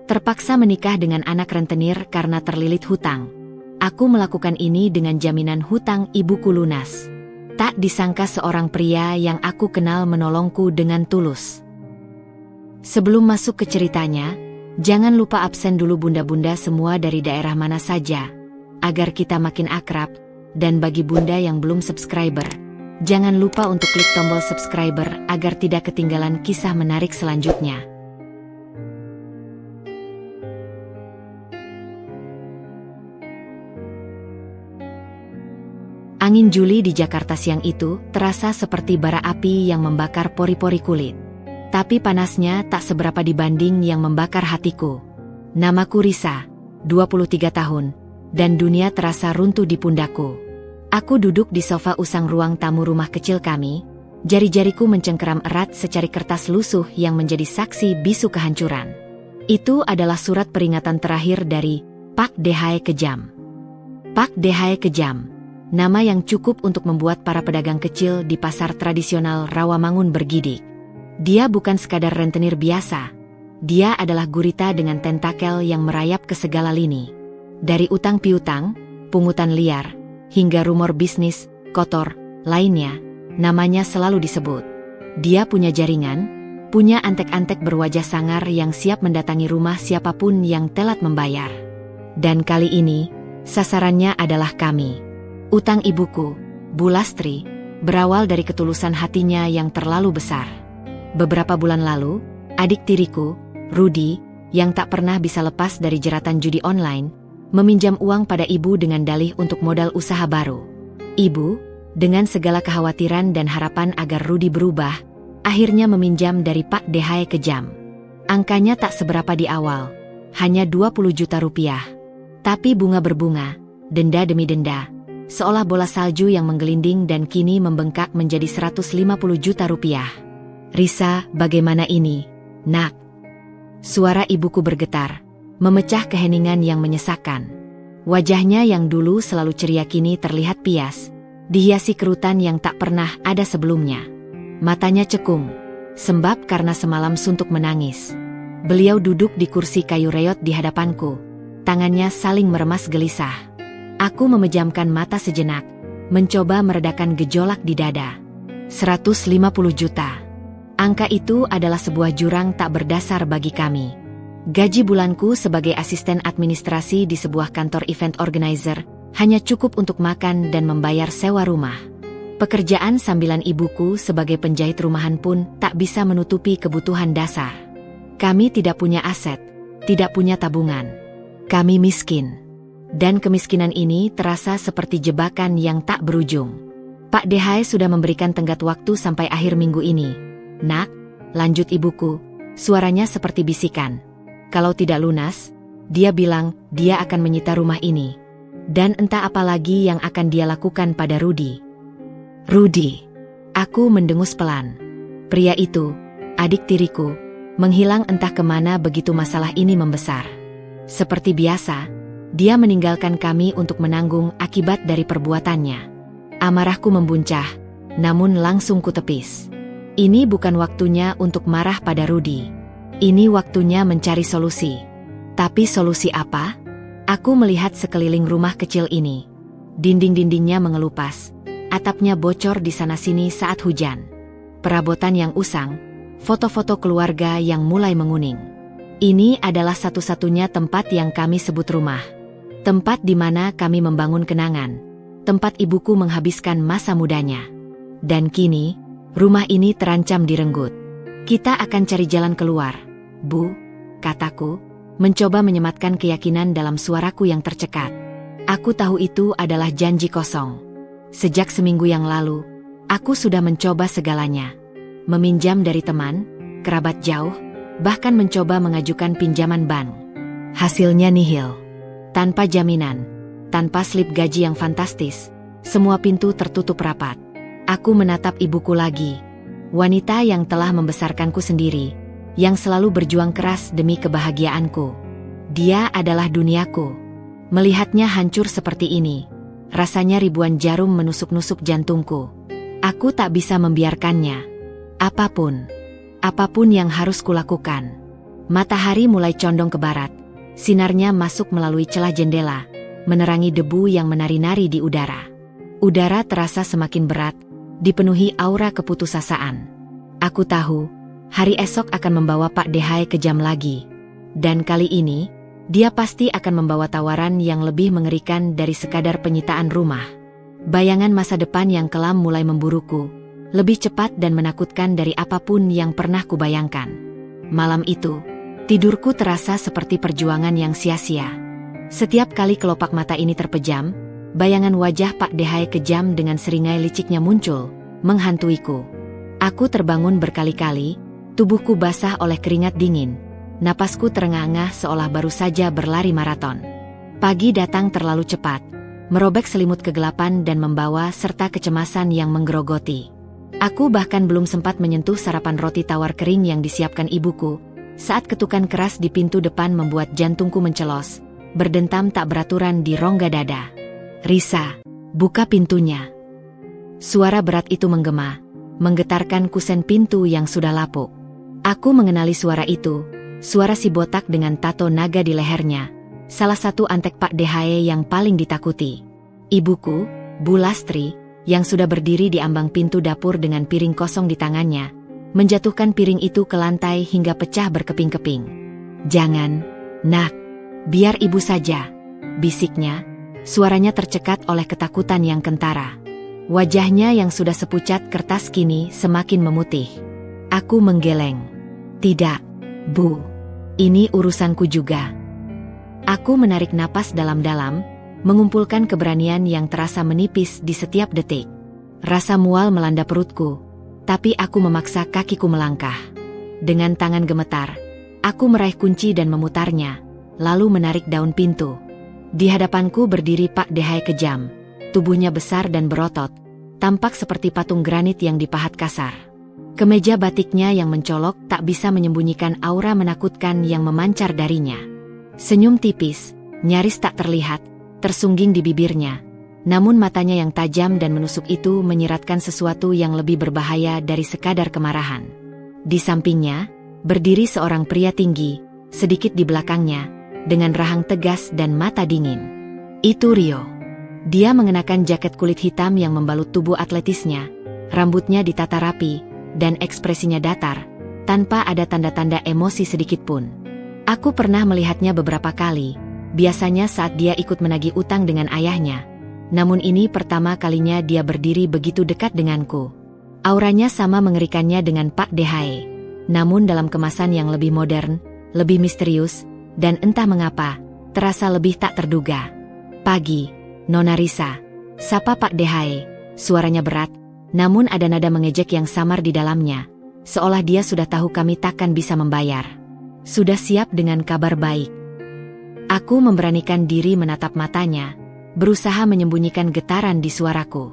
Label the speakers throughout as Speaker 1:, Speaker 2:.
Speaker 1: Terpaksa menikah dengan anak rentenir karena terlilit hutang. Aku melakukan ini dengan jaminan hutang ibuku lunas. Tak disangka seorang pria yang aku kenal menolongku dengan tulus. Sebelum masuk ke ceritanya, jangan lupa absen dulu bunda-bunda semua dari daerah mana saja, agar kita makin akrab. Dan bagi bunda yang belum subscriber, jangan lupa untuk klik tombol subscriber agar tidak ketinggalan kisah menarik selanjutnya. Angin Juli di Jakarta siang itu terasa seperti bara api yang membakar pori-pori kulit. Tapi panasnya tak seberapa dibanding yang membakar hatiku. Namaku Risa, 23 tahun, dan dunia terasa runtuh di pundakku. Aku duduk di sofa usang ruang tamu rumah kecil kami, jari-jariku mencengkeram erat secari kertas lusuh yang menjadi saksi bisu kehancuran. Itu adalah surat peringatan terakhir dari Pak Dehae Kejam. Pak Dehae Kejam, nama yang cukup untuk membuat para pedagang kecil di pasar tradisional Rawamangun bergidik. Dia bukan sekadar rentenir biasa. Dia adalah gurita dengan tentakel yang merayap ke segala lini. Dari utang piutang, pungutan liar, hingga rumor bisnis kotor lainnya, namanya selalu disebut. Dia punya jaringan, punya antek-antek berwajah sangar yang siap mendatangi rumah siapapun yang telat membayar. Dan kali ini, sasarannya adalah kami. Utang ibuku, Bu Lastri, berawal dari ketulusan hatinya yang terlalu besar. Beberapa bulan lalu, adik tiriku, Rudy, yang tak pernah bisa lepas dari jeratan judi online, meminjam uang pada ibu dengan dalih untuk modal usaha baru. Ibu, dengan segala kekhawatiran dan harapan agar Rudy berubah, akhirnya meminjam dari Pak Dehae Kejam. Angkanya tak seberapa di awal, hanya 20 juta rupiah. Tapi bunga berbunga, denda demi denda, seolah bola salju yang menggelinding dan kini membengkak menjadi 150 juta rupiah. Risa, bagaimana ini, nak? Suara ibuku bergetar, memecah keheningan yang menyesakan. Wajahnya yang dulu selalu ceria kini terlihat pias, dihiasi kerutan yang tak pernah ada sebelumnya. Matanya cekung, sembab karena semalam suntuk menangis. Beliau duduk di kursi kayu reot di hadapanku, tangannya saling meremas gelisah. Aku memejamkan mata sejenak, mencoba meredakan gejolak di dada. 150 juta. Angka itu adalah sebuah jurang tak berdasar bagi kami. Gaji bulanku sebagai asisten administrasi di sebuah kantor event organizer hanya cukup untuk makan dan membayar sewa rumah. Pekerjaan sambilan ibuku sebagai penjahit rumahan pun tak bisa menutupi kebutuhan dasar. Kami tidak punya aset, tidak punya tabungan. Kami miskin. Dan kemiskinan ini terasa seperti jebakan yang tak berujung. Pak Dehae sudah memberikan tenggat waktu sampai akhir minggu ini. Nak, lanjut ibuku, suaranya seperti bisikan. Kalau tidak lunas, dia bilang dia akan menyita rumah ini. Dan entah apa lagi yang akan dia lakukan pada Rudy. Rudy. Aku mendengus pelan. Pria itu, adik tiriku, menghilang entah kemana begitu masalah ini membesar. Seperti biasa, dia meninggalkan kami untuk menanggung akibat dari perbuatannya. Amarahku membuncah, namun langsung kutepis. Ini bukan waktunya untuk marah pada Rudy. Ini waktunya mencari solusi. Tapi solusi apa? Aku melihat sekeliling rumah kecil ini. Dinding-dindingnya mengelupas, atapnya bocor di sana-sini saat hujan. Perabotan yang usang, foto-foto keluarga yang mulai menguning. Ini adalah satu-satunya tempat yang kami sebut rumah. Tempat di mana kami membangun kenangan. Tempat ibuku menghabiskan masa mudanya. Dan kini, rumah ini terancam direnggut. Kita akan cari jalan keluar, Bu, kataku, mencoba menyematkan keyakinan dalam suaraku yang tercekat. Aku tahu itu adalah janji kosong. Sejak seminggu yang lalu, aku sudah mencoba segalanya. Meminjam dari teman, kerabat jauh, bahkan mencoba mengajukan pinjaman bank. Hasilnya nihil. Tanpa jaminan, tanpa slip gaji yang fantastis, semua pintu tertutup rapat. Aku menatap ibuku lagi. Wanita yang telah membesarkanku sendiri, yang selalu berjuang keras demi kebahagiaanku. Dia adalah duniaku. Melihatnya hancur seperti ini, rasanya ribuan jarum menusuk-nusuk jantungku. Aku tak bisa membiarkannya. Apapun yang harus kulakukan. Matahari mulai condong ke barat. Sinarnya masuk melalui celah jendela, menerangi debu yang menari-nari di udara. Udara terasa semakin berat, dipenuhi aura keputusasaan. Aku tahu, hari esok akan membawa Pak Dehai kejam lagi. Dan kali ini, dia pasti akan membawa tawaran yang lebih mengerikan dari sekadar penyitaan rumah. Bayangan masa depan yang kelam mulai memburuku, lebih cepat dan menakutkan dari apapun yang pernah kubayangkan. Malam itu, tidurku terasa seperti perjuangan yang sia-sia. Setiap kali kelopak mata ini terpejam, bayangan wajah Pak Dehai kejam dengan seringai liciknya muncul, menghantuiku. Aku terbangun berkali-kali, tubuhku basah oleh keringat dingin, napasku terengah-engah seolah baru saja berlari maraton. Pagi datang terlalu cepat, merobek selimut kegelapan dan membawa serta kecemasan yang menggerogoti. Aku bahkan belum sempat menyentuh sarapan roti tawar kering yang disiapkan ibuku, saat ketukan keras di pintu depan membuat jantungku mencelos, berdentam tak beraturan di rongga dada. "Risa, buka pintunya." Suara berat itu menggema, menggetarkan kusen pintu yang sudah lapuk. Aku mengenali suara itu, suara si botak dengan tato naga di lehernya, salah satu antek Pak Dehai yang paling ditakuti. Ibuku, Bu Lastri, yang sudah berdiri di ambang pintu dapur dengan piring kosong di tangannya, menjatuhkan piring itu ke lantai hingga pecah berkeping-keping. "Jangan, Nak, biar ibu saja," bisiknya. Suaranya tercekat oleh ketakutan yang kentara. Wajahnya yang sudah sepucat kertas kini semakin memutih. Aku menggeleng. "Tidak, Bu. Ini urusanku juga." Aku menarik napas dalam-dalam, mengumpulkan keberanian yang terasa menipis di setiap detik. Rasa mual melanda perutku, tapi aku memaksa kakiku melangkah. Dengan tangan gemetar, aku meraih kunci dan memutarnya, lalu menarik daun pintu. Di hadapanku berdiri Pak Dehai kejam, tubuhnya besar dan berotot, tampak seperti patung granit yang dipahat kasar. Kemeja batiknya yang mencolok tak bisa menyembunyikan aura menakutkan yang memancar darinya. Senyum tipis, nyaris tak terlihat, tersungging di bibirnya, namun matanya yang tajam dan menusuk itu menyiratkan sesuatu yang lebih berbahaya dari sekadar kemarahan. Di sampingnya, berdiri seorang pria tinggi, sedikit di belakangnya, dengan rahang tegas dan mata dingin. Itu Rio. Dia mengenakan jaket kulit hitam yang membalut tubuh atletisnya, rambutnya ditata rapi, dan ekspresinya datar, tanpa ada tanda-tanda emosi sedikitpun. Aku pernah melihatnya beberapa kali, biasanya saat dia ikut menagih utang dengan ayahnya. Namun ini pertama kalinya dia berdiri begitu dekat denganku. Auranya sama mengerikannya dengan Pak Dehai, namun dalam kemasan yang lebih modern, lebih misterius, dan entah mengapa, terasa lebih tak terduga. "Pagi, Nona Risa," sapa Pak Dehai, suaranya berat, namun ada nada mengejek yang samar di dalamnya, seolah dia sudah tahu kami takkan bisa membayar. "Sudah siap dengan kabar baik?" Aku memberanikan diri menatap matanya, berusaha menyembunyikan getaran di suaraku.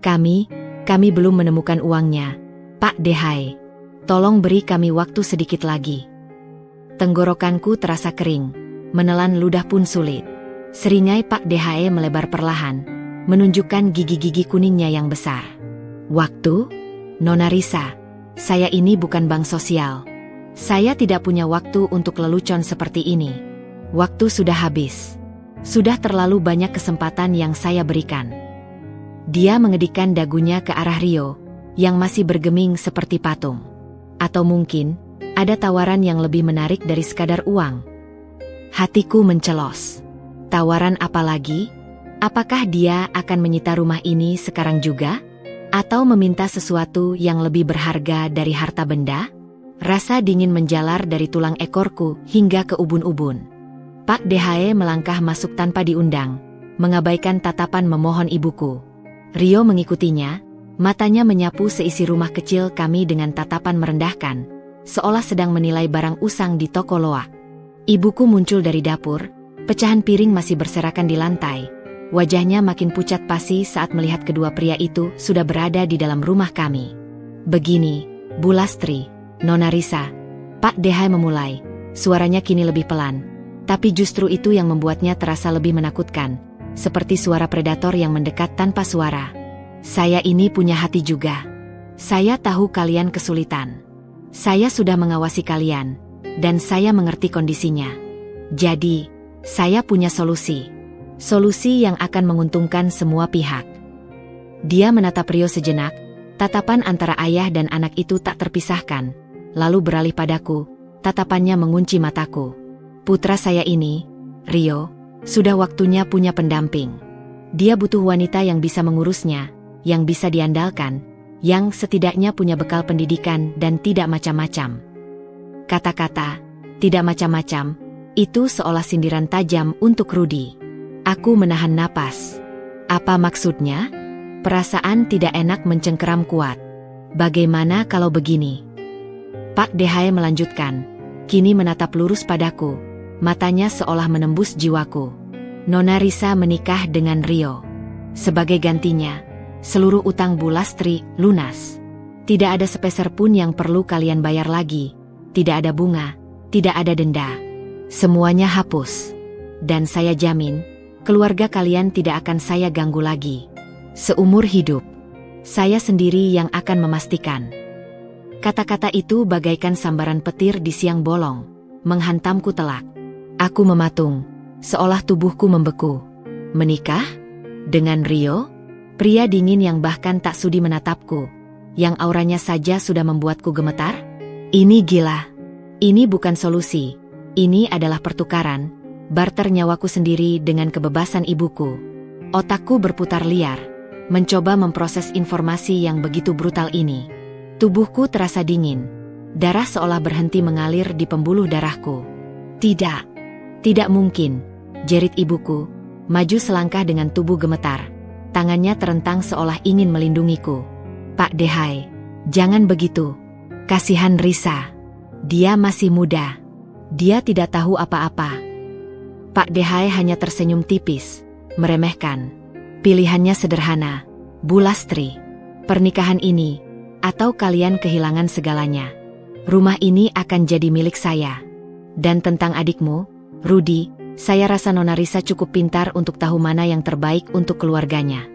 Speaker 1: Kami belum menemukan uangnya, Pak Dehai. Tolong beri kami waktu sedikit lagi." Tenggorokanku terasa kering, menelan ludah pun sulit. Seringai Pak Dehai melebar perlahan, menunjukkan gigi-gigi kuningnya yang besar. "Waktu? Nona Risa, saya ini bukan bank sosial. Saya tidak punya waktu untuk lelucon seperti ini. Waktu sudah habis. Sudah terlalu banyak kesempatan yang saya berikan." Dia mengedikkan dagunya ke arah Rio, yang masih bergeming seperti patung. Atau mungkin, ada tawaran yang lebih menarik dari sekadar uang. Hatiku mencelos. Tawaran apa lagi? Apakah dia akan menyita rumah ini sekarang juga? Atau meminta sesuatu yang lebih berharga dari harta benda? Rasa dingin menjalar dari tulang ekorku hingga ke ubun-ubun. Pak Dehai melangkah masuk tanpa diundang, mengabaikan tatapan memohon ibuku. Rio mengikutinya, matanya menyapu seisi rumah kecil kami dengan tatapan merendahkan, seolah sedang menilai barang usang di toko loak. Ibuku muncul dari dapur, pecahan piring masih berserakan di lantai. Wajahnya makin pucat pasi saat melihat kedua pria itu sudah berada di dalam rumah kami. "Begini, Bu Lastri, Nona Risa," Pak Dehai memulai, suaranya kini lebih pelan, tapi justru itu yang membuatnya terasa lebih menakutkan, seperti suara predator yang mendekat tanpa suara. "Saya ini punya hati juga. Saya tahu kalian kesulitan. Saya sudah mengawasi kalian, dan saya mengerti kondisinya. Jadi, saya punya solusi. Solusi yang akan menguntungkan semua pihak. Dia menatap Rio sejenak, tatapan antara ayah dan anak itu tak terpisahkan, lalu beralih padaku, tatapannya mengunci mataku. Putra saya ini, Rio, sudah waktunya punya pendamping. Dia butuh wanita yang bisa mengurusnya, yang bisa diandalkan, yang setidaknya punya bekal pendidikan dan tidak macam-macam. Kata-kata, tidak macam-macam, itu seolah sindiran tajam untuk Rudy. Aku menahan napas. Apa maksudnya? Perasaan tidak enak mencengkeram kuat. Bagaimana kalau begini? Pak Dehae melanjutkan, kini menatap lurus padaku, matanya seolah menembus jiwaku. Nona Risa menikah dengan Rio. Sebagai gantinya, seluruh utang Bu Lastri lunas. Tidak ada sepeser pun yang perlu kalian bayar lagi. Tidak ada bunga, tidak ada denda. Semuanya hapus. Dan saya jamin, keluarga kalian tidak akan saya ganggu lagi. Seumur hidup, saya sendiri yang akan memastikan. Kata-kata itu bagaikan sambaran petir di siang bolong, menghantamku telak. Aku mematung, seolah tubuhku membeku. Menikah? Dengan Rio? Pria dingin yang bahkan tak sudi menatapku, yang auranya saja sudah membuatku gemetar? Ini gila. Ini bukan solusi. Ini adalah pertukaran, barter nyawaku sendiri dengan kebebasan ibuku. Otakku berputar liar, mencoba memproses informasi yang begitu brutal ini. Tubuhku terasa dingin, darah seolah berhenti mengalir di pembuluh darahku. Tidak, tidak mungkin, jerit ibuku, maju selangkah dengan tubuh gemetar. Tangannya terentang seolah ingin melindungiku. Pak Dehae, jangan begitu. Kasihan Risa. Dia masih muda. Dia tidak tahu apa-apa. Pak Dehae hanya tersenyum tipis, meremehkan. Pilihannya sederhana, Bu Lastri. Pernikahan ini, atau kalian kehilangan segalanya. Rumah ini akan jadi milik saya. Dan tentang adikmu, Rudy, saya rasa Nona Risa cukup pintar untuk tahu mana yang terbaik untuk keluarganya.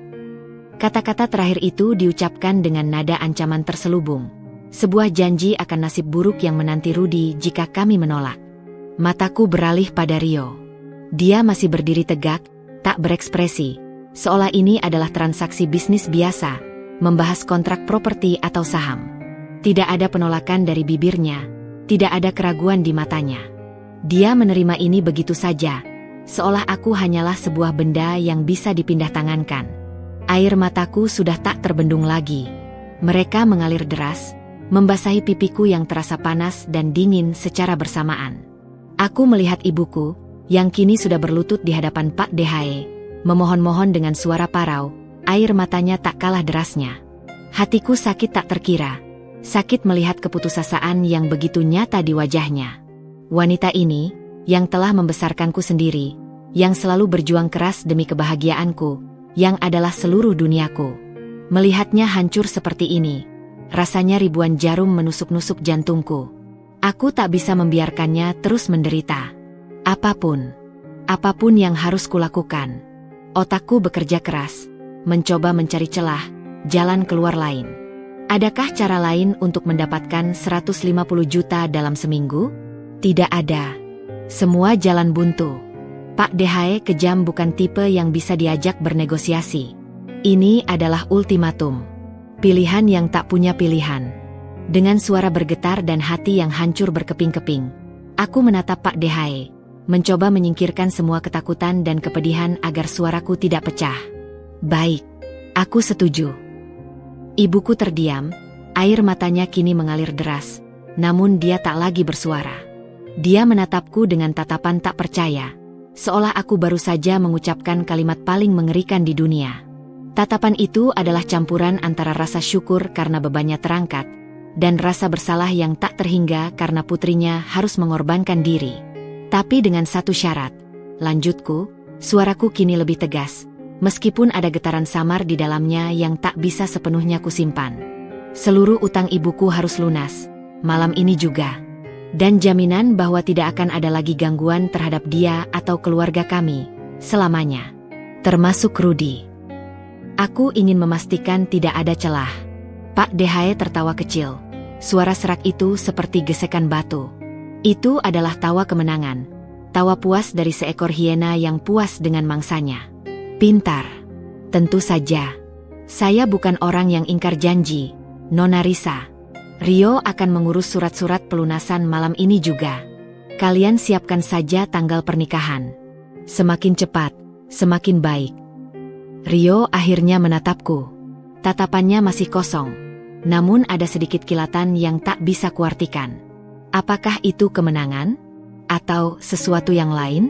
Speaker 1: Kata-kata terakhir itu diucapkan dengan nada ancaman terselubung. Sebuah janji akan nasib buruk yang menanti Rudy jika kami menolak. Mataku beralih pada Rio. Dia masih berdiri tegak, tak berekspresi, seolah ini adalah transaksi bisnis biasa, membahas kontrak properti atau saham. Tidak ada penolakan dari bibirnya, tidak ada keraguan di matanya. Dia menerima ini begitu saja, seolah aku hanyalah sebuah benda yang bisa dipindah tangankan. Air mataku sudah tak terbendung lagi. Mereka mengalir deras, membasahi pipiku yang terasa panas dan dingin secara bersamaan. Aku melihat ibuku, yang kini sudah berlutut di hadapan Pak Dehae, memohon-mohon dengan suara parau, air matanya tak kalah derasnya. Hatiku sakit tak terkira, sakit melihat keputusasaan yang begitu nyata di wajahnya. Wanita ini, yang telah membesarkanku sendiri, yang selalu berjuang keras demi kebahagiaanku, yang adalah seluruh duniaku. Melihatnya hancur seperti ini, rasanya ribuan jarum menusuk-nusuk jantungku. Aku tak bisa membiarkannya terus menderita. Apapun yang harus kulakukan. Otakku bekerja keras, mencoba mencari celah, jalan keluar lain. Adakah cara lain untuk mendapatkan 150 juta dalam seminggu? Tidak ada. Semua jalan buntu. Pak Dehae kejam, bukan tipe yang bisa diajak bernegosiasi. Ini adalah ultimatum. Pilihan yang tak punya pilihan. Dengan suara bergetar dan hati yang hancur berkeping-keping, aku menatap Pak Dehae, mencoba menyingkirkan semua ketakutan dan kepedihan agar suaraku tidak pecah. Baik, aku setuju. Ibuku terdiam, air matanya kini mengalir deras, namun dia tak lagi bersuara. Dia menatapku dengan tatapan tak percaya, seolah aku baru saja mengucapkan kalimat paling mengerikan di dunia. Tatapan itu adalah campuran antara rasa syukur karena bebannya terangkat, dan rasa bersalah yang tak terhingga karena putrinya harus mengorbankan diri. Tapi dengan satu syarat, lanjutku, suaraku kini lebih tegas, meskipun ada getaran samar di dalamnya yang tak bisa sepenuhnya kusimpan. Seluruh utang ibuku harus lunas, malam ini juga. Dan jaminan bahwa tidak akan ada lagi gangguan terhadap dia atau keluarga kami, selamanya. Termasuk Rudy. Aku ingin memastikan tidak ada celah. Pak Dehae tertawa kecil. Suara serak itu seperti gesekan batu. Itu adalah tawa kemenangan. Tawa puas dari seekor hiena yang puas dengan mangsanya. Pintar. Tentu saja. Saya bukan orang yang ingkar janji, Nona Risa. Rio akan mengurus surat-surat pelunasan malam ini juga. Kalian siapkan saja tanggal pernikahan. Semakin cepat, semakin baik. Rio akhirnya menatapku. Tatapannya masih kosong. Namun ada sedikit kilatan yang tak bisa kuartikan. Apakah itu kemenangan? Atau sesuatu yang lain?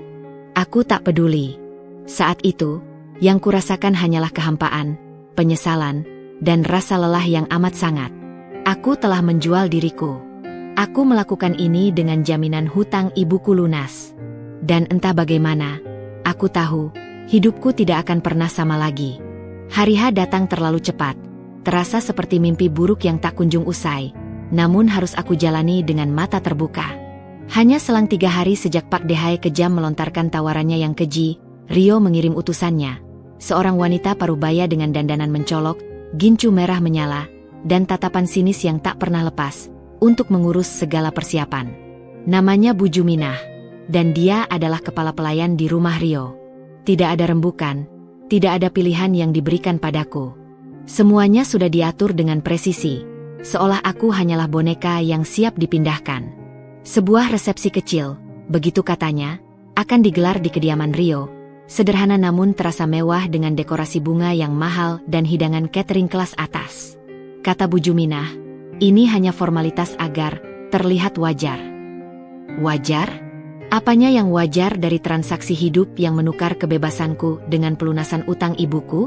Speaker 1: Aku tak peduli. Saat itu, yang kurasakan hanyalah kehampaan, penyesalan, dan rasa lelah yang amat sangat. Aku telah menjual diriku. Aku melakukan ini dengan jaminan hutang ibuku lunas. Dan entah bagaimana, aku tahu, hidupku tidak akan pernah sama lagi. Hari-H datang terlalu cepat, terasa seperti mimpi buruk yang tak kunjung usai. Namun harus aku jalani dengan mata terbuka. Hanya selang 3 hari sejak Pak Dehai kejam melontarkan tawarannya yang keji, Rio mengirim utusannya. Seorang wanita parubaya dengan dandanan mencolok, gincu merah menyala, dan tatapan sinis yang tak pernah lepas, untuk mengurus segala persiapan. Namanya Bu Juminah, dan dia adalah kepala pelayan di rumah Rio. Tidak ada rembukan, tidak ada pilihan yang diberikan padaku. Semuanya sudah diatur dengan presisi. Seolah aku hanyalah boneka yang siap dipindahkan. Sebuah resepsi kecil, begitu katanya, akan digelar di kediaman Rio. Sederhana namun terasa mewah dengan dekorasi bunga yang mahal dan hidangan catering kelas atas. Kata Bu Juminah, ini hanya formalitas agar terlihat wajar. Wajar? Apanya yang wajar dari transaksi hidup yang menukar kebebasanku dengan pelunasan utang ibuku?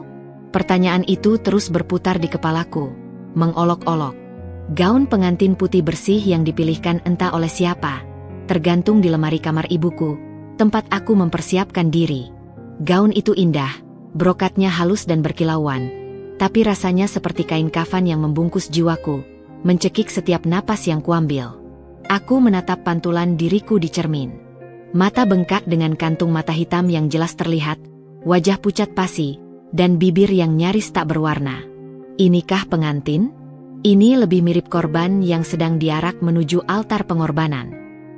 Speaker 1: Pertanyaan itu terus berputar di kepalaku, mengolok-olok. Gaun pengantin putih bersih yang dipilihkan entah oleh siapa, tergantung di lemari kamar ibuku, tempat aku mempersiapkan diri. Gaun itu indah, brokatnya halus dan berkilauan, tapi rasanya seperti kain kafan yang membungkus jiwaku, mencekik setiap napas yang kuambil. Aku menatap pantulan diriku di cermin. Mata bengkak dengan kantung mata hitam yang jelas terlihat, wajah pucat pasi, dan bibir yang nyaris tak berwarna. Inikah pengantin? Ini lebih mirip korban yang sedang diarak menuju altar pengorbanan.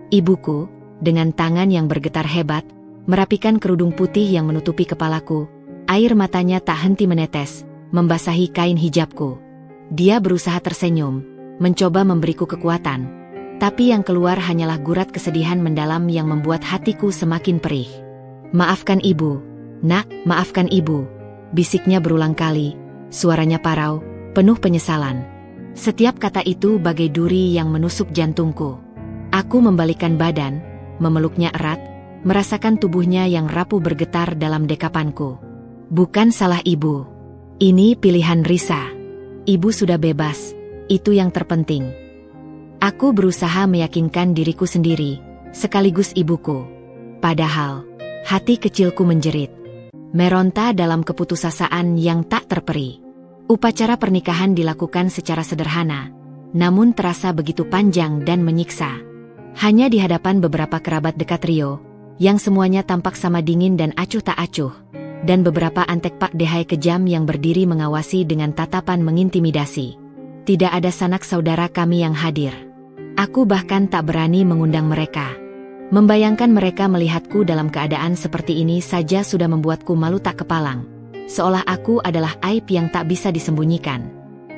Speaker 1: Ibuku, dengan tangan yang bergetar hebat, merapikan kerudung putih yang menutupi kepalaku. Air matanya tak henti menetes, membasahi kain hijabku. Dia berusaha tersenyum, mencoba memberiku kekuatan. Tapi yang keluar hanyalah gurat kesedihan mendalam yang membuat hatiku semakin perih. Maafkan ibu, nak, maafkan ibu, bisiknya berulang kali, suaranya parau, penuh penyesalan. Setiap kata itu bagai duri yang menusuk jantungku. Aku membalikkan badan, memeluknya erat, merasakan tubuhnya yang rapuh bergetar dalam dekapanku. Bukan salah ibu. Ini pilihan Risa. Ibu sudah bebas, itu yang terpenting. Aku berusaha meyakinkan diriku sendiri, sekaligus ibuku. Padahal, hati kecilku menjerit, meronta dalam keputusasaan yang tak terperi. Upacara pernikahan dilakukan secara sederhana, namun terasa begitu panjang dan menyiksa. Hanya di hadapan beberapa kerabat dekat Rio, yang semuanya tampak sama dingin dan acuh tak acuh, dan beberapa antek Pak Dehai kejam yang berdiri mengawasi dengan tatapan mengintimidasi. Tidak ada sanak saudara kami yang hadir. Aku bahkan tak berani mengundang mereka. Membayangkan mereka melihatku dalam keadaan seperti ini saja sudah membuatku malu tak kepalang. Seolah aku adalah aib yang tak bisa disembunyikan.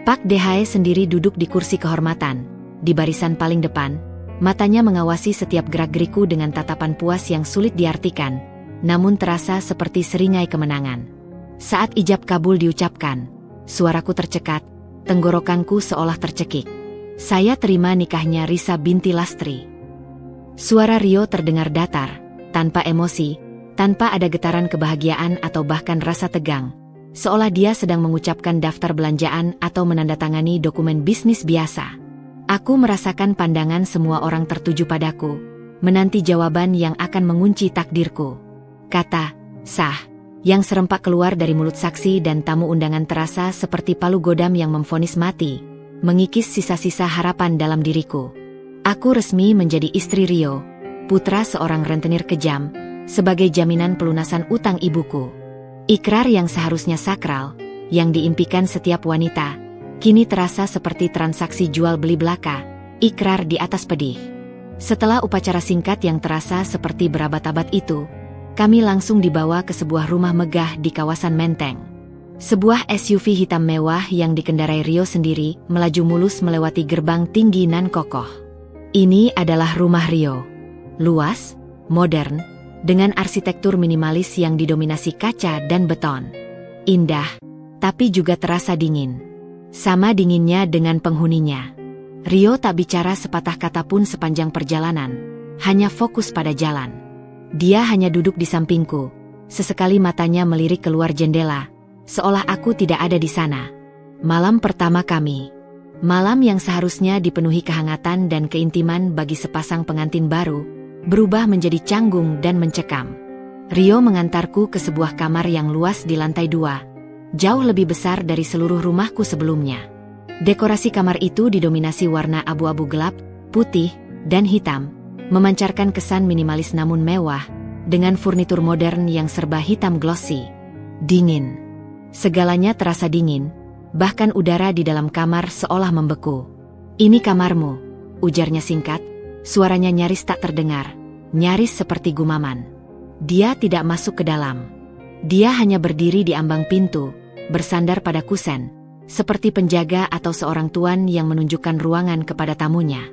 Speaker 1: Pak Dehai sendiri duduk di kursi kehormatan, di barisan paling depan, matanya mengawasi setiap gerak-geriku dengan tatapan puas yang sulit diartikan, namun terasa seperti seringai kemenangan. Saat ijab kabul diucapkan, suaraku tercekat, tenggorokanku seolah tercekik. Saya terima nikahnya Risa binti Lastri. Suara Rio terdengar datar, tanpa emosi, tanpa ada getaran kebahagiaan atau bahkan rasa tegang, seolah dia sedang mengucapkan daftar belanjaan atau menandatangani dokumen bisnis biasa. Aku merasakan pandangan semua orang tertuju padaku, menanti jawaban yang akan mengunci takdirku. Kata, sah, yang serempak keluar dari mulut saksi dan tamu undangan terasa seperti palu godam yang memvonis mati, mengikis sisa-sisa harapan dalam diriku. Aku resmi menjadi istri Rio, putra seorang rentenir kejam, sebagai jaminan pelunasan utang ibuku. Ikrar yang seharusnya sakral, yang diimpikan setiap wanita, kini terasa seperti transaksi jual beli belaka, ikrar di atas pedih. Setelah upacara singkat yang terasa seperti berabad-abad itu, kami langsung dibawa ke sebuah rumah megah di kawasan Menteng. Sebuah SUV hitam mewah yang dikendarai Rio sendiri melaju mulus melewati gerbang tinggi nan kokoh. Ini adalah rumah Rio. Luas, modern, dengan arsitektur minimalis yang didominasi kaca dan beton. Indah, tapi juga terasa dingin. Sama dinginnya dengan penghuninya. Rio tak bicara sepatah kata pun sepanjang perjalanan, hanya fokus pada jalan. Dia hanya duduk di sampingku, sesekali matanya melirik keluar jendela, seolah aku tidak ada di sana. Malam pertama kami. Malam yang seharusnya dipenuhi kehangatan dan keintiman bagi sepasang pengantin baru, berubah menjadi canggung dan mencekam. Rio mengantarku ke sebuah kamar yang luas di lantai 2, jauh lebih besar dari seluruh rumahku sebelumnya. Dekorasi kamar itu didominasi warna abu-abu gelap, putih, dan hitam, memancarkan kesan minimalis namun mewah, dengan furnitur modern yang serba hitam glossy. Dingin. Segalanya terasa dingin, bahkan udara di dalam kamar seolah membeku. "Ini kamarmu," ujarnya singkat, suaranya nyaris tak terdengar, nyaris seperti gumaman. Dia tidak masuk ke dalam. Dia hanya berdiri di ambang pintu, bersandar pada kusen, seperti penjaga atau seorang tuan yang menunjukkan ruangan kepada tamunya.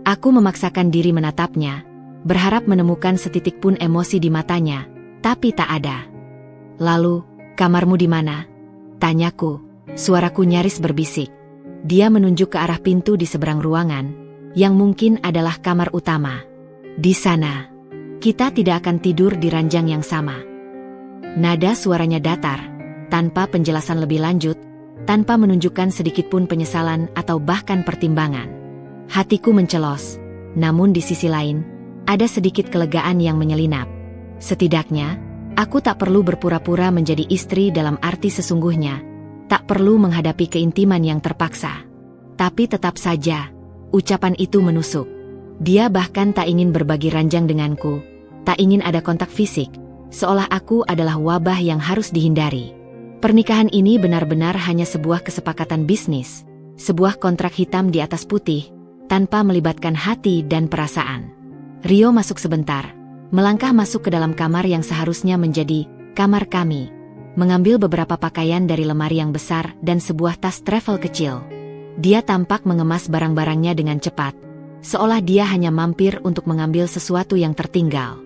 Speaker 1: Aku memaksakan diri menatapnya, berharap menemukan setitik pun emosi di matanya, tapi tak ada. "Lalu, kamarmu di mana?" tanyaku, suaraku nyaris berbisik. Dia menunjuk ke arah pintu di seberang ruangan, yang mungkin adalah kamar utama. "Di sana. Kita tidak akan tidur di ranjang yang sama." Nada suaranya datar, tanpa penjelasan lebih lanjut, tanpa menunjukkan sedikitpun penyesalan atau bahkan pertimbangan. Hatiku mencelos, namun di sisi lain, ada sedikit kelegaan yang menyelinap. Setidaknya, aku tak perlu berpura-pura menjadi istri dalam arti sesungguhnya, tak perlu menghadapi keintiman yang terpaksa. Tapi tetap saja, ucapan itu menusuk. Dia bahkan tak ingin berbagi ranjang denganku, tak ingin ada kontak fisik, seolah aku adalah wabah yang harus dihindari. Pernikahan ini benar-benar hanya sebuah kesepakatan bisnis, sebuah kontrak hitam di atas putih, tanpa melibatkan hati dan perasaan. Rio masuk sebentar, melangkah masuk ke dalam kamar yang seharusnya menjadi kamar kami, mengambil beberapa pakaian dari lemari yang besar dan sebuah tas travel kecil. Dia tampak mengemas barang-barangnya dengan cepat, seolah dia hanya mampir untuk mengambil sesuatu yang tertinggal.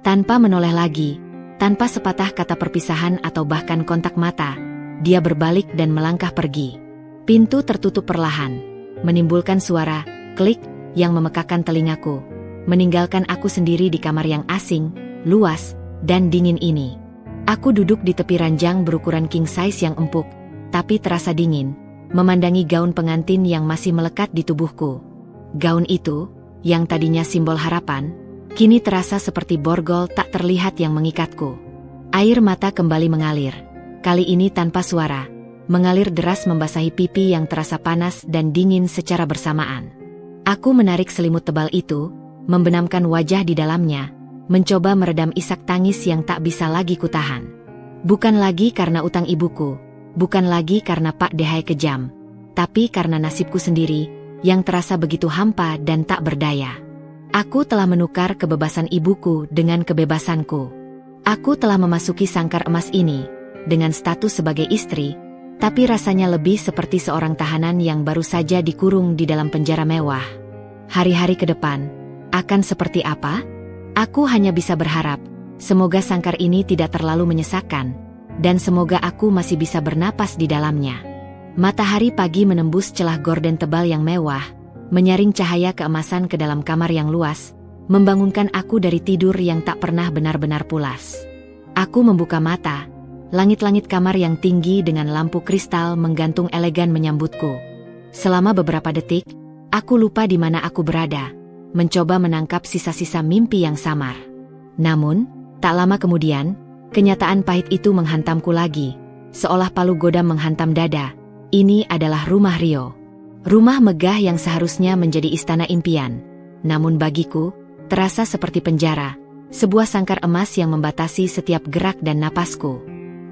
Speaker 1: Tanpa menoleh lagi, tanpa sepatah kata perpisahan atau bahkan kontak mata, dia berbalik dan melangkah pergi. Pintu tertutup perlahan, menimbulkan suara klik yang memekakan telingaku, meninggalkan aku sendiri di kamar yang asing, luas, dan dingin ini. Aku duduk di tepi ranjang berukuran king size yang empuk, tapi terasa dingin, memandangi gaun pengantin yang masih melekat di tubuhku. Gaun itu, yang tadinya simbol harapan, kini terasa seperti borgol tak terlihat yang mengikatku. Air mata kembali mengalir, kali ini tanpa suara, mengalir deras membasahi pipi yang terasa panas dan dingin secara bersamaan. Aku menarik selimut tebal itu, membenamkan wajah di dalamnya, mencoba meredam isak tangis yang tak bisa lagi kutahan. Bukan lagi karena utang ibuku, bukan lagi karena Pak Dehai kejam, tapi karena nasibku sendiri, yang terasa begitu hampa dan tak berdaya. Aku telah menukar kebebasan ibuku dengan kebebasanku. Aku telah memasuki sangkar emas ini, dengan status sebagai istri, tapi rasanya lebih seperti seorang tahanan yang baru saja dikurung di dalam penjara mewah. Hari-hari ke depan, akan seperti apa? Aku hanya bisa berharap, semoga sangkar ini tidak terlalu menyesakan, dan semoga aku masih bisa bernapas di dalamnya. Matahari pagi menembus celah gorden tebal yang mewah, menyaring cahaya keemasan ke dalam kamar yang luas, membangunkan aku dari tidur yang tak pernah benar-benar pulas. Aku membuka mata, langit-langit kamar yang tinggi dengan lampu kristal menggantung elegan menyambutku. Selama beberapa detik, aku lupa di mana aku berada, mencoba menangkap sisa-sisa mimpi yang samar. Namun, tak lama kemudian, kenyataan pahit itu menghantamku lagi, seolah palu godam menghantam dada. Ini adalah rumah Rio. Rumah megah yang seharusnya menjadi istana impian, namun bagiku, terasa seperti penjara, sebuah sangkar emas yang membatasi setiap gerak dan napasku.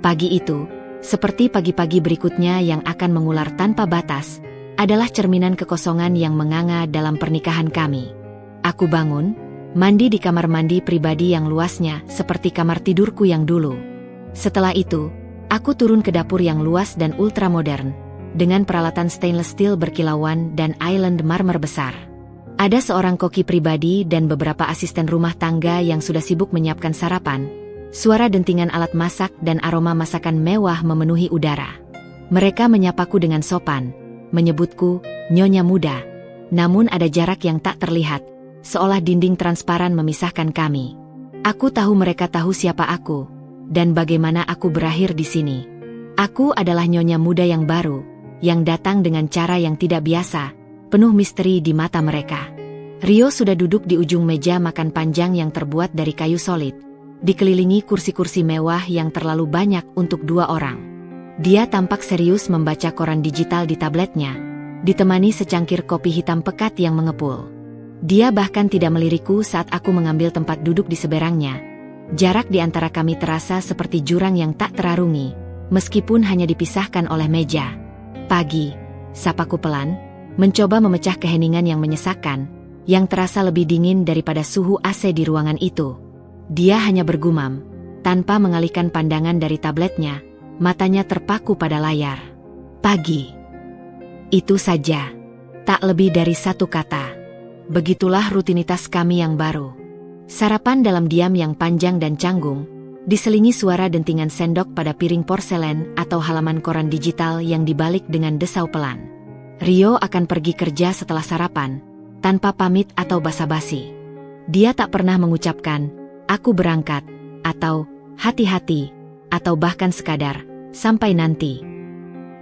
Speaker 1: Pagi itu, seperti pagi-pagi berikutnya yang akan mengular tanpa batas, adalah cerminan kekosongan yang menganga dalam pernikahan kami. Aku bangun, mandi di kamar mandi pribadi yang luasnya seperti kamar tidurku yang dulu. Setelah itu, aku turun ke dapur yang luas dan ultramodern, dengan peralatan stainless steel berkilauan dan island marmer besar. Ada seorang koki pribadi dan beberapa asisten rumah tangga yang sudah sibuk menyiapkan sarapan. Suara dentingan alat masak dan aroma masakan mewah memenuhi udara. Mereka menyapaku dengan sopan, menyebutku Nyonya Muda. Namun ada jarak yang tak terlihat, seolah dinding transparan memisahkan kami. Aku tahu mereka tahu siapa aku, dan bagaimana aku berakhir di sini. Aku adalah Nyonya Muda yang baru, yang datang dengan cara yang tidak biasa, penuh misteri di mata mereka. Rio sudah duduk di ujung meja makan panjang yang terbuat dari kayu solid, dikelilingi kursi-kursi mewah yang terlalu banyak untuk 2 orang. Dia tampak serius membaca koran digital di tabletnya, ditemani secangkir kopi hitam pekat yang mengepul. Dia bahkan tidak melirikku saat aku mengambil tempat duduk di seberangnya. Jarak di antara kami terasa seperti jurang yang tak terarungi, meskipun hanya dipisahkan oleh meja. Pagi, sapaku pelan, mencoba memecah keheningan yang menyesakkan, yang terasa lebih dingin daripada suhu AC di ruangan itu. Dia hanya bergumam, tanpa mengalihkan pandangan dari tabletnya, matanya terpaku pada layar. Pagi. Itu saja. Tak lebih dari 1 kata. Begitulah rutinitas kami yang baru. Sarapan dalam diam yang panjang dan canggung, diselingi suara dentingan sendok pada piring porselen atau halaman koran digital yang dibalik dengan desau pelan. Rio akan pergi kerja setelah sarapan, tanpa pamit atau basa-basi. Dia tak pernah mengucapkan, "Aku berangkat," atau "hati-hati," atau bahkan sekadar, "sampai nanti."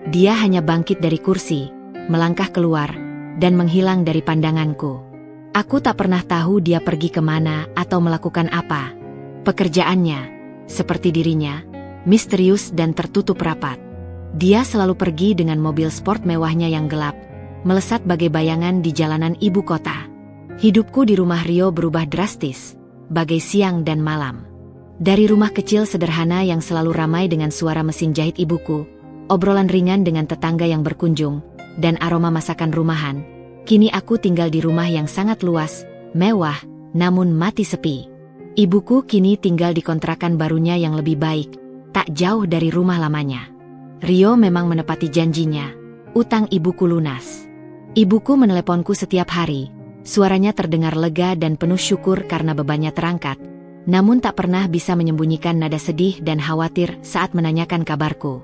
Speaker 1: Dia hanya bangkit dari kursi, melangkah keluar, dan menghilang dari pandanganku. Aku tak pernah tahu dia pergi kemana atau melakukan apa. Pekerjaannya, seperti dirinya, misterius dan tertutup rapat. Dia selalu pergi dengan mobil sport mewahnya yang gelap, melesat bagai bayangan di jalanan ibu kota. Hidupku di rumah Rio berubah drastis, bagai siang dan malam. Dari rumah kecil sederhana yang selalu ramai dengan suara mesin jahit ibuku, obrolan ringan dengan tetangga yang berkunjung, dan aroma masakan rumahan, kini aku tinggal di rumah yang sangat luas, mewah, namun mati sepi. Ibuku kini tinggal di kontrakan barunya yang lebih baik, tak jauh dari rumah lamanya. Rio memang menepati janjinya, utang ibuku lunas. Ibuku meneleponku setiap hari, suaranya terdengar lega dan penuh syukur karena bebannya terangkat, namun tak pernah bisa menyembunyikan nada sedih dan khawatir saat menanyakan kabarku.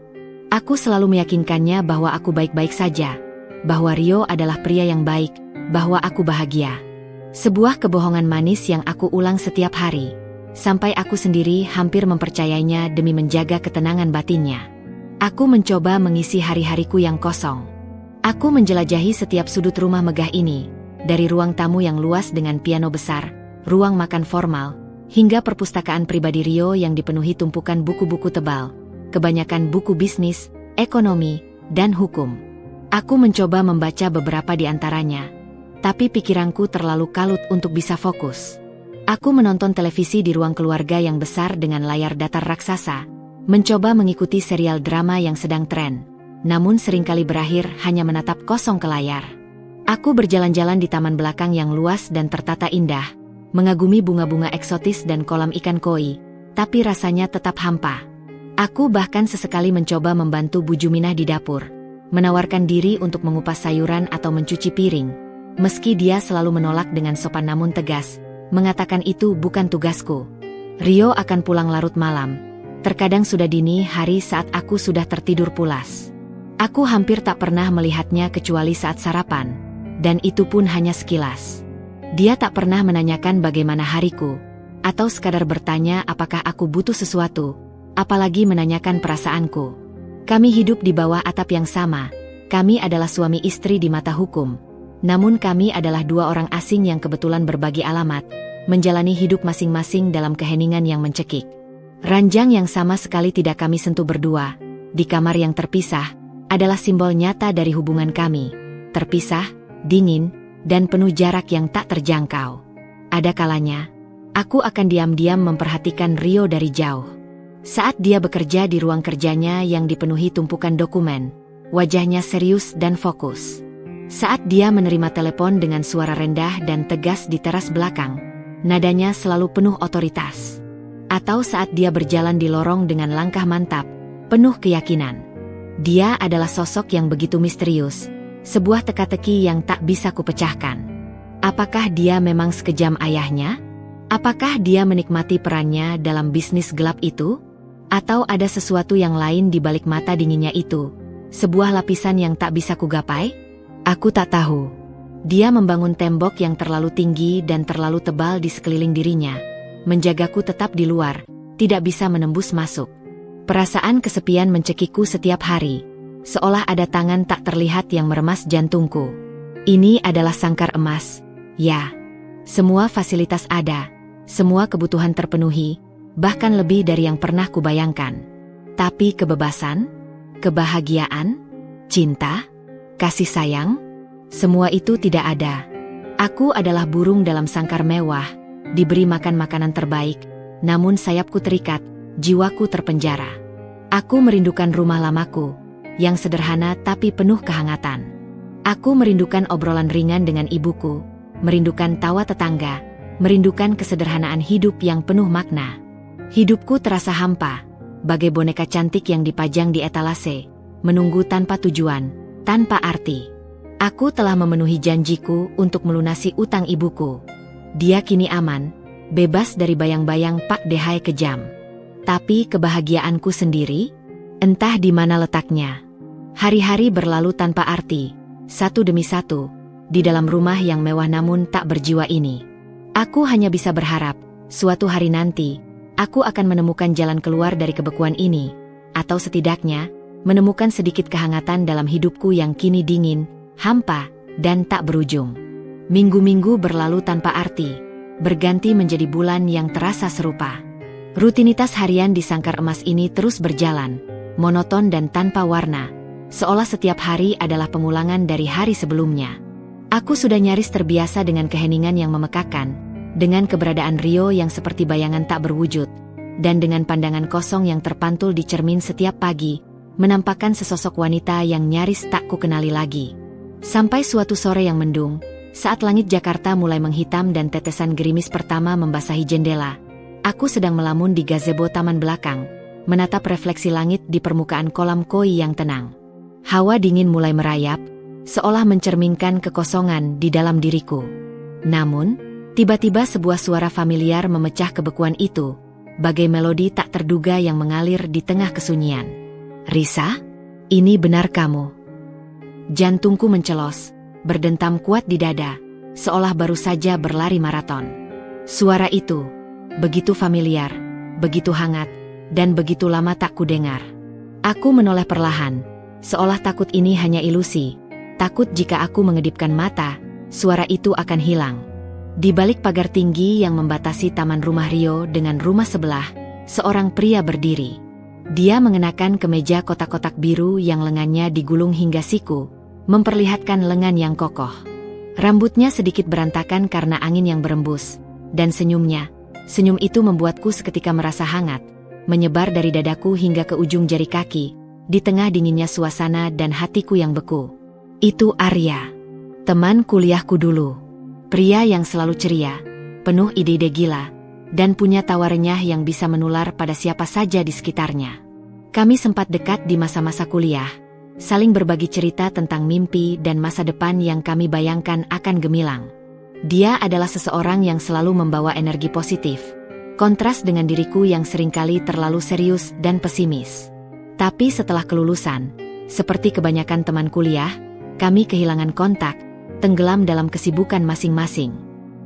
Speaker 1: Aku selalu meyakinkannya bahwa aku baik-baik saja, bahwa Rio adalah pria yang baik, bahwa aku bahagia. Sebuah kebohongan manis yang aku ulang setiap hari, sampai aku sendiri hampir mempercayainya demi menjaga ketenangan batinnya. Aku mencoba mengisi hari-hariku yang kosong. Aku menjelajahi setiap sudut rumah megah ini, dari ruang tamu yang luas dengan piano besar, ruang makan formal, hingga perpustakaan pribadi Rio yang dipenuhi tumpukan buku-buku tebal, kebanyakan buku bisnis, ekonomi, dan hukum. Aku mencoba membaca beberapa di antaranya, tapi pikiranku terlalu kalut untuk bisa fokus. Aku menonton televisi di ruang keluarga yang besar dengan layar datar raksasa, mencoba mengikuti serial drama yang sedang tren, namun seringkali berakhir hanya menatap kosong ke layar. Aku berjalan-jalan di taman belakang yang luas dan tertata indah, mengagumi bunga-bunga eksotis dan kolam ikan koi, tapi rasanya tetap hampa. Aku bahkan sesekali mencoba membantu Bu Juminah di dapur, menawarkan diri untuk mengupas sayuran atau mencuci piring, meski dia selalu menolak dengan sopan namun tegas, mengatakan itu bukan tugasku. Rio akan pulang larut malam, terkadang sudah dini hari saat aku sudah tertidur pulas. Aku hampir tak pernah melihatnya kecuali saat sarapan, dan itu pun hanya sekilas. Dia tak pernah menanyakan bagaimana hariku, atau sekadar bertanya apakah aku butuh sesuatu, apalagi menanyakan perasaanku. Kami hidup di bawah atap yang sama, kami adalah suami istri di mata hukum, namun kami adalah 2 orang asing yang kebetulan berbagi alamat, menjalani hidup masing-masing dalam keheningan yang mencekik. Ranjang yang sama sekali tidak kami sentuh berdua, di kamar yang terpisah, adalah simbol nyata dari hubungan kami, terpisah, dingin, dan penuh jarak yang tak terjangkau. Ada kalanya, aku akan diam-diam memperhatikan Rio dari jauh. Saat dia bekerja di ruang kerjanya yang dipenuhi tumpukan dokumen, wajahnya serius dan fokus. Saat dia menerima telepon dengan suara rendah dan tegas di teras belakang, nadanya selalu penuh otoritas. Atau saat dia berjalan di lorong dengan langkah mantap, penuh keyakinan. Dia adalah sosok yang begitu misterius, sebuah teka-teki yang tak bisa kupecahkan. Apakah dia memang sekejam ayahnya? Apakah dia menikmati perannya dalam bisnis gelap itu? Atau ada sesuatu yang lain di balik mata dinginnya itu? Sebuah lapisan yang tak bisa kugapai? Aku tak tahu. Dia membangun tembok yang terlalu tinggi dan terlalu tebal di sekeliling dirinya, menjagaku tetap di luar, tidak bisa menembus masuk. Perasaan kesepian mencekikku setiap hari, seolah ada tangan tak terlihat yang meremas jantungku. Ini adalah sangkar emas, ya. Semua fasilitas ada, semua kebutuhan terpenuhi, bahkan lebih dari yang pernah kubayangkan. Tapi kebebasan, kebahagiaan, cinta, kasih sayang, semua itu tidak ada. Aku adalah burung dalam sangkar mewah, diberi makan makanan terbaik, namun sayapku terikat, jiwaku terpenjara. Aku merindukan rumah lamaku, yang sederhana tapi penuh kehangatan. Aku merindukan obrolan ringan dengan ibuku, merindukan tawa tetangga, merindukan kesederhanaan hidup yang penuh makna. Hidupku terasa hampa, bagai boneka cantik yang dipajang di etalase, menunggu tanpa tujuan, tanpa arti. Aku telah memenuhi janjiku untuk melunasi utang ibuku. Dia kini aman, bebas dari bayang-bayang Pak Dehai kejam. Tapi kebahagiaanku sendiri, entah di mana letaknya. Hari-hari berlalu tanpa arti, satu demi satu, di dalam rumah yang mewah namun tak berjiwa ini. Aku hanya bisa berharap, suatu hari nanti, aku akan menemukan jalan keluar dari kebekuan ini, atau setidaknya, menemukan sedikit kehangatan dalam hidupku yang kini dingin, hampa, dan tak berujung. Minggu-minggu berlalu tanpa arti, berganti menjadi bulan yang terasa serupa. Rutinitas harian di sangkar emas ini terus berjalan, monoton dan tanpa warna, seolah setiap hari adalah pengulangan dari hari sebelumnya. Aku sudah nyaris terbiasa dengan keheningan yang memekakan, dengan keberadaan Rio yang seperti bayangan tak berwujud, dan dengan pandangan kosong yang terpantul di cermin setiap pagi, menampakkan sesosok wanita yang nyaris tak kukenali lagi. Sampai suatu sore yang mendung, saat langit Jakarta mulai menghitam dan tetesan gerimis pertama membasahi jendela, aku sedang melamun di gazebo taman belakang, menatap refleksi langit di permukaan kolam koi yang tenang. Hawa dingin mulai merayap, seolah mencerminkan kekosongan di dalam diriku. Namun, tiba-tiba sebuah suara familiar memecah kebekuan itu, bagai melodi tak terduga yang mengalir di tengah kesunyian. Risa, ini benar kamu. Jantungku mencelos, berdentam kuat di dada, seolah baru saja berlari maraton. Suara itu, begitu familiar, begitu hangat, dan begitu lama tak kudengar. Aku menoleh perlahan, seolah takut ini hanya ilusi, takut jika aku mengedipkan mata, suara itu akan hilang. Di balik pagar tinggi yang membatasi taman rumah Rio dengan rumah sebelah, seorang pria berdiri. Dia mengenakan kemeja kotak-kotak biru yang lengannya digulung hingga siku, memperlihatkan lengan yang kokoh. Rambutnya sedikit berantakan karena angin yang berembus, dan senyum itu membuatku seketika merasa hangat, menyebar dari dadaku hingga ke ujung jari kaki, di tengah dinginnya suasana dan hatiku yang beku. Itu Arya, teman kuliahku dulu. Pria yang selalu ceria, penuh ide-ide gila, dan punya tawa renyah yang bisa menular pada siapa saja di sekitarnya. Kami sempat dekat di masa-masa kuliah, saling berbagi cerita tentang mimpi dan masa depan yang kami bayangkan akan gemilang. Dia adalah seseorang yang selalu membawa energi positif, kontras dengan diriku yang seringkali terlalu serius dan pesimis. Tapi setelah kelulusan, seperti kebanyakan teman kuliah, kami kehilangan kontak, tenggelam dalam kesibukan masing-masing.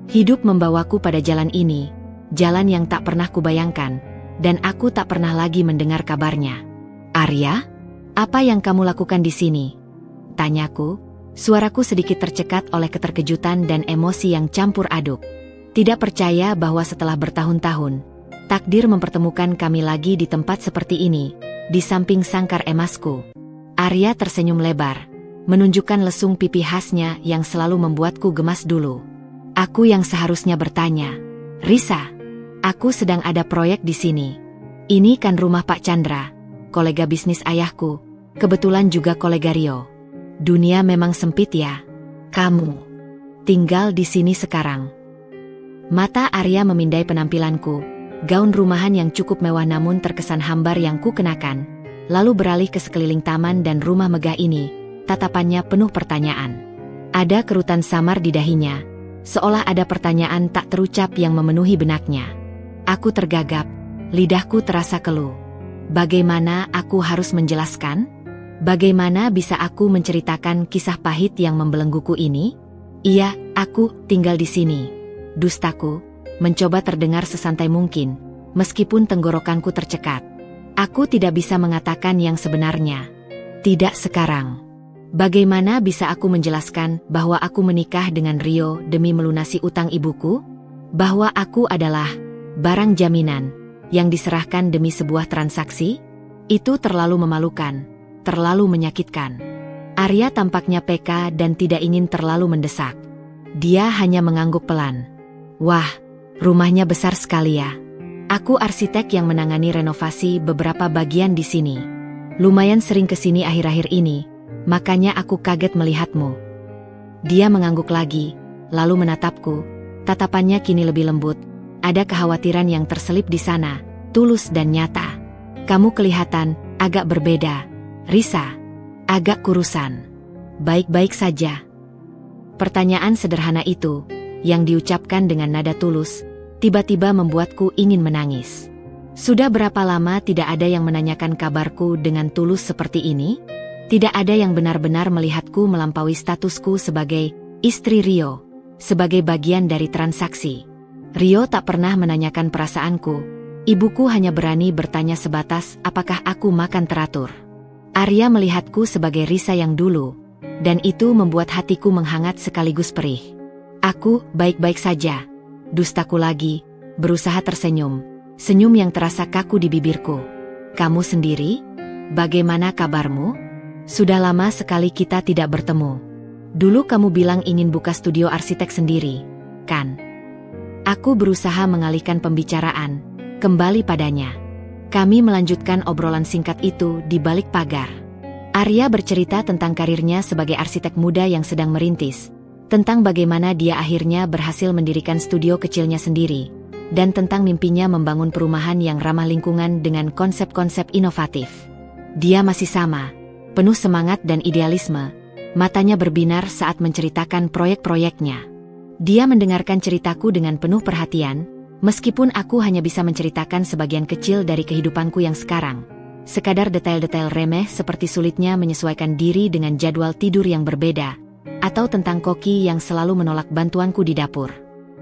Speaker 1: Hidup membawaku pada jalan ini, jalan yang tak pernah kubayangkan, dan aku tak pernah lagi mendengar kabarnya. Arya, apa yang kamu lakukan di sini? Tanyaku, suaraku sedikit tercekat oleh keterkejutan dan emosi yang campur aduk. Tidak percaya bahwa setelah bertahun-tahun, takdir mempertemukan kami lagi di tempat seperti ini, di samping sangkar emasku. Arya tersenyum lebar, menunjukkan lesung pipi khasnya yang selalu membuatku gemas dulu. Aku yang seharusnya bertanya, Risa, aku sedang ada proyek di sini. Ini kan rumah Pak Chandra, kolega bisnis ayahku, kebetulan juga kolega Rio. Dunia memang sempit ya. Kamu tinggal di sini sekarang. Mata Arya memindai penampilanku, gaun rumahan yang cukup mewah namun terkesan hambar yang ku kenakan, lalu beralih ke sekeliling taman dan rumah megah ini, tatapannya penuh pertanyaan. Ada kerutan samar di dahinya, seolah ada pertanyaan tak terucap yang memenuhi benaknya. Aku tergagap, lidahku terasa keluh. Bagaimana aku harus menjelaskan? Bagaimana bisa aku menceritakan kisah pahit yang membelengguku ini? Iya, aku tinggal di sini. Dustaku, mencoba terdengar sesantai mungkin, meskipun tenggorokanku tercekat. Aku tidak bisa mengatakan yang sebenarnya. Tidak sekarang. Bagaimana bisa aku menjelaskan bahwa aku menikah dengan Rio demi melunasi utang ibuku? Bahwa aku adalah barang jaminan yang diserahkan demi sebuah transaksi? Itu terlalu memalukan, terlalu menyakitkan. Arya tampaknya peka dan tidak ingin terlalu mendesak. Dia hanya mengangguk pelan. Wah, rumahnya besar sekali ya. Aku arsitek yang menangani renovasi beberapa bagian di sini. Lumayan sering ke sini akhir-akhir ini, makanya aku kaget melihatmu. Dia mengangguk lagi, lalu menatapku. Tatapannya kini lebih lembut. Ada kekhawatiran yang terselip di sana, tulus dan nyata. Kamu kelihatan agak berbeda, Risa. Agak kurusan. Baik-baik saja. Pertanyaan sederhana itu, yang diucapkan dengan nada tulus, tiba-tiba membuatku ingin menangis. Sudah berapa lama tidak ada yang menanyakan kabarku dengan tulus seperti ini? Tidak ada yang benar-benar melihatku melampaui statusku sebagai istri Rio, sebagai bagian dari transaksi. Rio tak pernah menanyakan perasaanku. Ibuku hanya berani bertanya sebatas apakah aku makan teratur. Arya melihatku sebagai Risa yang dulu, dan itu membuat hatiku menghangat sekaligus perih. Aku baik-baik saja. Dustaku lagi, berusaha tersenyum, senyum yang terasa kaku di bibirku. Kamu sendiri? Bagaimana kabarmu? Sudah lama sekali kita tidak bertemu. Dulu kamu bilang ingin buka studio arsitek sendiri, kan? Aku berusaha mengalihkan pembicaraan, kembali padanya. Kami melanjutkan obrolan singkat itu di balik pagar. Arya bercerita tentang karirnya sebagai arsitek muda yang sedang merintis, tentang bagaimana dia akhirnya berhasil mendirikan studio kecilnya sendiri, dan tentang mimpinya membangun perumahan yang ramah lingkungan dengan konsep-konsep inovatif. Dia masih sama, penuh semangat dan idealisme, matanya berbinar saat menceritakan proyek-proyeknya. Dia mendengarkan ceritaku dengan penuh perhatian, meskipun aku hanya bisa menceritakan sebagian kecil dari kehidupanku yang sekarang. Sekadar detail-detail remeh seperti sulitnya menyesuaikan diri dengan jadwal tidur yang berbeda, atau tentang Koki yang selalu menolak bantuanku di dapur.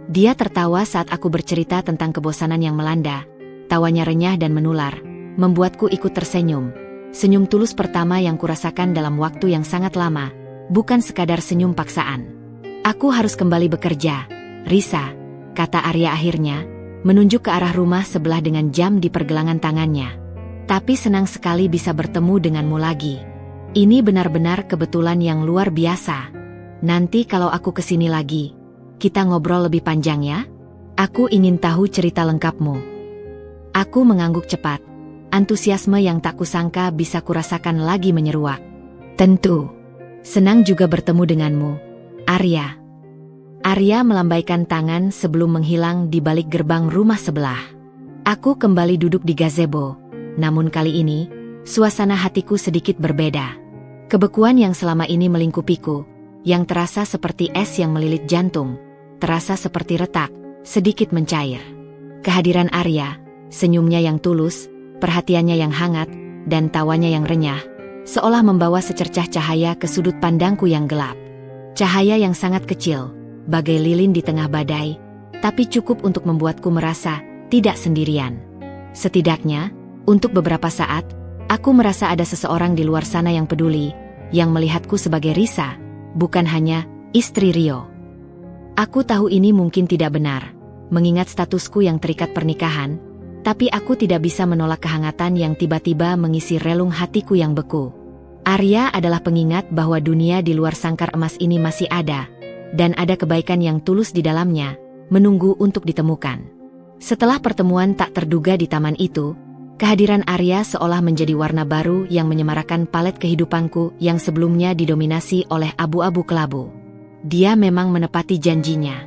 Speaker 1: Dia tertawa saat aku bercerita tentang kebosanan yang melanda. Tawanya renyah dan menular, membuatku ikut tersenyum. Senyum tulus pertama yang kurasakan dalam waktu yang sangat lama, bukan sekadar senyum paksaan. Aku harus kembali bekerja, Risa, kata Arya akhirnya, menunjuk ke arah rumah sebelah dengan jam di pergelangan tangannya. Tapi senang sekali bisa bertemu denganmu lagi. Ini benar-benar kebetulan yang luar biasa. Nanti kalau aku kesini lagi, kita ngobrol lebih panjang ya? Aku ingin tahu cerita lengkapmu. Aku mengangguk cepat. Antusiasme yang tak kusangka bisa kurasakan lagi menyeruak. Tentu. Senang juga bertemu denganmu, Arya. Arya melambaikan tangan sebelum menghilang di balik gerbang rumah sebelah. Aku kembali duduk di gazebo, namun kali ini, suasana hatiku sedikit berbeda. Kebekuan yang selama ini melingkupiku, yang terasa seperti es yang melilit jantung, terasa seperti retak, sedikit mencair. Kehadiran Arya, senyumnya yang tulus, perhatiannya yang hangat, dan tawanya yang renyah, seolah membawa secercah cahaya ke sudut pandangku yang gelap. Cahaya yang sangat kecil, bagai lilin di tengah badai, tapi cukup untuk membuatku merasa tidak sendirian. Setidaknya, untuk beberapa saat, aku merasa ada seseorang di luar sana yang peduli, yang melihatku sebagai Risa, bukan hanya istri Rio. Aku tahu ini mungkin tidak benar, mengingat statusku yang terikat pernikahan, tapi aku tidak bisa menolak kehangatan yang tiba-tiba mengisi relung hatiku yang beku. Arya adalah pengingat bahwa dunia di luar sangkar emas ini masih ada, dan ada kebaikan yang tulus di dalamnya, menunggu untuk ditemukan. Setelah pertemuan tak terduga di taman itu, kehadiran Arya seolah menjadi warna baru yang menyemarakan palet kehidupanku yang sebelumnya didominasi oleh abu-abu kelabu. Dia memang menepati janjinya.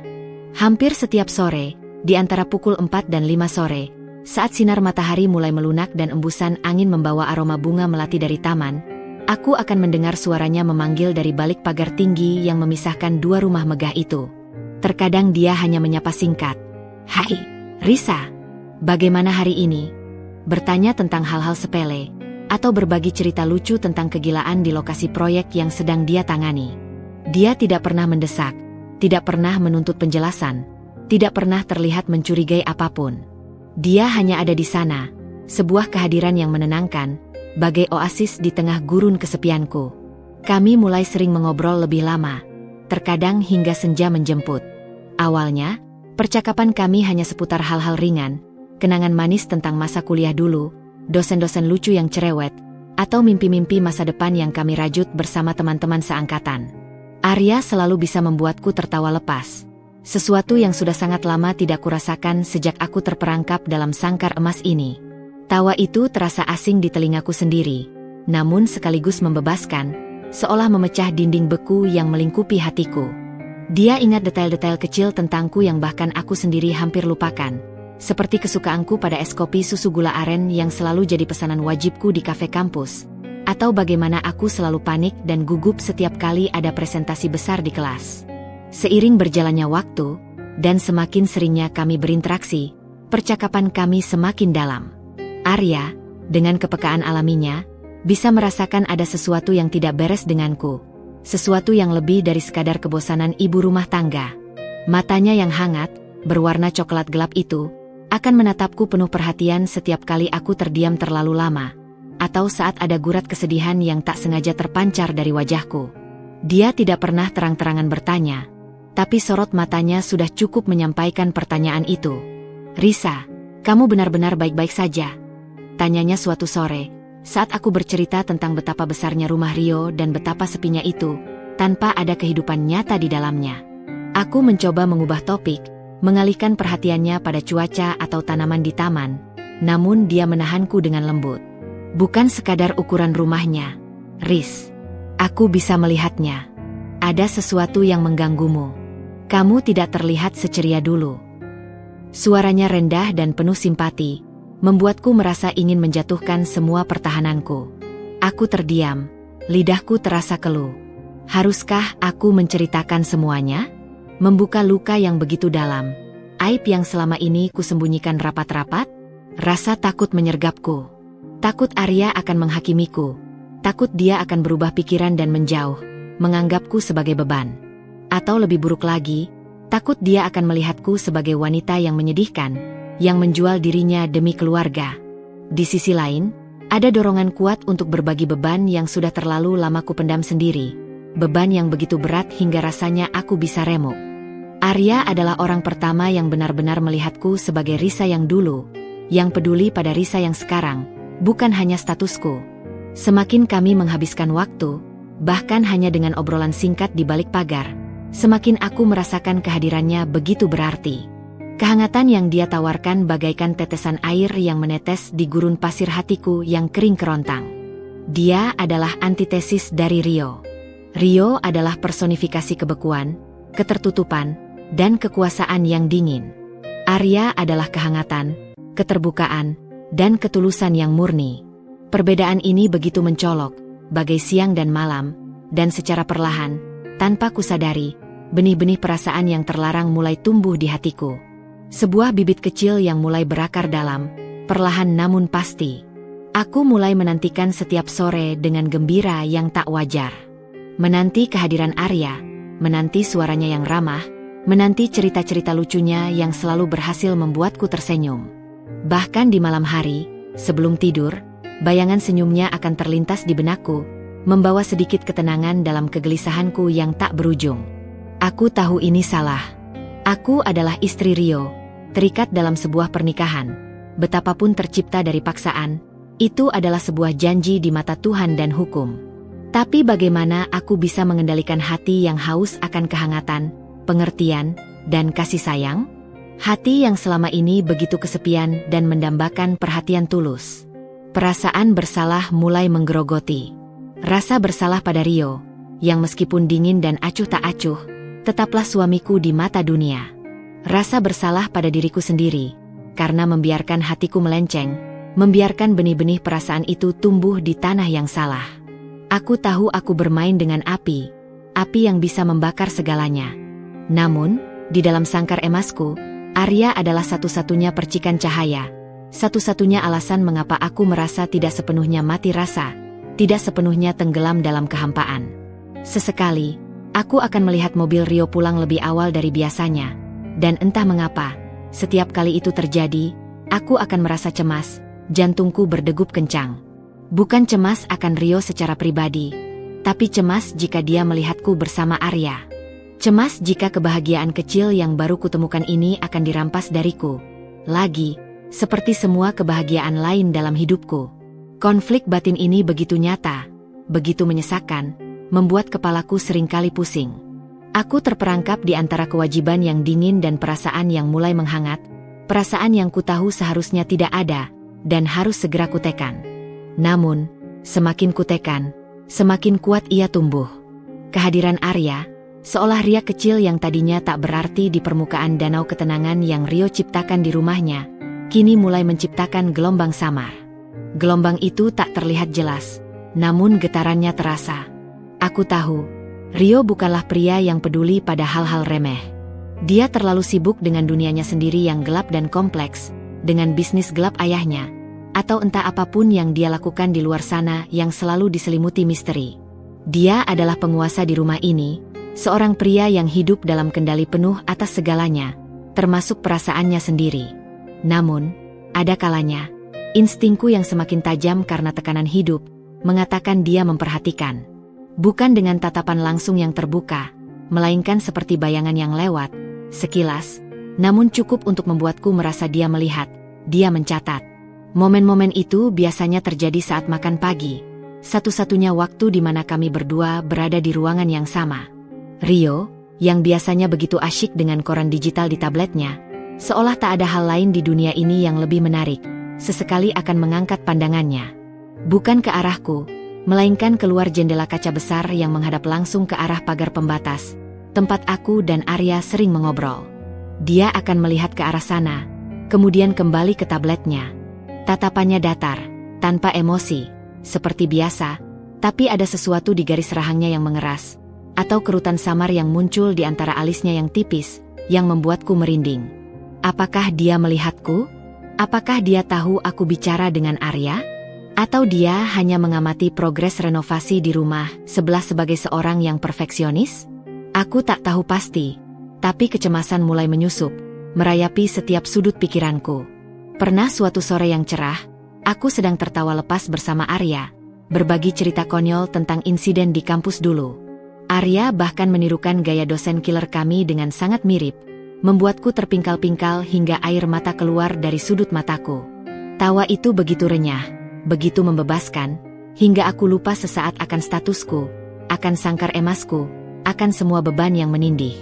Speaker 1: Hampir setiap sore, di antara pukul 4 dan 5 sore, saat sinar matahari mulai melunak dan embusan angin membawa aroma bunga melati dari taman, aku akan mendengar suaranya memanggil dari balik pagar tinggi yang memisahkan dua rumah megah itu. Terkadang dia hanya menyapa singkat. "Hai, Risa. Bagaimana hari ini?" Bertanya tentang hal-hal sepele, atau berbagi cerita lucu tentang kegilaan di lokasi proyek yang sedang dia tangani. Dia tidak pernah mendesak, tidak pernah menuntut penjelasan, tidak pernah terlihat mencurigai apapun. Dia hanya ada di sana, sebuah kehadiran yang menenangkan, bagai oasis di tengah gurun kesepianku. Kami mulai sering mengobrol lebih lama, terkadang hingga senja menjemput. Awalnya, percakapan kami hanya seputar hal-hal ringan, kenangan manis tentang masa kuliah dulu, dosen-dosen lucu yang cerewet, atau mimpi-mimpi masa depan yang kami rajut bersama teman-teman seangkatan. Arya selalu bisa membuatku tertawa lepas. Sesuatu yang sudah sangat lama tidak kurasakan sejak aku terperangkap dalam sangkar emas ini. Tawa itu terasa asing di telingaku sendiri, namun sekaligus membebaskan, seolah memecah dinding beku yang melingkupi hatiku. Dia ingat detail-detail kecil tentangku yang bahkan aku sendiri hampir lupakan, seperti kesukaanku pada es kopi susu gula aren yang selalu jadi pesanan wajibku di kafe kampus, atau bagaimana aku selalu panik dan gugup setiap kali ada presentasi besar di kelas. Seiring berjalannya waktu, dan semakin seringnya kami berinteraksi, percakapan kami semakin dalam. Arya, dengan kepekaan alaminya, bisa merasakan ada sesuatu yang tidak beres denganku, sesuatu yang lebih dari sekadar kebosanan ibu rumah tangga. Matanya yang hangat, berwarna coklat gelap itu, akan menatapku penuh perhatian setiap kali aku terdiam terlalu lama, atau saat ada gurat kesedihan yang tak sengaja terpancar dari wajahku. Dia tidak pernah terang-terangan bertanya, tapi sorot matanya sudah cukup menyampaikan pertanyaan itu. "Risa, kamu benar-benar baik-baik saja?" Tanyanya suatu sore, saat aku bercerita tentang betapa besarnya rumah Rio dan betapa sepinya itu, tanpa ada kehidupan nyata di dalamnya. Aku mencoba mengubah topik, mengalihkan perhatiannya pada cuaca atau tanaman di taman, namun dia menahanku dengan lembut. "Bukan sekadar ukuran rumahnya, Riz. Aku bisa melihatnya. Ada sesuatu yang mengganggumu. Kamu tidak terlihat seceria dulu." Suaranya rendah dan penuh simpati, membuatku merasa ingin menjatuhkan semua pertahananku. Aku terdiam, lidahku terasa keluh. Haruskah aku menceritakan semuanya? Membuka luka yang begitu dalam, aib yang selama ini kusembunyikan rapat-rapat? Rasa takut menyergapku. Takut Arya akan menghakimiku. Takut dia akan berubah pikiran dan menjauh, menganggapku sebagai beban. Atau lebih buruk lagi, takut dia akan melihatku sebagai wanita yang menyedihkan, yang menjual dirinya demi keluarga. Di sisi lain, ada dorongan kuat untuk berbagi beban yang sudah terlalu lama kupendam sendiri. Beban yang begitu berat hingga rasanya aku bisa remuk. Arya adalah orang pertama yang benar-benar melihatku sebagai Risa yang dulu, yang peduli pada Risa yang sekarang, bukan hanya statusku. Semakin kami menghabiskan waktu, bahkan hanya dengan obrolan singkat di balik pagar, semakin aku merasakan kehadirannya begitu berarti. Kehangatan yang dia tawarkan bagaikan tetesan air yang menetes di gurun pasir hatiku yang kering kerontang. Dia adalah antitesis dari Rio. Rio adalah personifikasi kebekuan, ketertutupan, dan kekuasaan yang dingin. Arya adalah kehangatan, keterbukaan, dan ketulusan yang murni. Perbedaan ini begitu mencolok, bagai siang dan malam, dan secara perlahan, tanpa kusadari, benih-benih perasaan yang terlarang mulai tumbuh di hatiku. Sebuah bibit kecil yang mulai berakar dalam, perlahan namun pasti. Aku mulai menantikan setiap sore dengan gembira yang tak wajar. Menanti kehadiran Arya, menanti suaranya yang ramah, menanti cerita-cerita lucunya yang selalu berhasil membuatku tersenyum. Bahkan di malam hari, sebelum tidur, bayangan senyumnya akan terlintas di benakku, membawa sedikit ketenangan dalam kegelisahanku yang tak berujung. Aku tahu ini salah. Aku adalah istri Rio, terikat dalam sebuah pernikahan. Betapapun tercipta dari paksaan, itu adalah sebuah janji di mata Tuhan dan hukum. Tapi bagaimana aku bisa mengendalikan hati yang haus akan kehangatan, pengertian, dan kasih sayang? Hati yang selama ini begitu kesepian dan mendambakan perhatian tulus. Perasaan bersalah mulai menggerogoti. Rasa bersalah pada Rio, yang meskipun dingin dan acuh tak acuh, Tetaplah suamiku di mata dunia. Rasa bersalah pada diriku sendiri, karena membiarkan hatiku melenceng, membiarkan benih-benih perasaan itu tumbuh di tanah yang salah. Aku tahu aku bermain dengan api yang bisa membakar segalanya. Namun, di dalam sangkar emasku, Arya adalah satu-satunya percikan cahaya, satu-satunya alasan mengapa aku merasa tidak sepenuhnya mati rasa, tidak sepenuhnya tenggelam dalam kehampaan. Sesekali, aku akan melihat mobil Rio pulang lebih awal dari biasanya, dan entah mengapa, setiap kali itu terjadi, aku akan merasa cemas, jantungku berdegup kencang. Bukan cemas akan Rio secara pribadi, tapi cemas jika dia melihatku bersama Arya. Cemas jika kebahagiaan kecil yang baru kutemukan ini akan dirampas dariku. Lagi, seperti semua kebahagiaan lain dalam hidupku. Konflik batin ini begitu nyata, begitu menyesakkan, membuat kepalaku seringkali pusing. Aku terperangkap di antara kewajiban yang dingin dan perasaan yang mulai menghangat, perasaan yang kutahu seharusnya tidak ada, dan harus segera kutekan. Namun, semakin kutekan, semakin kuat ia tumbuh. Kehadiran Arya, seolah riak kecil yang tadinya tak berarti di permukaan danau ketenangan yang Rio ciptakan di rumahnya, kini mulai menciptakan gelombang samar. Gelombang itu tak terlihat jelas, namun getarannya terasa. Aku tahu, Rio bukanlah pria yang peduli pada hal-hal remeh. Dia terlalu sibuk dengan dunianya sendiri yang gelap dan kompleks, dengan bisnis gelap ayahnya, atau entah apapun yang dia lakukan di luar sana yang selalu diselimuti misteri. Dia adalah penguasa di rumah ini, seorang pria yang hidup dalam kendali penuh atas segalanya, termasuk perasaannya sendiri. Namun, ada kalanya, instingku yang semakin tajam karena tekanan hidup, mengatakan dia memperhatikan. Bukan dengan tatapan langsung yang terbuka, melainkan seperti bayangan yang lewat, sekilas, namun cukup untuk membuatku merasa dia melihat, dia mencatat. Momen-momen itu biasanya terjadi saat makan pagi, satu-satunya waktu di mana kami berdua berada di ruangan yang sama. Rio, yang biasanya begitu asyik dengan koran digital di tabletnya, seolah tak ada hal lain di dunia ini yang lebih menarik, sesekali akan mengangkat pandangannya. Bukan ke arahku, melainkan keluar jendela kaca besar yang menghadap langsung ke arah pagar pembatas, tempat aku dan Arya sering mengobrol. Dia akan melihat ke arah sana, kemudian kembali ke tabletnya. Tatapannya datar, tanpa emosi, seperti biasa, tapi ada sesuatu di garis rahangnya yang mengeras, atau kerutan samar yang muncul di antara alisnya yang tipis, yang membuatku merinding. Apakah dia melihatku? Apakah dia tahu aku bicara dengan Arya? Atau dia hanya mengamati progres renovasi di rumah sebelah sebagai seorang yang perfeksionis? Aku tak tahu pasti, tapi kecemasan mulai menyusup, merayapi setiap sudut pikiranku. Pernah suatu sore yang cerah, aku sedang tertawa lepas bersama Arya, berbagi cerita konyol tentang insiden di kampus dulu. Arya bahkan menirukan gaya dosen killer kami dengan sangat mirip, membuatku terpingkal-pingkal hingga air mata keluar dari sudut mataku. Tawa itu begitu renyah, begitu membebaskan, hingga aku lupa sesaat akan statusku, akan sangkar emasku, akan semua beban yang menindih.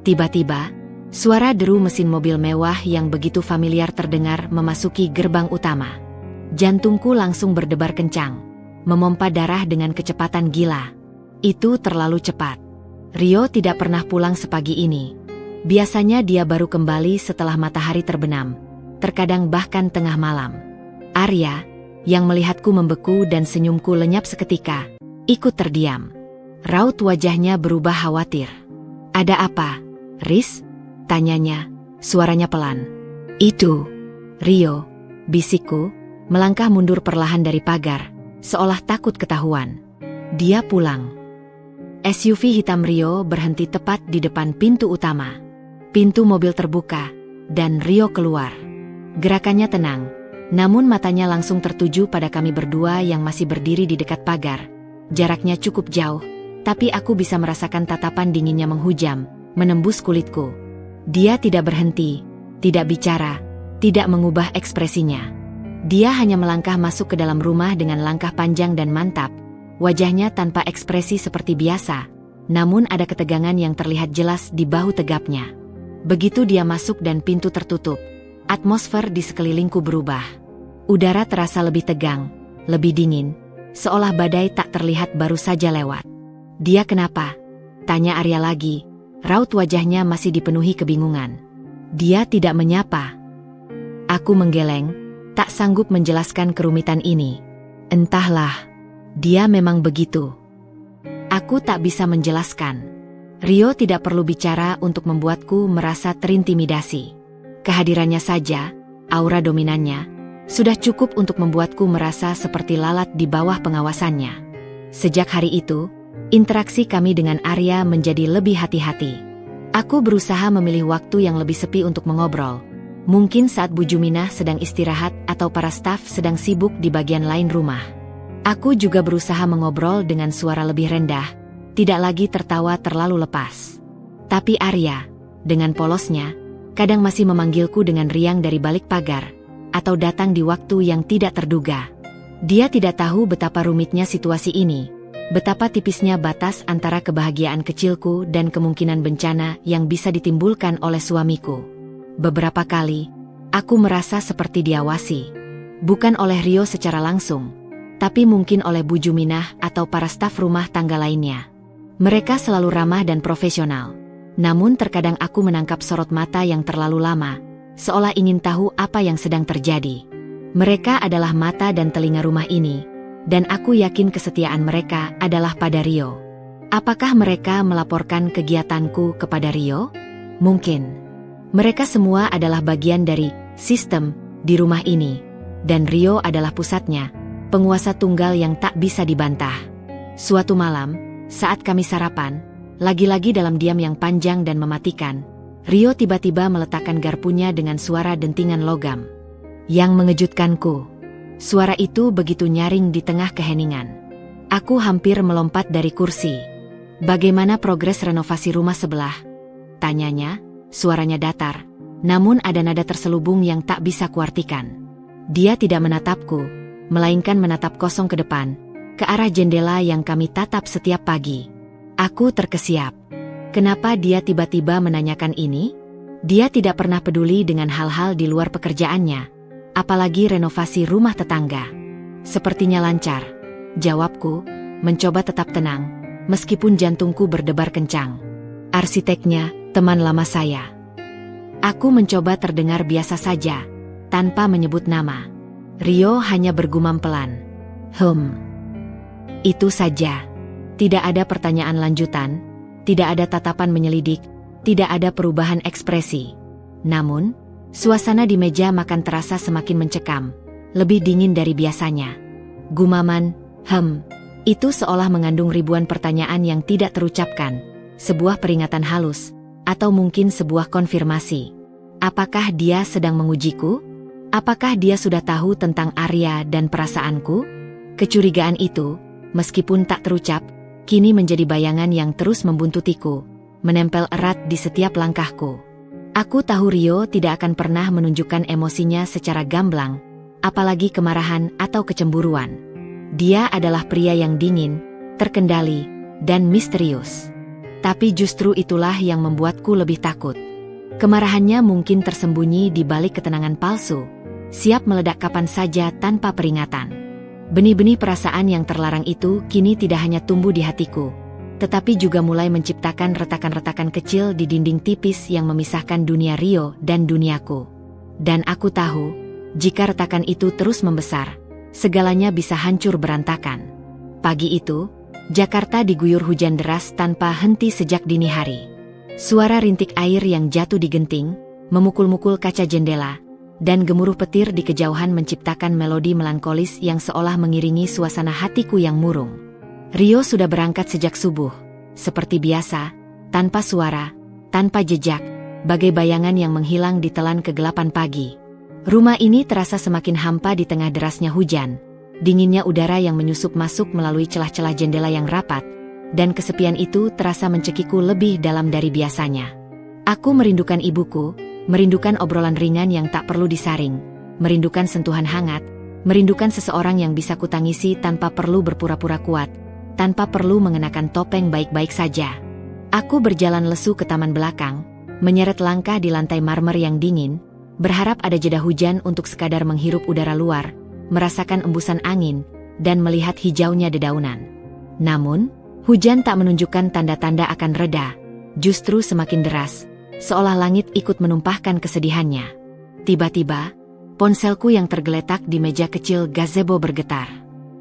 Speaker 1: Tiba-tiba, suara deru mesin mobil mewah yang begitu familiar terdengar memasuki gerbang utama. Jantungku langsung berdebar kencang, memompa darah dengan kecepatan gila. Itu terlalu cepat. Rio tidak pernah pulang sepagi ini. Biasanya dia baru kembali setelah matahari terbenam, terkadang bahkan tengah malam. Arya, yang melihatku membeku dan senyumku lenyap seketika, ikut terdiam. Raut wajahnya berubah khawatir. "Ada apa, Riz?" tanyanya, suaranya pelan. "Itu Rio," bisikku, melangkah mundur perlahan dari pagar, seolah takut ketahuan. "Dia pulang." SUV hitam Rio berhenti tepat di depan pintu utama. Pintu mobil terbuka, dan Rio keluar. Gerakannya tenang, namun matanya langsung tertuju pada kami berdua yang masih berdiri di dekat pagar. Jaraknya cukup jauh, tapi aku bisa merasakan tatapan dinginnya menghujam, menembus kulitku. Dia tidak berhenti, tidak bicara, tidak mengubah ekspresinya. Dia hanya melangkah masuk ke dalam rumah dengan langkah panjang dan mantap, wajahnya tanpa ekspresi seperti biasa, namun ada ketegangan yang terlihat jelas di bahu tegapnya. Begitu dia masuk dan pintu tertutup, atmosfer di sekelilingku berubah. Udara terasa lebih tegang, lebih dingin, seolah badai tak terlihat baru saja lewat. "Dia kenapa?" tanya Arya lagi, Raut wajahnya masih dipenuhi kebingungan. Dia tidak menyapa. Aku menggeleng, tak sanggup menjelaskan kerumitan ini. Entahlah, dia memang begitu. Aku tak bisa menjelaskan. Rio tidak perlu bicara untuk membuatku merasa terintimidasi. Kehadirannya saja, aura dominannya, sudah cukup untuk membuatku merasa seperti lalat di bawah pengawasannya. Sejak hari itu, interaksi kami dengan Arya menjadi lebih hati-hati. Aku berusaha memilih waktu yang lebih sepi untuk mengobrol. Mungkin saat Bu Juminah sedang istirahat atau para staf sedang sibuk di bagian lain rumah. Aku juga berusaha mengobrol dengan suara lebih rendah, tidak lagi tertawa terlalu lepas. Tapi Arya, dengan polosnya, kadang masih memanggilku dengan riang dari balik pagar, atau datang di waktu yang tidak terduga. Dia tidak tahu betapa rumitnya situasi ini. Betapa tipisnya batas antara kebahagiaan kecilku dan kemungkinan bencana yang bisa ditimbulkan oleh suamiku. Beberapa kali, aku merasa seperti diawasi. Bukan oleh Rio secara langsung, tapi mungkin oleh Bu Juminah atau para staf rumah tangga lainnya. Mereka selalu ramah dan profesional. Namun terkadang aku menangkap sorot mata yang terlalu lama, seolah ingin tahu apa yang sedang terjadi. Mereka adalah mata dan telinga rumah ini. Dan aku yakin kesetiaan mereka adalah pada Rio. Apakah mereka melaporkan kegiatanku kepada Rio? Mungkin. Mereka semua adalah bagian dari sistem di rumah ini. Dan Rio adalah pusatnya, penguasa tunggal yang tak bisa dibantah. Suatu malam, saat kami sarapan, lagi-lagi dalam diam yang panjang dan mematikan, Rio tiba-tiba meletakkan garpunya dengan suara dentingan logam. Yang mengejutkanku. Suara itu begitu nyaring di tengah keheningan. Aku hampir melompat dari kursi. Bagaimana progres renovasi rumah sebelah? Tanyanya, suaranya datar, namun ada nada terselubung yang tak bisa kuartikan. Dia tidak menatapku, melainkan menatap kosong ke depan, ke arah jendela yang kami tatap setiap pagi. Aku terkesiap. Kenapa dia tiba-tiba menanyakan ini? Dia tidak pernah peduli dengan hal-hal di luar pekerjaannya. Apalagi renovasi rumah tetangga. Sepertinya lancar, jawabku, mencoba tetap tenang, meskipun jantungku berdebar kencang. Arsiteknya, teman lama saya. Aku mencoba terdengar biasa saja, tanpa menyebut nama. Rio hanya bergumam pelan. Itu saja. Tidak ada pertanyaan lanjutan, tidak ada tatapan menyelidik, tidak ada perubahan ekspresi. Namun, suasana di meja makan terasa semakin mencekam, lebih dingin dari biasanya. Gumaman, itu seolah mengandung ribuan pertanyaan yang tidak terucapkan, sebuah peringatan halus, atau mungkin sebuah konfirmasi. Apakah dia sedang mengujiku? Apakah dia sudah tahu tentang Arya dan perasaanku? Kecurigaan itu, meskipun tak terucap, kini menjadi bayangan yang terus membuntutiku, menempel erat di setiap langkahku. Aku tahu Rio tidak akan pernah menunjukkan emosinya secara gamblang, apalagi kemarahan atau kecemburuan. Dia adalah pria yang dingin, terkendali, dan misterius. Tapi justru itulah yang membuatku lebih takut. Kemarahannya mungkin tersembunyi di balik ketenangan palsu, siap meledak kapan saja tanpa peringatan. Benih-benih perasaan yang terlarang itu kini tidak hanya tumbuh di hatiku, tetapi juga mulai menciptakan retakan-retakan kecil di dinding tipis yang memisahkan dunia Rio dan duniaku. Dan aku tahu, jika retakan itu terus membesar, segalanya bisa hancur berantakan. Pagi itu, Jakarta diguyur hujan deras tanpa henti sejak dini hari. Suara rintik air yang jatuh di genting, memukul-mukul kaca jendela, dan gemuruh petir di kejauhan menciptakan melodi melankolis yang seolah mengiringi suasana hatiku yang murung. Rio sudah berangkat sejak subuh, seperti biasa, tanpa suara, tanpa jejak, bagai bayangan yang menghilang di telan kegelapan pagi. Rumah ini terasa semakin hampa di tengah derasnya hujan, dinginnya udara yang menyusup masuk melalui celah-celah jendela yang rapat, dan kesepian itu terasa mencekiku lebih dalam dari biasanya. Aku merindukan ibuku, merindukan obrolan ringan yang tak perlu disaring, merindukan sentuhan hangat, merindukan seseorang yang bisa kutangisi tanpa perlu berpura-pura kuat, tanpa perlu mengenakan topeng baik-baik saja. Aku berjalan lesu ke taman belakang, menyeret langkah di lantai marmer yang dingin, berharap ada jeda hujan untuk sekadar menghirup udara luar, merasakan embusan angin, dan melihat hijaunya dedaunan. Namun, hujan tak menunjukkan tanda-tanda akan reda, justru semakin deras, seolah langit ikut menumpahkan kesedihannya. Tiba-tiba, ponselku yang tergeletak di meja kecil gazebo bergetar.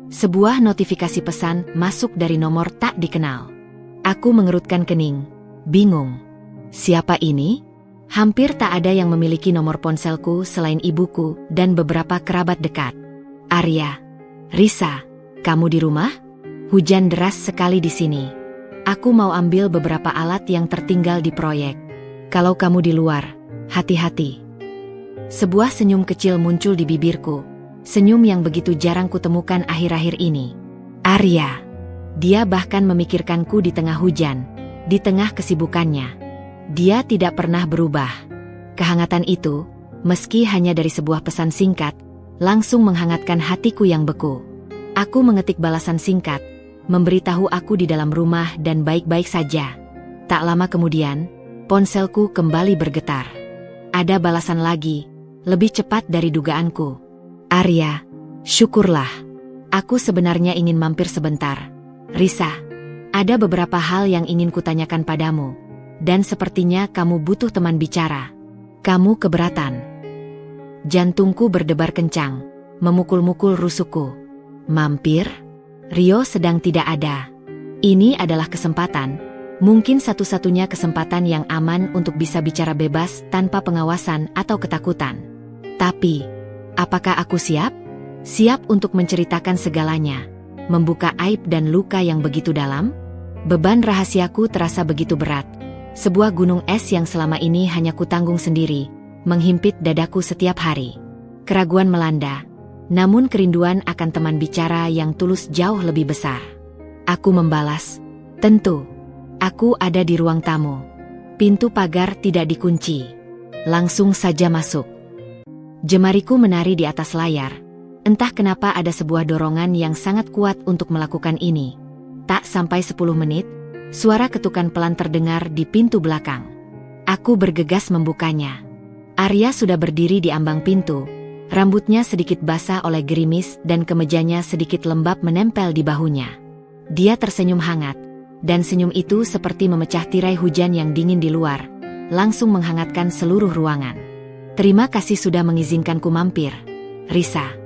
Speaker 1: Sebuah notifikasi pesan masuk dari nomor tak dikenal. Aku mengerutkan kening, bingung. Siapa ini? Hampir tak ada yang memiliki nomor ponselku selain ibuku dan beberapa kerabat dekat. Arya, Risa, kamu di rumah? Hujan deras sekali di sini. Aku mau ambil beberapa alat yang tertinggal di proyek. Kalau kamu di luar, hati-hati. Sebuah senyum kecil muncul di bibirku, senyum yang begitu jarang kutemukan akhir-akhir ini. Arya. Dia bahkan memikirkanku di tengah hujan, di tengah kesibukannya. Dia tidak pernah berubah. Kehangatan itu, meski hanya dari sebuah pesan singkat, langsung menghangatkan hatiku yang beku. Aku mengetik balasan singkat, memberitahu aku di dalam rumah dan baik-baik saja. Tak lama kemudian, ponselku kembali bergetar. Ada balasan lagi, lebih cepat dari dugaanku. Arya, syukurlah. Aku sebenarnya ingin mampir sebentar. Risa, ada beberapa hal yang ingin kutanyakan padamu. Dan sepertinya kamu butuh teman bicara. Kamu keberatan. Jantungku berdebar kencang, memukul-mukul rusukku. Mampir? Rio sedang tidak ada. Ini adalah kesempatan, mungkin satu-satunya kesempatan yang aman untuk bisa bicara bebas tanpa pengawasan atau ketakutan. Tapi, apakah aku siap? Siap untuk menceritakan segalanya, membuka aib dan luka yang begitu dalam? Beban rahasiaku terasa begitu berat. Sebuah gunung es yang selama ini hanya kutanggung sendiri, menghimpit dadaku setiap hari. Keraguan melanda, namun kerinduan akan teman bicara yang tulus jauh lebih besar. Aku membalas, tentu. Aku ada di ruang tamu. Pintu pagar tidak dikunci. Langsung saja masuk. Jemariku menari di atas layar. Entah kenapa ada sebuah dorongan yang sangat kuat untuk melakukan ini. Tak sampai 10 menit, suara ketukan pelan terdengar di pintu belakang. Aku bergegas membukanya. Arya sudah berdiri di ambang pintu. Rambutnya sedikit basah oleh gerimis dan kemejanya sedikit lembab menempel di bahunya. Dia tersenyum hangat, dan senyum itu seperti memecah tirai hujan yang dingin di luar, langsung menghangatkan seluruh ruangan. Terima kasih sudah mengizinkanku mampir, Risa.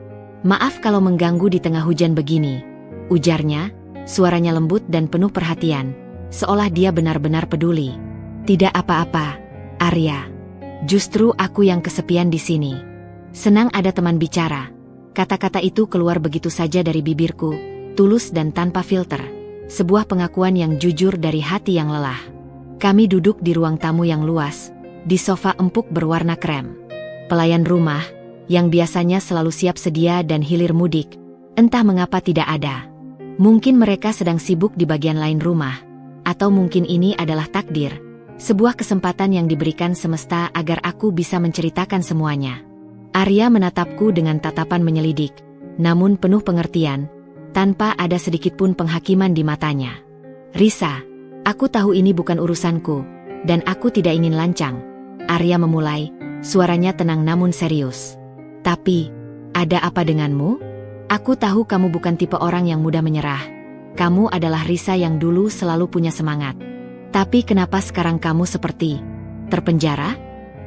Speaker 1: Maaf kalau mengganggu di tengah hujan begini, ujarnya, suaranya lembut dan penuh perhatian. Seolah dia benar-benar peduli. Tidak apa-apa, Arya. Justru aku yang kesepian di sini. Senang ada teman bicara. Kata-kata itu keluar begitu saja dari bibirku, tulus dan tanpa filter. Sebuah pengakuan yang jujur dari hati yang lelah. Kami duduk di ruang tamu yang luas, di sofa empuk berwarna krem. Pelayan rumah, yang biasanya selalu siap sedia dan hilir mudik, entah mengapa tidak ada. Mungkin mereka sedang sibuk di bagian lain rumah. Atau mungkin ini adalah takdir, sebuah kesempatan yang diberikan semesta agar aku bisa menceritakan semuanya. Arya menatapku dengan tatapan menyelidik, namun penuh pengertian, tanpa ada sedikitpun penghakiman di matanya. Risa, aku tahu ini bukan urusanku, dan aku tidak ingin lancang. Arya memulai, suaranya tenang namun serius. Tapi, ada apa denganmu? Aku tahu kamu bukan tipe orang yang mudah menyerah. Kamu adalah Risa yang dulu selalu punya semangat. Tapi kenapa sekarang kamu seperti terpenjara?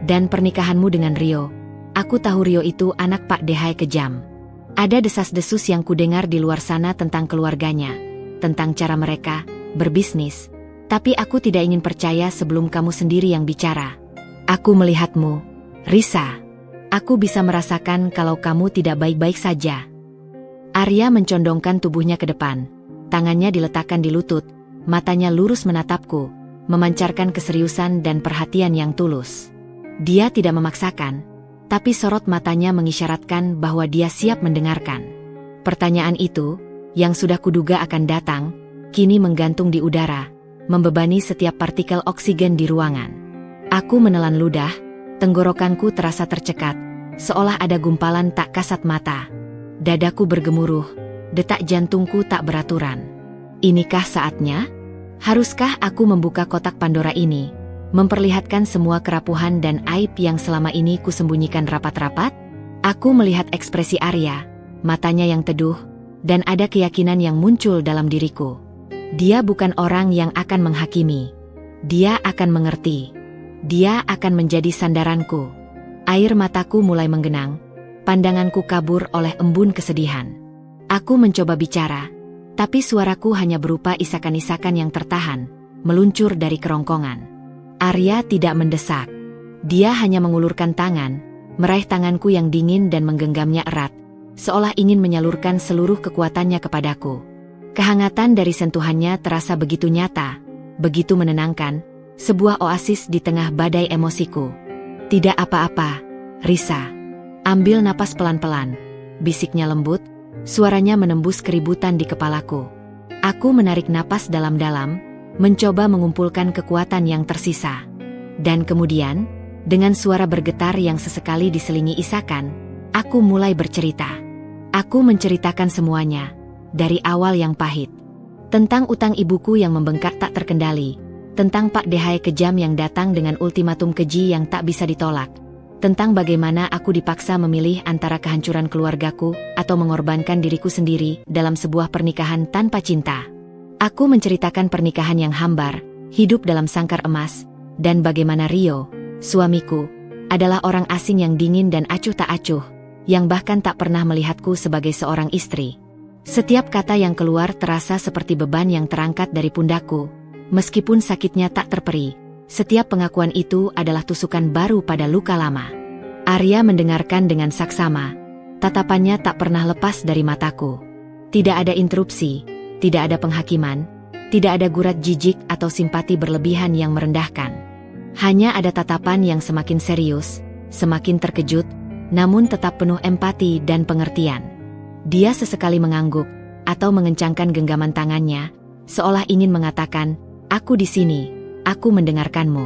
Speaker 1: Dan pernikahanmu dengan Rio. Aku tahu Rio itu anak Pak Dehai kejam. Ada desas-desus yang kudengar di luar sana tentang keluarganya, tentang cara mereka berbisnis. Tapi aku tidak ingin percaya sebelum kamu sendiri yang bicara. Aku melihatmu, Risa. Aku bisa merasakan kalau kamu tidak baik-baik saja. Arya mencondongkan tubuhnya ke depan. Tangannya diletakkan di lutut, matanya lurus menatapku, memancarkan keseriusan dan perhatian yang tulus. Dia tidak memaksakan, tapi sorot matanya mengisyaratkan bahwa dia siap mendengarkan. Pertanyaan itu, yang sudah kuduga akan datang, kini menggantung di udara, membebani setiap partikel oksigen di ruangan. Aku menelan ludah, tenggorokanku terasa tercekat, seolah ada gumpalan tak kasat mata. Dadaku bergemuruh. Detak jantungku tak beraturan. Inikah saatnya? Haruskah aku membuka kotak Pandora ini, memperlihatkan semua kerapuhan dan aib yang selama ini kusembunyikan rapat-rapat? Aku melihat ekspresi Arya, matanya yang teduh, dan ada keyakinan yang muncul dalam diriku. Dia bukan orang yang akan menghakimi. Dia akan mengerti. Dia akan menjadi sandaranku. Air mataku mulai menggenang, pandanganku kabur oleh embun kesedihan. Aku mencoba bicara, tapi suaraku hanya berupa isakan-isakan yang tertahan, meluncur dari kerongkongan. Arya tidak mendesak. Dia hanya mengulurkan tangan, meraih tanganku yang dingin dan menggenggamnya erat, seolah ingin menyalurkan seluruh kekuatannya kepadaku. Kehangatan dari sentuhannya terasa begitu nyata, begitu menenangkan, sebuah oasis di tengah badai emosiku. Tidak apa-apa, Risa. Ambil napas pelan-pelan, bisiknya lembut, suaranya menembus keributan di kepalaku. Aku menarik napas dalam-dalam, mencoba mengumpulkan kekuatan yang tersisa. Dan kemudian, dengan suara bergetar yang sesekali diselingi isakan, aku mulai bercerita. Aku menceritakan semuanya, dari awal yang pahit. Tentang utang ibuku yang membengkak tak terkendali, tentang Pak Dehai kejam yang datang dengan ultimatum keji yang tak bisa ditolak, tentang bagaimana aku dipaksa memilih antara kehancuran keluargaku atau mengorbankan diriku sendiri dalam sebuah pernikahan tanpa cinta. Aku menceritakan pernikahan yang hambar, hidup dalam sangkar emas, dan bagaimana Rio, suamiku, adalah orang asing yang dingin dan acuh tak acuh, yang bahkan tak pernah melihatku sebagai seorang istri. Setiap kata yang keluar terasa seperti beban yang terangkat dari pundakku, meskipun sakitnya tak terperi. Setiap pengakuan itu adalah tusukan baru pada luka lama. Arya mendengarkan dengan saksama, tatapannya tak pernah lepas dari mataku. Tidak ada interupsi, tidak ada penghakiman, tidak ada gurat jijik atau simpati berlebihan yang merendahkan. Hanya ada tatapan yang semakin serius, semakin terkejut, namun tetap penuh empati dan pengertian. Dia sesekali mengangguk, atau mengencangkan genggaman tangannya, seolah ingin mengatakan, "Aku di sini, aku mendengarkanmu."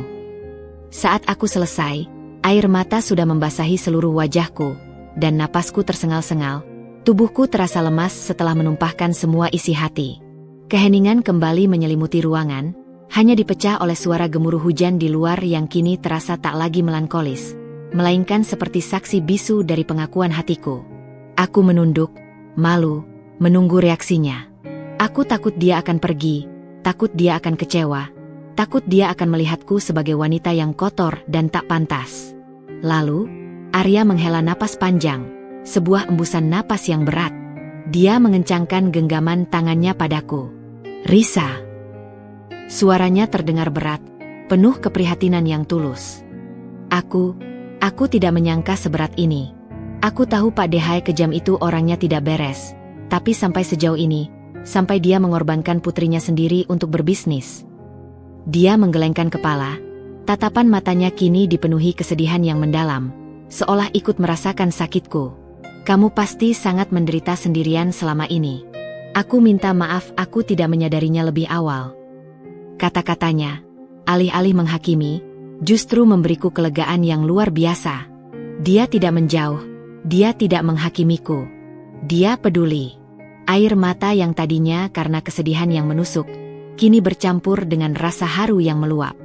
Speaker 1: Saat aku selesai, air mata sudah membasahi seluruh wajahku, dan napasku tersengal-sengal, tubuhku terasa lemas setelah menumpahkan semua isi hati. Keheningan kembali menyelimuti ruangan, hanya dipecah oleh suara gemuruh hujan di luar yang kini terasa tak lagi melankolis, melainkan seperti saksi bisu dari pengakuan hatiku. Aku menunduk, malu, menunggu reaksinya. Aku takut dia akan pergi, takut dia akan kecewa, takut dia akan melihatku sebagai wanita yang kotor dan tak pantas. Lalu, Arya menghela napas panjang, sebuah embusan napas yang berat. Dia mengencangkan genggaman tangannya padaku. "Risa." Suaranya terdengar berat, penuh keprihatinan yang tulus. Aku tidak menyangka seberat ini. Aku tahu Pak Dehai kejam itu orangnya tidak beres, tapi sampai sejauh ini, sampai dia mengorbankan putrinya sendiri untuk berbisnis. Dia menggelengkan kepala, tatapan matanya kini dipenuhi kesedihan yang mendalam, seolah ikut merasakan sakitku. "Kamu pasti sangat menderita sendirian selama ini. Aku minta maaf aku tidak menyadarinya lebih awal." Kata-katanya, alih-alih menghakimi, justru memberiku kelegaan yang luar biasa. Dia tidak menjauh. Dia tidak menghakimiku. Dia peduli. Air mata yang tadinya karena kesedihan yang menusuk, kini bercampur dengan rasa haru yang meluap.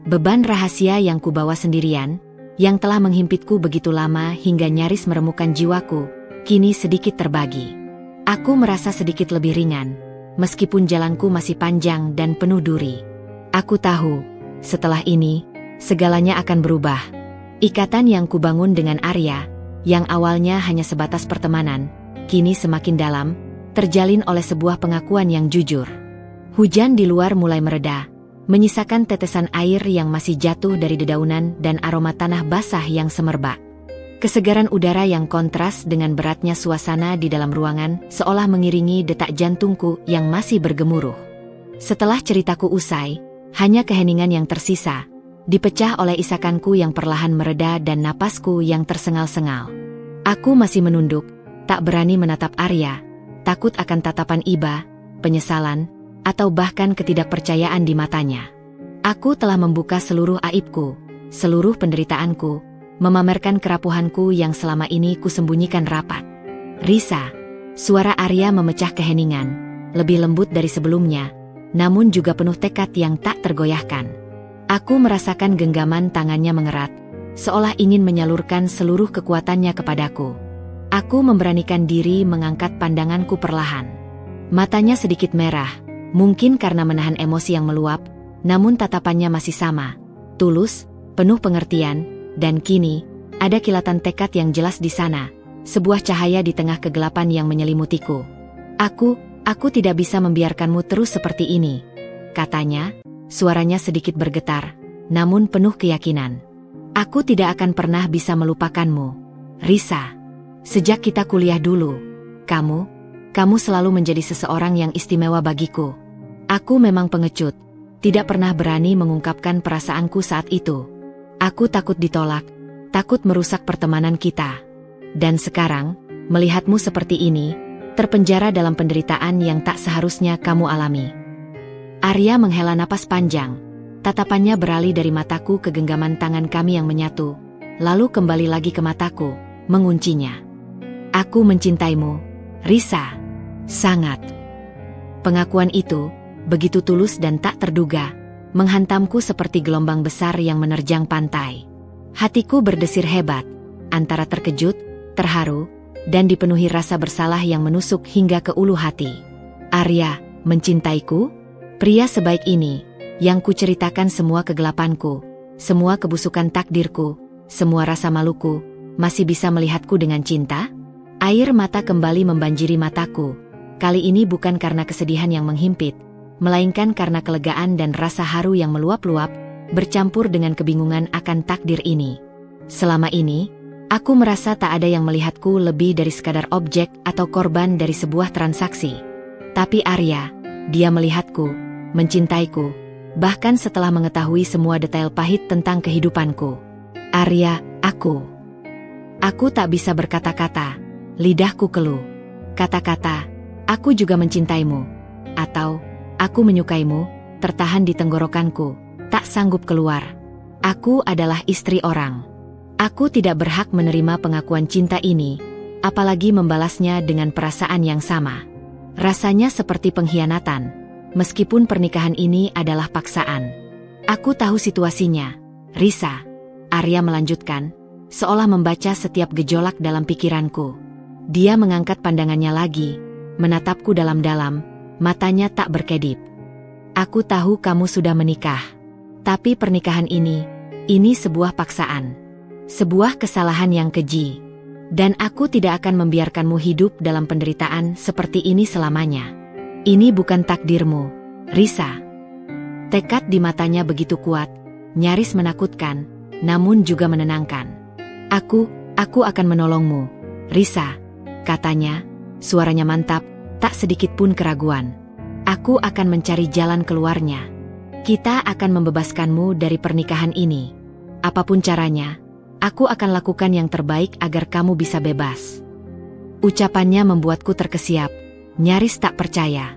Speaker 1: Beban rahasia yang kubawa sendirian, yang telah menghimpitku begitu lama hingga nyaris meremukkan jiwaku, kini sedikit terbagi. Aku merasa sedikit lebih ringan, meskipun jalanku masih panjang dan penuh duri. Aku tahu, setelah ini, segalanya akan berubah. Ikatan yang kubangun dengan Arya, yang awalnya hanya sebatas pertemanan, kini semakin dalam, terjalin oleh sebuah pengakuan yang jujur. Hujan di luar mulai mereda, menyisakan tetesan air yang masih jatuh dari dedaunan dan aroma tanah basah yang semerbak. Kesegaran udara yang kontras dengan beratnya suasana di dalam ruangan seolah mengiringi detak jantungku yang masih bergemuruh. Setelah ceritaku usai, hanya keheningan yang tersisa, dipecah oleh isakanku yang perlahan mereda dan napasku yang tersengal-sengal. Aku masih menunduk, tak berani menatap Arya, takut akan tatapan iba, penyesalan, atau bahkan ketidakpercayaan di matanya. Aku telah membuka seluruh aibku, seluruh penderitaanku, memamerkan kerapuhanku yang selama ini kusembunyikan rapat. "Risa." Suara Arya memecah keheningan, lebih lembut dari sebelumnya, namun juga penuh tekad yang tak tergoyahkan. Aku merasakan genggaman tangannya mengerat, seolah ingin menyalurkan seluruh kekuatannya kepadaku. Aku memberanikan diri mengangkat pandanganku perlahan. Matanya sedikit merah, mungkin karena menahan emosi yang meluap, namun tatapannya masih sama, tulus, penuh pengertian, dan kini, ada kilatan tekad yang jelas di sana, sebuah cahaya di tengah kegelapan yang menyelimutiku. Aku tidak bisa membiarkanmu terus seperti ini, katanya, suaranya sedikit bergetar, namun penuh keyakinan. Aku tidak akan pernah bisa melupakanmu, Risa. Sejak kita kuliah dulu, kamu selalu menjadi seseorang yang istimewa bagiku. Aku memang pengecut, tidak pernah berani mengungkapkan perasaanku saat itu. Aku takut ditolak, takut merusak pertemanan kita. Dan sekarang, melihatmu seperti ini, terpenjara dalam penderitaan yang tak seharusnya kamu alami. Arya menghela napas panjang, tatapannya beralih dari mataku ke genggaman tangan kami yang menyatu, lalu kembali lagi ke mataku, menguncinya. Aku mencintaimu, Risa. Sangat. Pengakuan itu, begitu tulus dan tak terduga, menghantamku seperti gelombang besar yang menerjang pantai. Hatiku berdesir hebat, antara terkejut, terharu, dan dipenuhi rasa bersalah yang menusuk hingga ke ulu hati. Arya, mencintaiku? Pria sebaik ini, yang kuceritakan semua kegelapanku, semua kebusukan takdirku, semua rasa maluku, masih bisa melihatku dengan cinta? Air mata kembali membanjiri mataku, kali ini bukan karena kesedihan yang menghimpit, melainkan karena kelegaan dan rasa haru yang meluap-luap, bercampur dengan kebingungan akan takdir ini. Selama ini, aku merasa tak ada yang melihatku lebih dari sekadar objek atau korban dari sebuah transaksi. Tapi Arya, dia melihatku, mencintaiku, bahkan setelah mengetahui semua detail pahit tentang kehidupanku. Arya, aku tak bisa berkata-kata. Lidahku keluh. Kata-kata, aku juga mencintaimu. Atau, aku menyukaimu, tertahan di tenggorokanku, tak sanggup keluar. Aku adalah istri orang. Aku tidak berhak menerima pengakuan cinta ini, apalagi membalasnya dengan perasaan yang sama. Rasanya seperti pengkhianatan, meskipun pernikahan ini adalah paksaan. Aku tahu situasinya, Risa. Arya melanjutkan, seolah membaca setiap gejolak dalam pikiranku. Dia mengangkat pandangannya lagi, menatapku dalam-dalam, matanya tak berkedip. Aku tahu kamu sudah menikah. Tapi pernikahan ini sebuah paksaan. Sebuah kesalahan yang keji. Dan aku tidak akan membiarkanmu hidup dalam penderitaan seperti ini selamanya. Ini bukan takdirmu, Risa. Tekad di matanya begitu kuat, nyaris menakutkan, namun juga menenangkan. Aku akan menolongmu, Risa. Katanya, suaranya mantap, tak sedikit pun keraguan. Aku akan mencari jalan keluarnya. Kita akan membebaskanmu dari pernikahan ini. Apapun caranya, aku akan lakukan yang terbaik agar kamu bisa bebas. Ucapannya membuatku terkesiap, nyaris tak percaya.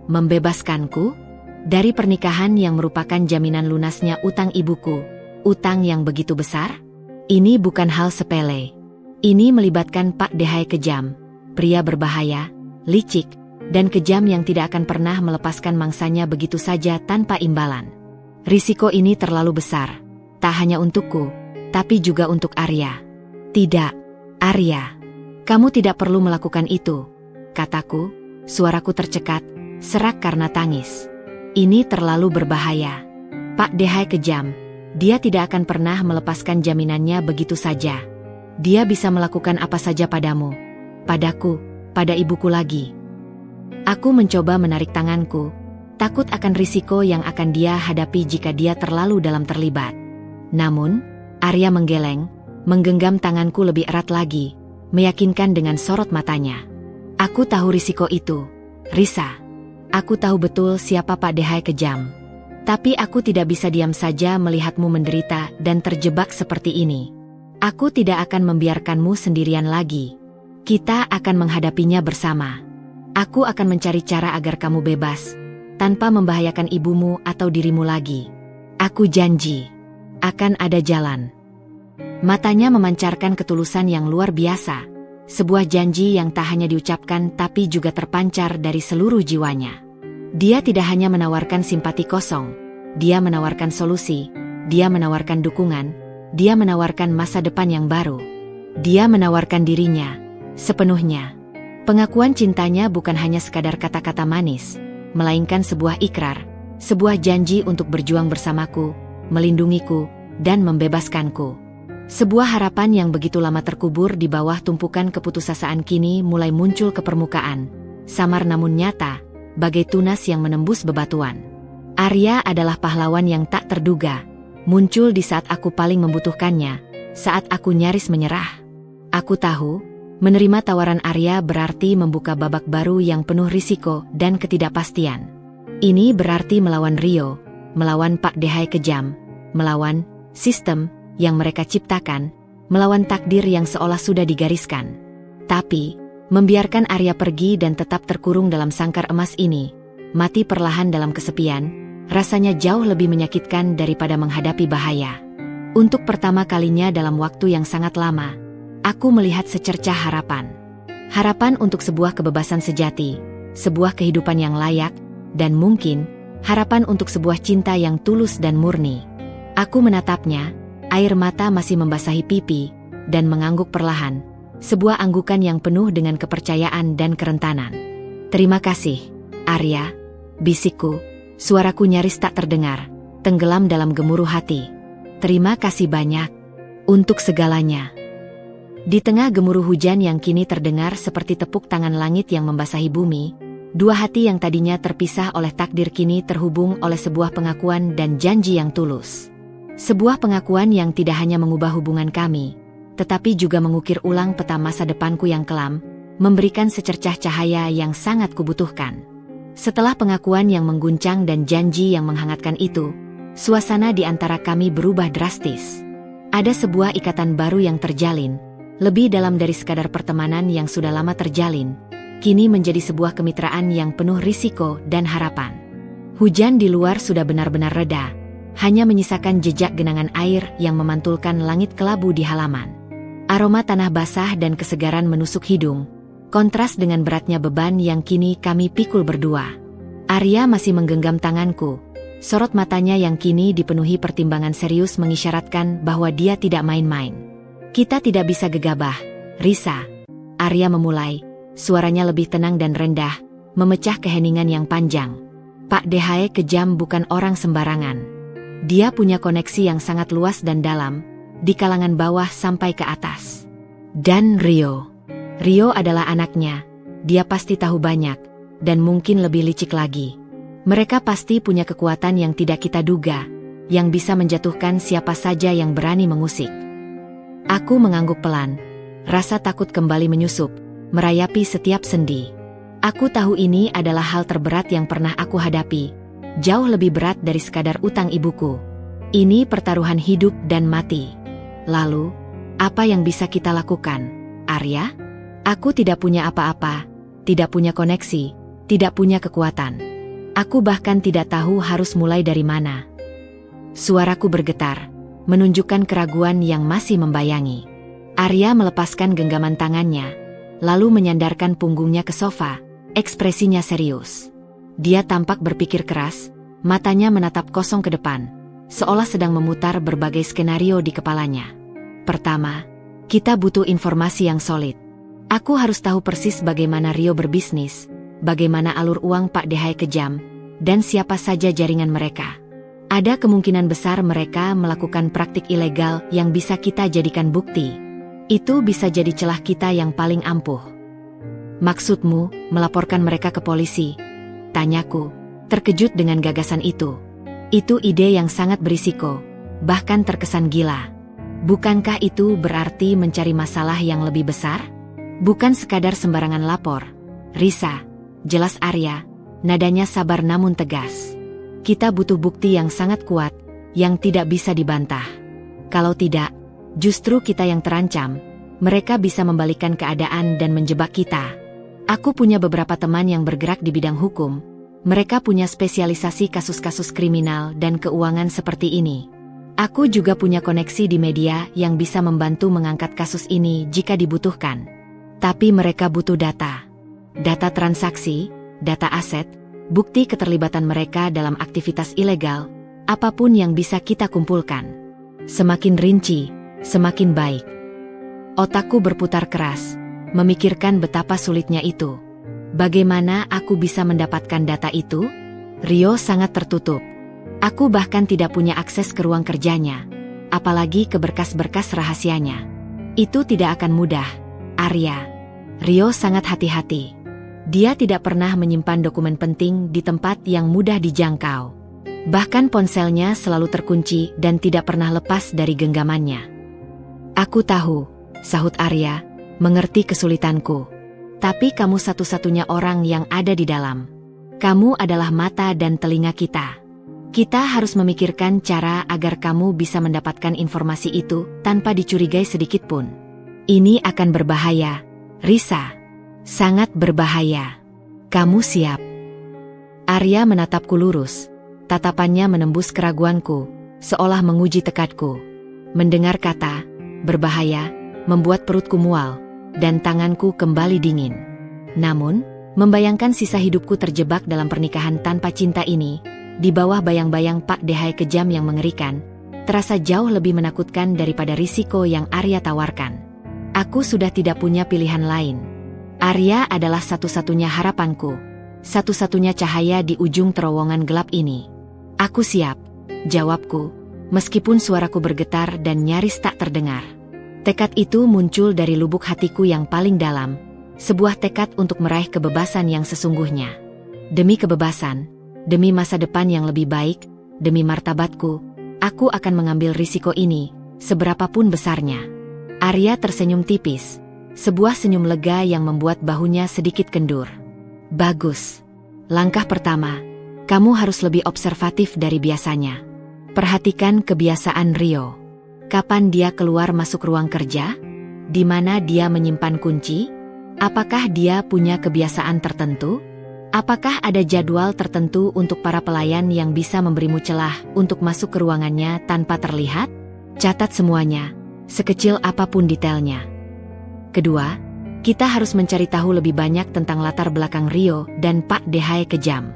Speaker 1: Membebaskanku? Dari pernikahan yang merupakan jaminan lunasnya utang ibuku, utang yang begitu besar? Ini bukan hal sepele. Ini melibatkan Pak Dehai kejam, pria berbahaya, licik, dan kejam yang tidak akan pernah melepaskan mangsanya begitu saja tanpa imbalan. Risiko ini terlalu besar, tak hanya untukku, tapi juga untuk Arya. Tidak, Arya. Kamu tidak perlu melakukan itu, kataku, suaraku tercekat, serak karena tangis. Ini terlalu berbahaya. Pak Dehai kejam, dia tidak akan pernah melepaskan jaminannya begitu saja. Dia bisa melakukan apa saja padamu, padaku, pada ibuku lagi. Aku mencoba menarik tanganku, takut akan risiko yang akan dia hadapi jika dia terlalu dalam terlibat. Namun, Arya menggeleng, menggenggam tanganku lebih erat lagi, meyakinkan dengan sorot matanya. Aku tahu risiko itu, Risa. Aku tahu betul siapa Pak Dehai kejam. Tapi aku tidak bisa diam saja melihatmu menderita dan terjebak seperti ini. Aku tidak akan membiarkanmu sendirian lagi. Kita akan menghadapinya bersama. Aku akan mencari cara agar kamu bebas, tanpa membahayakan ibumu atau dirimu lagi. Aku janji, akan ada jalan. Matanya memancarkan ketulusan yang luar biasa, sebuah janji yang tak hanya diucapkan tapi juga terpancar dari seluruh jiwanya. Dia tidak hanya menawarkan simpati kosong, dia menawarkan solusi, dia menawarkan dukungan, dia menawarkan masa depan yang baru. Dia menawarkan dirinya, sepenuhnya. Pengakuan cintanya bukan hanya sekadar kata-kata manis, melainkan sebuah ikrar, Sebuah janji untuk berjuang bersamaku, melindungiku, dan membebaskanku. Sebuah harapan yang begitu lama terkubur di bawah tumpukan keputusasaan kini mulai muncul ke permukaan, samar namun nyata, bagai tunas yang menembus bebatuan. Arya adalah pahlawan yang tak terduga, muncul di saat aku paling membutuhkannya, saat aku nyaris menyerah. Aku tahu, menerima tawaran Arya berarti membuka babak baru yang penuh risiko dan ketidakpastian. Ini berarti melawan Rio, melawan Pak Dehai kejam, melawan sistem yang mereka ciptakan, melawan takdir yang seolah sudah digariskan. Tapi, membiarkan Arya pergi dan tetap terkurung dalam sangkar emas ini, mati perlahan dalam kesepian, rasanya jauh lebih menyakitkan daripada menghadapi bahaya. Untuk pertama kalinya dalam waktu yang sangat lama, aku melihat secercah harapan. Harapan untuk sebuah kebebasan sejati, sebuah kehidupan yang layak, dan mungkin, harapan untuk sebuah cinta yang tulus dan murni. Aku menatapnya, air mata masih membasahi pipi, dan mengangguk perlahan, sebuah anggukan yang penuh dengan kepercayaan dan kerentanan. Terima kasih, Arya, bisikku, suaraku nyaris tak terdengar, tenggelam dalam gemuruh hati. Terima kasih banyak, untuk segalanya. Di tengah gemuruh hujan yang kini terdengar seperti tepuk tangan langit yang membasahi bumi, dua hati yang tadinya terpisah oleh takdir kini terhubung oleh sebuah pengakuan dan janji yang tulus. Sebuah pengakuan yang tidak hanya mengubah hubungan kami, tetapi juga mengukir ulang peta masa depanku yang kelam, memberikan secercah cahaya yang sangat kubutuhkan. Setelah pengakuan yang mengguncang dan janji yang menghangatkan itu, suasana di antara kami berubah drastis. Ada sebuah ikatan baru yang terjalin, lebih dalam dari sekadar pertemanan yang sudah lama terjalin, kini menjadi sebuah kemitraan yang penuh risiko dan harapan. Hujan di luar sudah benar-benar reda, hanya menyisakan jejak genangan air yang memantulkan langit kelabu di halaman. Aroma tanah basah dan kesegaran menusuk hidung, kontras dengan beratnya beban yang kini kami pikul berdua. Arya masih menggenggam tanganku, sorot matanya yang kini dipenuhi pertimbangan serius mengisyaratkan bahwa dia tidak main-main. Kita tidak bisa gegabah, Risa. Arya memulai, suaranya lebih tenang dan rendah, memecah keheningan yang panjang. Pak Dehai kejam bukan orang sembarangan. Dia punya koneksi yang sangat luas dan dalam, di kalangan bawah sampai ke atas. Dan Rio. Rio adalah anaknya, dia pasti tahu banyak, dan mungkin lebih licik lagi. Mereka pasti punya kekuatan yang tidak kita duga, yang bisa menjatuhkan siapa saja yang berani mengusik. Aku mengangguk pelan, rasa takut kembali menyusup, merayapi setiap sendi. Aku tahu ini adalah hal terberat yang pernah aku hadapi, jauh lebih berat dari sekadar utang ibuku. Ini pertaruhan hidup dan mati. Lalu, apa yang bisa kita lakukan, Arya? Aku tidak punya apa-apa, tidak punya koneksi, tidak punya kekuatan. Aku bahkan tidak tahu harus mulai dari mana. Suaraku bergetar, menunjukkan keraguan yang masih membayangi. Arya melepaskan genggaman tangannya, lalu menyandarkan punggungnya ke sofa, ekspresinya serius. Dia tampak berpikir keras, matanya menatap kosong ke depan, seolah sedang memutar berbagai skenario di kepalanya. Pertama, kita butuh informasi yang solid. Aku harus tahu persis bagaimana Rio berbisnis, bagaimana alur uang Pak Dehai kejam, dan siapa saja jaringan mereka. Ada kemungkinan besar mereka melakukan praktik ilegal yang bisa kita jadikan bukti. Itu bisa jadi celah kita yang paling ampuh. Maksudmu, melaporkan mereka ke polisi? Tanyaku, terkejut dengan gagasan itu. Itu ide yang sangat berisiko, bahkan terkesan gila. Bukankah itu berarti mencari masalah yang lebih besar? Bukan sekadar sembarangan lapor. Risa, jelas Arya, nadanya sabar namun tegas. Kita butuh bukti yang sangat kuat, yang tidak bisa dibantah. Kalau tidak, justru kita yang terancam. Mereka bisa membalikkan keadaan dan menjebak kita. Aku punya beberapa teman yang bergerak di bidang hukum. Mereka punya spesialisasi kasus-kasus kriminal dan keuangan seperti ini. Aku juga punya koneksi di media yang bisa membantu mengangkat kasus ini jika dibutuhkan. Tapi mereka butuh data. Data transaksi, data aset, bukti keterlibatan mereka dalam aktivitas ilegal, apapun yang bisa kita kumpulkan. Semakin rinci, semakin baik. Otakku berputar keras, memikirkan betapa sulitnya itu. Bagaimana aku bisa mendapatkan data itu? Rio sangat tertutup. Aku bahkan tidak punya akses ke ruang kerjanya, apalagi ke berkas-berkas rahasianya. Itu tidak akan mudah, Arya. Rio sangat hati-hati. Dia tidak pernah menyimpan dokumen penting di tempat yang mudah dijangkau. Bahkan ponselnya selalu terkunci dan tidak pernah lepas dari genggamannya. Aku tahu, sahut Arya, mengerti kesulitanku. Tapi kamu satu-satunya orang yang ada di dalam. Kamu adalah mata dan telinga kita. Kita harus memikirkan cara agar kamu bisa mendapatkan informasi itu tanpa dicurigai sedikit pun. Ini akan berbahaya, Risa. Sangat berbahaya. Kamu siap? Arya menatapku lurus. Tatapannya menembus keraguanku, seolah menguji tekadku. Mendengar kata, berbahaya, membuat perutku mual, dan tanganku kembali dingin. Namun, membayangkan sisa hidupku terjebak dalam pernikahan tanpa cinta ini, di bawah bayang-bayang Pak Dehai kejam yang mengerikan, terasa jauh lebih menakutkan daripada risiko yang Arya tawarkan. Aku sudah tidak punya pilihan lain. Arya adalah satu-satunya harapanku, satu-satunya cahaya di ujung terowongan gelap ini. Aku siap, jawabku, meskipun suaraku bergetar dan nyaris tak terdengar. Tekad itu muncul dari lubuk hatiku yang paling dalam, sebuah tekad untuk meraih kebebasan yang sesungguhnya. Demi kebebasan, demi masa depan yang lebih baik, demi martabatku, aku akan mengambil risiko ini, seberapapun besarnya. Arya tersenyum tipis, sebuah senyum lega yang membuat bahunya sedikit kendur. Bagus. Langkah pertama, kamu harus lebih observatif dari biasanya. Perhatikan kebiasaan Rio. Kapan dia keluar masuk ruang kerja? Di mana dia menyimpan kunci? Apakah dia punya kebiasaan tertentu? Apakah ada jadwal tertentu untuk para pelayan yang bisa memberimu celah untuk masuk ke ruangannya tanpa terlihat? Catat semuanya, sekecil apapun detailnya. Kedua, kita harus mencari tahu lebih banyak tentang latar belakang Rio dan Pak Dehai kejam.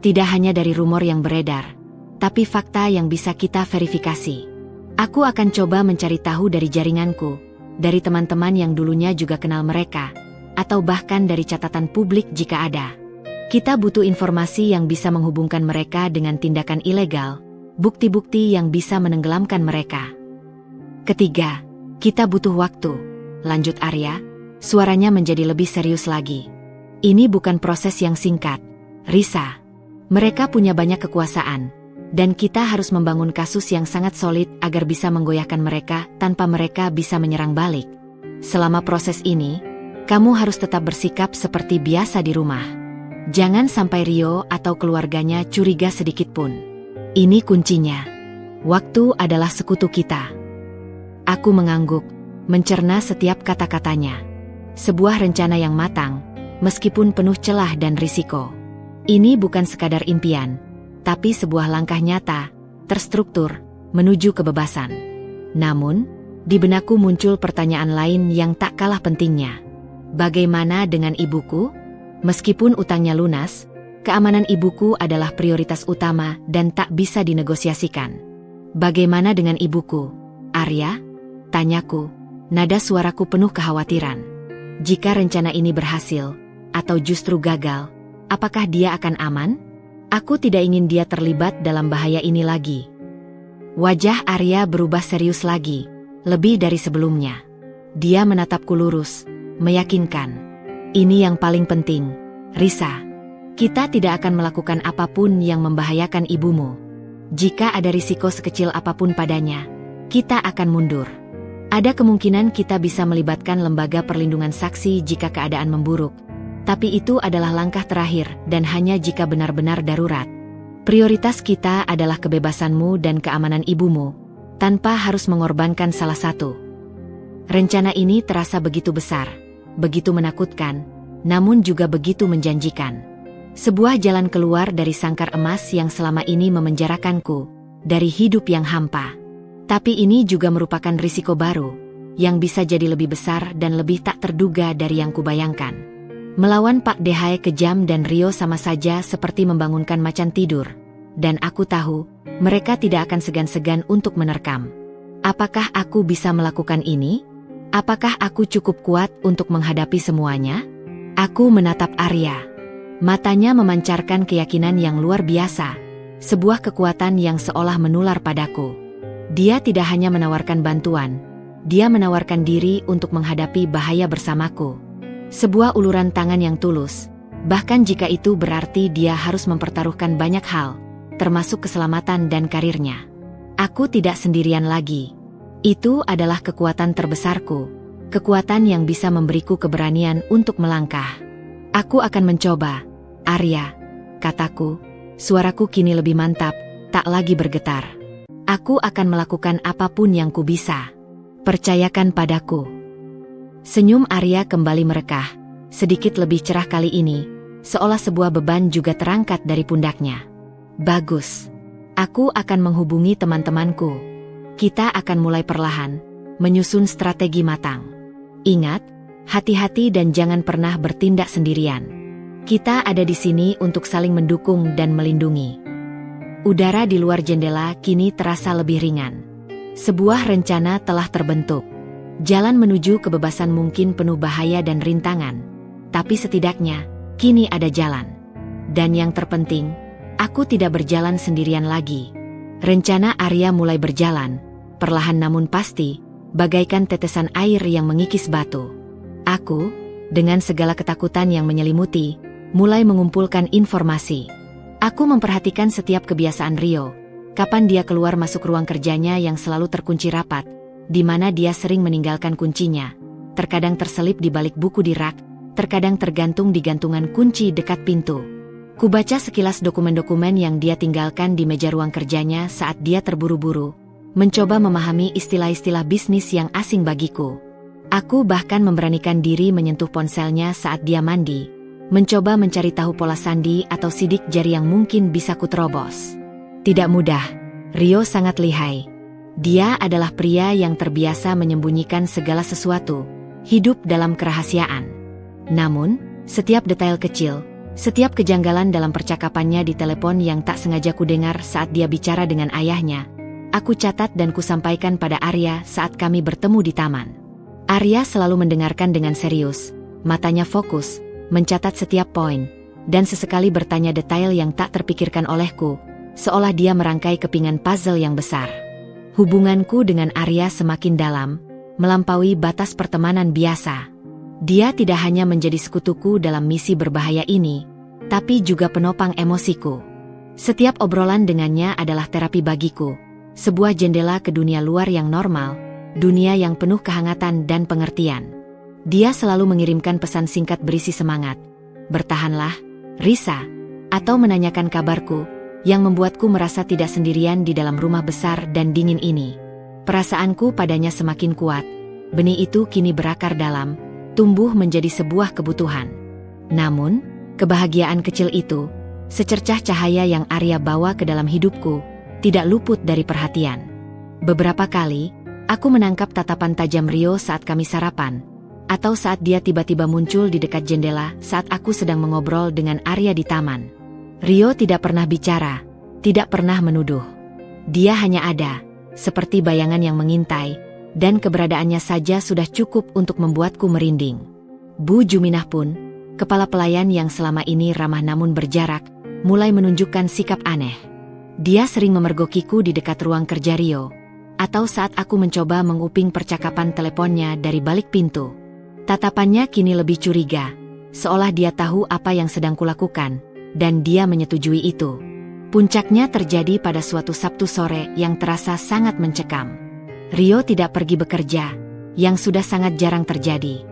Speaker 1: Tidak hanya dari rumor yang beredar, tapi fakta yang bisa kita verifikasi. Aku akan coba mencari tahu dari jaringanku, dari teman-teman yang dulunya juga kenal mereka, atau bahkan dari catatan publik jika ada. Kita butuh informasi yang bisa menghubungkan mereka dengan tindakan ilegal, bukti-bukti yang bisa menenggelamkan mereka. Ketiga, kita butuh waktu, lanjut Arya, suaranya menjadi lebih serius lagi. Ini bukan proses yang singkat, Risa. Mereka punya banyak kekuasaan, dan kita harus membangun kasus yang sangat solid agar bisa menggoyahkan mereka tanpa mereka bisa menyerang balik. Selama proses ini, kamu harus tetap bersikap seperti biasa di rumah. Jangan sampai Rio atau keluarganya curiga sedikit pun. Ini kuncinya. Waktu adalah sekutu kita. Aku mengangguk, mencerna setiap kata-katanya. Sebuah rencana yang matang, meskipun penuh celah dan risiko. Ini bukan sekadar impian, tapi sebuah langkah nyata, terstruktur, menuju kebebasan. Namun, di benakku muncul pertanyaan lain yang tak kalah pentingnya. Bagaimana dengan ibuku? Meskipun utangnya lunas, keamanan ibuku adalah prioritas utama dan tak bisa dinegosiasikan. Bagaimana dengan ibuku, Arya? Tanyaku, nada suaraku penuh kekhawatiran. Jika rencana ini berhasil, atau justru gagal, apakah dia akan aman? Aku tidak ingin dia terlibat dalam bahaya ini lagi. Wajah Arya berubah serius lagi, lebih dari sebelumnya. Dia menatapku lurus, meyakinkan. Ini yang paling penting, Risa. Kita tidak akan melakukan apapun yang membahayakan ibumu. Jika ada risiko sekecil apapun padanya, kita akan mundur. Ada kemungkinan kita bisa melibatkan lembaga perlindungan saksi jika keadaan memburuk. Tapi itu adalah langkah terakhir dan hanya jika benar-benar darurat. Prioritas kita adalah kebebasanmu dan keamanan ibumu, tanpa harus mengorbankan salah satu. Rencana ini terasa begitu besar, begitu menakutkan, namun juga begitu menjanjikan. Sebuah jalan keluar dari sangkar emas yang selama ini memenjarakanku, dari hidup yang hampa. Tapi ini juga merupakan risiko baru, yang bisa jadi lebih besar dan lebih tak terduga dari yang kubayangkan. Melawan Pak Dehai kejam dan Rio sama saja seperti membangunkan macan tidur, dan aku tahu, mereka tidak akan segan-segan untuk menerkam. Apakah aku bisa melakukan ini? Apakah aku cukup kuat untuk menghadapi semuanya? Aku menatap Arya. Matanya memancarkan keyakinan yang luar biasa, sebuah kekuatan yang seolah menular padaku. Dia tidak hanya menawarkan bantuan, dia menawarkan diri untuk menghadapi bahaya bersamaku. Sebuah uluran tangan yang tulus, bahkan jika itu berarti dia harus mempertaruhkan banyak hal, termasuk keselamatan dan karirnya. Aku tidak sendirian lagi. Itu adalah kekuatan terbesarku, kekuatan yang bisa memberiku keberanian untuk melangkah. Aku akan mencoba, Arya, kataku, suaraku kini lebih mantap, tak lagi bergetar. Aku akan melakukan apapun yang ku bisa. Percayakan padaku. Senyum Arya kembali merekah, sedikit lebih cerah kali ini, seolah sebuah beban juga terangkat dari pundaknya. Bagus. Aku akan menghubungi teman-temanku. Kita akan mulai perlahan, menyusun strategi matang. Ingat, hati-hati dan jangan pernah bertindak sendirian. Kita ada di sini untuk saling mendukung dan melindungi. Udara di luar jendela kini terasa lebih ringan. Sebuah rencana telah terbentuk. Jalan menuju kebebasan mungkin penuh bahaya dan rintangan, tapi setidaknya, kini ada jalan. Dan yang terpenting, aku tidak berjalan sendirian lagi. Rencana Arya mulai berjalan, perlahan namun pasti, bagaikan tetesan air yang mengikis batu. Aku, dengan segala ketakutan yang menyelimuti, mulai mengumpulkan informasi. Aku memperhatikan setiap kebiasaan Rio, kapan dia keluar masuk ruang kerjanya yang selalu terkunci rapat, di mana dia sering meninggalkan kuncinya, terkadang terselip di balik buku di rak, terkadang tergantung di gantungan kunci dekat pintu. Kubaca sekilas dokumen-dokumen yang dia tinggalkan di meja ruang kerjanya saat dia terburu-buru, mencoba memahami istilah-istilah bisnis yang asing bagiku. Aku bahkan memberanikan diri menyentuh ponselnya saat dia mandi, mencoba mencari tahu pola sandi atau sidik jari yang mungkin bisa kuterobos. Tidak mudah, Rio sangat lihai. Dia adalah pria yang terbiasa menyembunyikan segala sesuatu, hidup dalam kerahasiaan. Namun, setiap detail kecil, setiap kejanggalan dalam percakapannya di telepon yang tak sengaja kudengar saat dia bicara dengan ayahnya, aku catat dan kusampaikan pada Arya saat kami bertemu di taman. Arya selalu mendengarkan dengan serius, matanya fokus, mencatat setiap poin, dan sesekali bertanya detail yang tak terpikirkan olehku, seolah dia merangkai kepingan puzzle yang besar. Hubunganku dengan Arya semakin dalam, melampaui batas pertemanan biasa. Dia tidak hanya menjadi sekutuku dalam misi berbahaya ini, tapi juga penopang emosiku. Setiap obrolan dengannya adalah terapi bagiku, sebuah jendela ke dunia luar yang normal, dunia yang penuh kehangatan dan pengertian. Dia selalu mengirimkan pesan singkat berisi semangat, "Bertahanlah, Risa," atau menanyakan kabarku, yang membuatku merasa tidak sendirian di dalam rumah besar dan dingin ini. Perasaanku padanya semakin kuat, benih itu kini berakar dalam, tumbuh menjadi sebuah kebutuhan. Namun, kebahagiaan kecil itu, secercah cahaya yang Arya bawa ke dalam hidupku, tidak luput dari perhatian. Beberapa kali, aku menangkap tatapan tajam Rio saat kami sarapan, atau saat dia tiba-tiba muncul di dekat jendela saat aku sedang mengobrol dengan Arya di taman. Rio tidak pernah bicara, tidak pernah menuduh. Dia hanya ada, seperti bayangan yang mengintai, dan keberadaannya saja sudah cukup untuk membuatku merinding. Bu Juminah pun, kepala pelayan yang selama ini ramah namun berjarak, mulai menunjukkan sikap aneh. Dia sering memergokiku di dekat ruang kerja Rio, atau saat aku mencoba menguping percakapan teleponnya dari balik pintu. Tatapannya kini lebih curiga, seolah dia tahu apa yang sedang kulakukan, dan dia menyetujui itu. Puncaknya terjadi pada suatu Sabtu sore yang terasa sangat mencekam. Rio tidak pergi bekerja, yang sudah sangat jarang terjadi.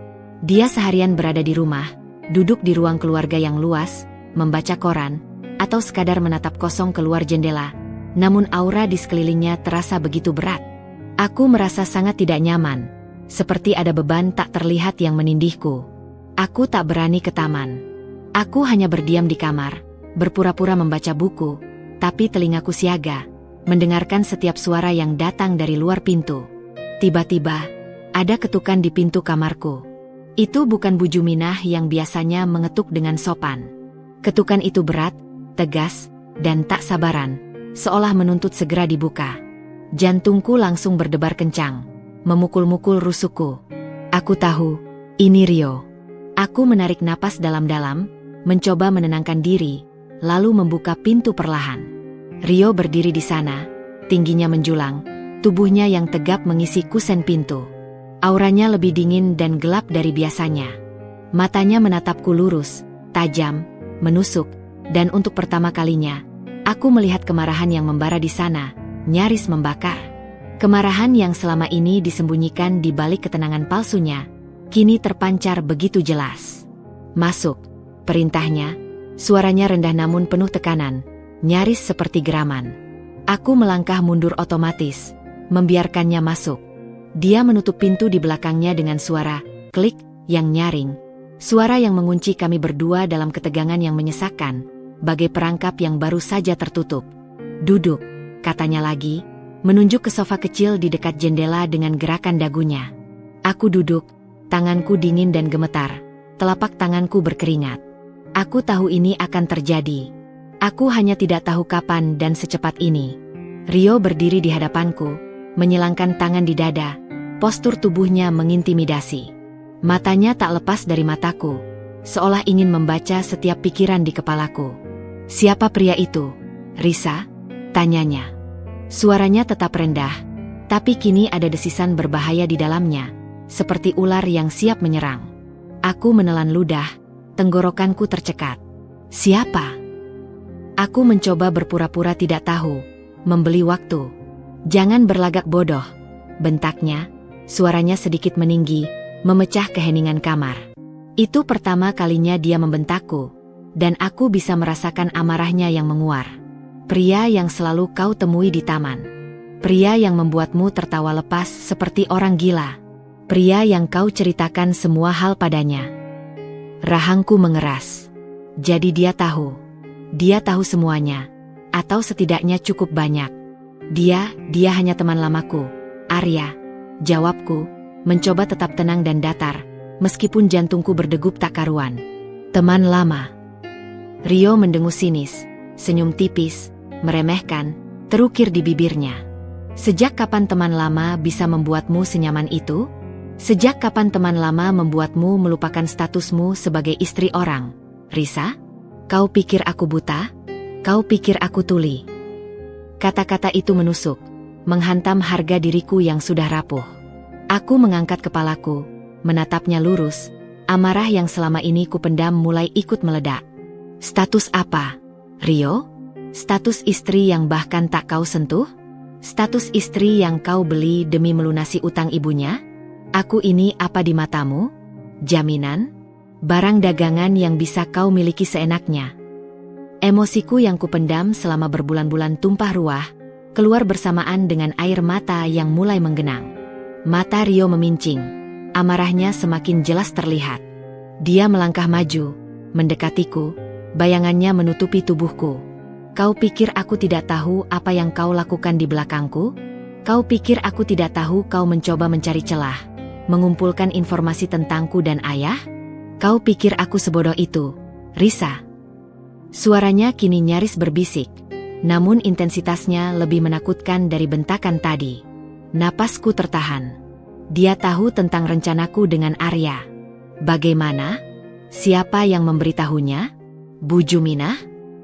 Speaker 1: Dia seharian berada di rumah, duduk di ruang keluarga yang luas, membaca koran, atau sekadar menatap kosong keluar jendela, namun aura di sekelilingnya terasa begitu berat. Aku merasa sangat tidak nyaman, seperti ada beban tak terlihat yang menindihku. Aku tak berani ke taman. Aku hanya berdiam di kamar, berpura-pura membaca buku, tapi telingaku siaga, mendengarkan setiap suara yang datang dari luar pintu. Tiba-tiba, ada ketukan di pintu kamarku. Itu bukan Bu Juminah yang biasanya mengetuk dengan sopan. Ketukan itu berat, tegas, dan tak sabaran, seolah menuntut segera dibuka. Jantungku langsung berdebar kencang, memukul-mukul rusukku. Aku tahu, ini Rio. Aku menarik napas dalam-dalam, mencoba menenangkan diri, lalu membuka pintu perlahan. Rio berdiri di sana, tingginya menjulang, tubuhnya yang tegap mengisi kusen pintu. Auranya lebih dingin dan gelap dari biasanya. Matanya menatapku lurus, tajam, menusuk, dan untuk pertama kalinya, aku melihat kemarahan yang membara di sana, nyaris membakar. Kemarahan yang selama ini disembunyikan di balik ketenangan palsunya, kini terpancar begitu jelas. "Masuk," perintahnya, suaranya rendah namun penuh tekanan, nyaris seperti geraman. Aku melangkah mundur otomatis, membiarkannya masuk. Dia menutup pintu di belakangnya dengan suara klik yang nyaring. Suara yang mengunci kami berdua dalam ketegangan yang menyesakkan, bagai perangkap yang baru saja tertutup. "Duduk," katanya lagi, menunjuk ke sofa kecil di dekat jendela dengan gerakan dagunya. Aku duduk, tanganku dingin dan gemetar, telapak tanganku berkeringat. Aku tahu ini akan terjadi. Aku hanya tidak tahu kapan dan secepat ini. Rio berdiri di hadapanku, menyilangkan tangan di dada, postur tubuhnya mengintimidasi. Matanya tak lepas dari mataku, seolah ingin membaca setiap pikiran di kepalaku. "Siapa pria itu, Risa?" tanyanya. Suaranya tetap rendah, tapi kini ada desisan berbahaya di dalamnya, seperti ular yang siap menyerang. Aku menelan ludah, tenggorokanku tercekat. "Siapa?" Aku mencoba berpura-pura tidak tahu, membeli waktu. "Jangan berlagak bodoh," bentaknya, suaranya sedikit meninggi, memecah keheningan kamar. Itu pertama kalinya dia membentakku, dan aku bisa merasakan amarahnya yang menguar. "Pria yang selalu kau temui di taman. Pria yang membuatmu tertawa lepas seperti orang gila. Pria yang kau ceritakan semua hal padanya." Rahangku mengeras. Jadi dia tahu. Dia tahu semuanya, atau setidaknya cukup banyak. Dia hanya teman lamaku, Arya. Jawabku, mencoba tetap tenang dan datar, meskipun jantungku berdegup tak karuan. "Teman lama." Rio mendengus sinis, senyum tipis, meremehkan, terukir di bibirnya. "Sejak kapan teman lama bisa membuatmu senyaman itu? Sejak kapan teman lama membuatmu melupakan statusmu sebagai istri orang, Risa? Kau pikir aku buta? Kau pikir aku tuli?" Kata-kata itu menusuk, menghantam harga diriku yang sudah rapuh. Aku mengangkat kepalaku, menatapnya lurus, amarah yang selama ini kupendam mulai ikut meledak. "Status apa, Rio? Status istri yang bahkan tak kau sentuh? Status istri yang kau beli demi melunasi utang ibunya? Aku ini apa di matamu? Jaminan? Barang dagangan yang bisa kau miliki seenaknya?" Emosiku yang kupendam selama berbulan-bulan tumpah ruah, keluar bersamaan dengan air mata yang mulai menggenang. Mata Rio memincing, amarahnya semakin jelas terlihat. Dia melangkah maju, mendekatiku, bayangannya menutupi tubuhku. "Kau pikir aku tidak tahu apa yang kau lakukan di belakangku? Kau pikir aku tidak tahu kau mencoba mencari celah, mengumpulkan informasi tentangku dan ayah? Kau pikir aku sebodoh itu, Risa?" Suaranya kini nyaris berbisik, namun intensitasnya lebih menakutkan dari bentakan tadi. Napasku tertahan. Dia tahu tentang rencanaku dengan Arya. Bagaimana? Siapa yang memberitahunya? Bu Juminah?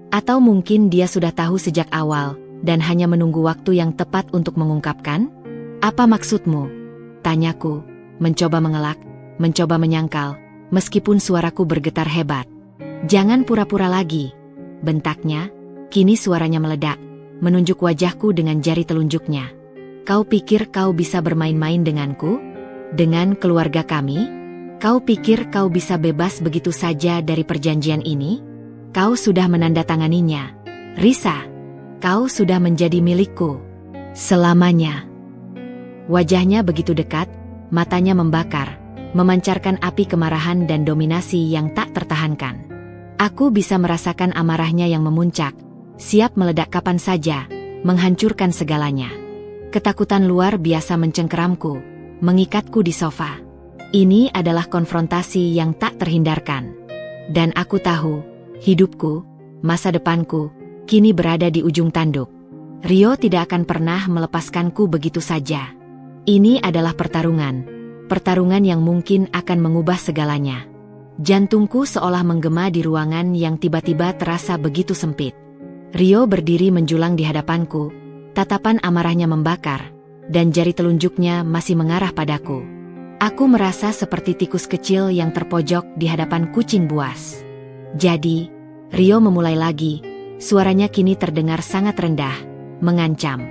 Speaker 1: Atau mungkin dia sudah tahu sejak awal, dan hanya menunggu waktu yang tepat untuk mengungkapkan? "Apa maksudmu?" tanyaku, mencoba mengelak, mencoba menyangkal, meskipun suaraku bergetar hebat. "Jangan pura-pura lagi," bentaknya, kini suaranya meledak, menunjuk wajahku dengan jari telunjuknya. "Kau pikir kau bisa bermain-main denganku? Dengan keluarga kami? Kau pikir kau bisa bebas begitu saja dari perjanjian ini? Kau sudah menandatanganinya, Risa. Kau sudah menjadi milikku selamanya." Wajahnya begitu dekat, matanya membakar, memancarkan api kemarahan dan dominasi yang tak tertahankan. Aku bisa merasakan amarahnya yang memuncak, siap meledak kapan saja, menghancurkan segalanya. Ketakutan luar biasa mencengkeramku, mengikatku di sofa. Ini adalah konfrontasi yang tak terhindarkan. Dan aku tahu, hidupku, masa depanku, kini berada di ujung tanduk. Rio tidak akan pernah melepaskanku begitu saja. Ini adalah pertarungan yang mungkin akan mengubah segalanya. Jantungku seolah menggema di ruangan yang tiba-tiba terasa begitu sempit. Rio berdiri menjulang di hadapanku, tatapan amarahnya membakar, dan jari telunjuknya masih mengarah padaku. Aku merasa seperti tikus kecil yang terpojok di hadapan kucing buas. Jadi, Rio memulai lagi, suaranya kini terdengar sangat rendah, mengancam.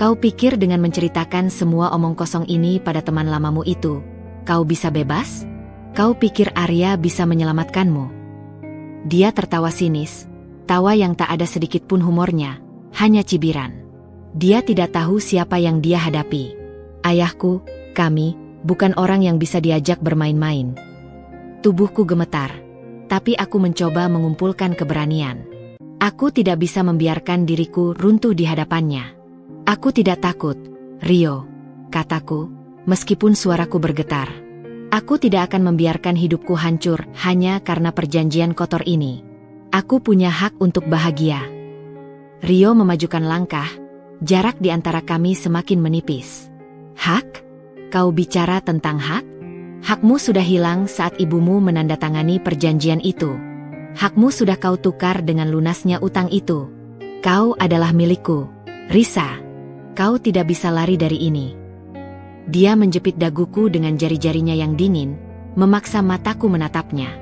Speaker 1: Kau pikir dengan menceritakan semua omong kosong ini pada teman lamamu itu, kau bisa bebas? Kau pikir Arya bisa menyelamatkanmu? Dia tertawa sinis, tawa yang tak ada sedikit pun humornya, hanya cibiran. Dia tidak tahu siapa yang dia hadapi. Ayahku, kami, bukan orang yang bisa diajak bermain-main. Tubuhku gemetar, tapi aku mencoba mengumpulkan keberanian. Aku tidak bisa membiarkan diriku runtuh di hadapannya. Aku tidak takut, Rio, kataku, meskipun suaraku bergetar. Aku tidak akan membiarkan hidupku hancur hanya karena perjanjian kotor ini. Aku punya hak untuk bahagia. Rio memajukan langkah, jarak di antara kami semakin menipis. Hak? Kau bicara tentang hak? Hakmu sudah hilang saat ibumu menandatangani perjanjian itu. Hakmu sudah kau tukar dengan lunasnya utang itu. Kau adalah milikku, Risa. Kau tidak bisa lari dari ini. Dia menjepit daguku dengan jari-jarinya yang dingin, memaksa mataku menatapnya.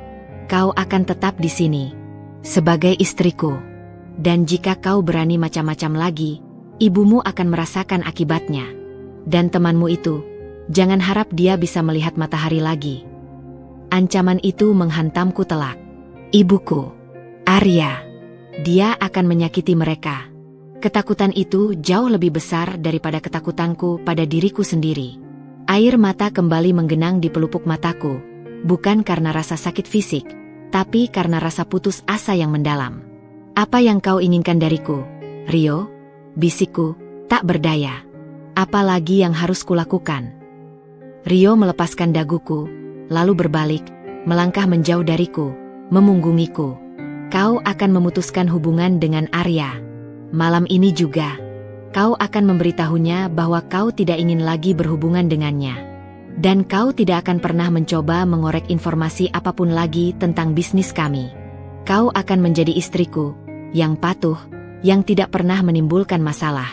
Speaker 1: Kau akan tetap di sini, sebagai istriku. Dan jika kau berani macam-macam lagi, ibumu akan merasakan akibatnya. Dan temanmu itu, jangan harap dia bisa melihat matahari lagi. Ancaman itu menghantamku telak. Ibuku, Arya, dia akan menyakiti mereka. Ketakutan itu jauh lebih besar daripada ketakutanku pada diriku sendiri. Air mata kembali menggenang di pelupuk mataku, bukan karena rasa sakit fisik, tapi karena rasa putus asa yang mendalam. Apa yang kau inginkan dariku, Rio? Bisikku, tak berdaya. Apa lagi yang harus kulakukan? Rio melepaskan daguku, lalu berbalik, melangkah menjauh dariku, memunggungiku. Kau akan memutuskan hubungan dengan Arya. Malam ini juga, kau akan memberitahunya bahwa kau tidak ingin lagi berhubungan dengannya. Dan kau tidak akan pernah mencoba mengorek informasi apapun lagi tentang bisnis kami. Kau akan menjadi istriku, yang patuh, yang tidak pernah menimbulkan masalah.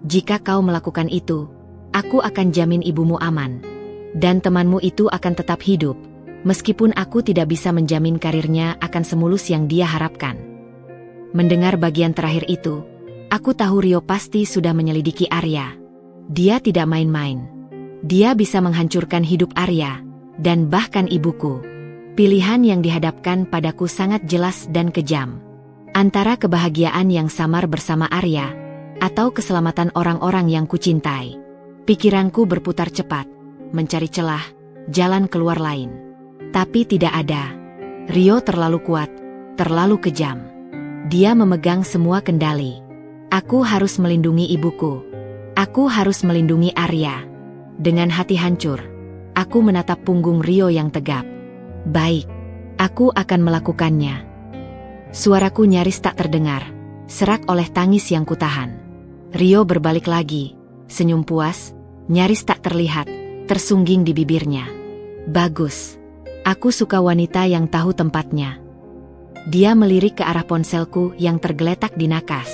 Speaker 1: Jika kau melakukan itu, aku akan jamin ibumu aman. Dan temanmu itu akan tetap hidup, meskipun aku tidak bisa menjamin karirnya akan semulus yang dia harapkan. Mendengar bagian terakhir itu, aku tahu Rio pasti sudah menyelidiki Arya. Dia tidak main-main. Dia bisa menghancurkan hidup Arya, dan bahkan ibuku. Pilihan yang dihadapkan padaku sangat jelas dan kejam. Antara kebahagiaan yang samar bersama Arya, atau keselamatan orang-orang yang kucintai. Pikiranku berputar cepat, mencari celah, jalan keluar lain. Tapi tidak ada. Rio terlalu kuat, terlalu kejam. Dia memegang semua kendali. Aku harus melindungi ibuku. Aku harus melindungi Arya. Dengan hati hancur, aku menatap punggung Rio yang tegap. Baik, aku akan melakukannya. Suaraku nyaris tak terdengar, serak oleh tangis yang kutahan. Rio berbalik lagi, senyum puas, nyaris tak terlihat, tersungging di bibirnya. Bagus. Aku suka wanita yang tahu tempatnya. Dia melirik ke arah ponselku yang tergeletak di nakas.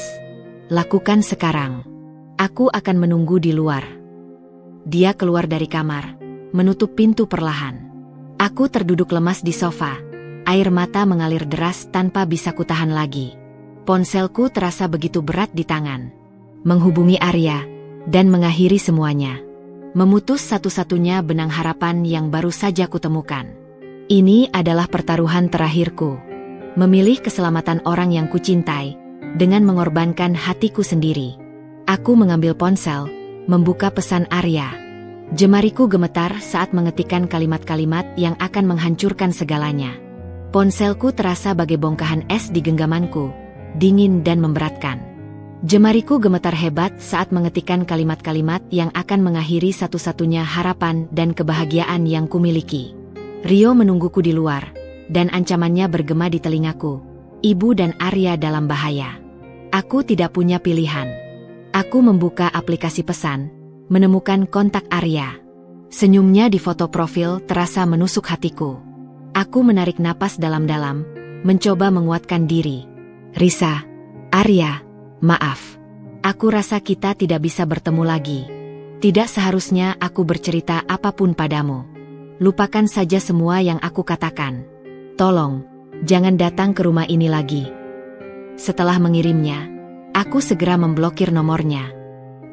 Speaker 1: Lakukan sekarang. Aku akan menunggu di luar. Dia keluar dari kamar, menutup pintu perlahan. Aku terduduk lemas di sofa, air mata mengalir deras tanpa bisa kutahan lagi. Ponselku terasa begitu berat di tangan. Menghubungi Arya, dan mengakhiri semuanya. Memutus satu-satunya benang harapan yang baru saja kutemukan. Ini adalah pertaruhan terakhirku. Memilih keselamatan orang yang kucintai, dengan mengorbankan hatiku sendiri. Aku mengambil ponsel, membuka pesan Arya. Jemariku gemetar saat mengetikkan kalimat-kalimat yang akan menghancurkan segalanya. Ponselku terasa bagai bongkahan es di genggamanku, dingin dan memberatkan. Jemariku gemetar hebat saat mengetikkan kalimat-kalimat yang akan mengakhiri satu-satunya harapan dan kebahagiaan yang kumiliki. Rio menungguku di luar, dan ancamannya bergema di telingaku. Ibu dan Arya dalam bahaya. Aku tidak punya pilihan. Aku membuka aplikasi pesan, menemukan kontak Arya. Senyumnya di foto profil terasa menusuk hatiku. Aku menarik napas dalam-dalam, mencoba menguatkan diri. Risa, Arya, maaf. Aku rasa kita tidak bisa bertemu lagi. Tidak seharusnya aku bercerita apapun padamu. Lupakan saja semua yang aku katakan. Tolong, jangan datang ke rumah ini lagi. Setelah mengirimnya, aku segera memblokir nomornya.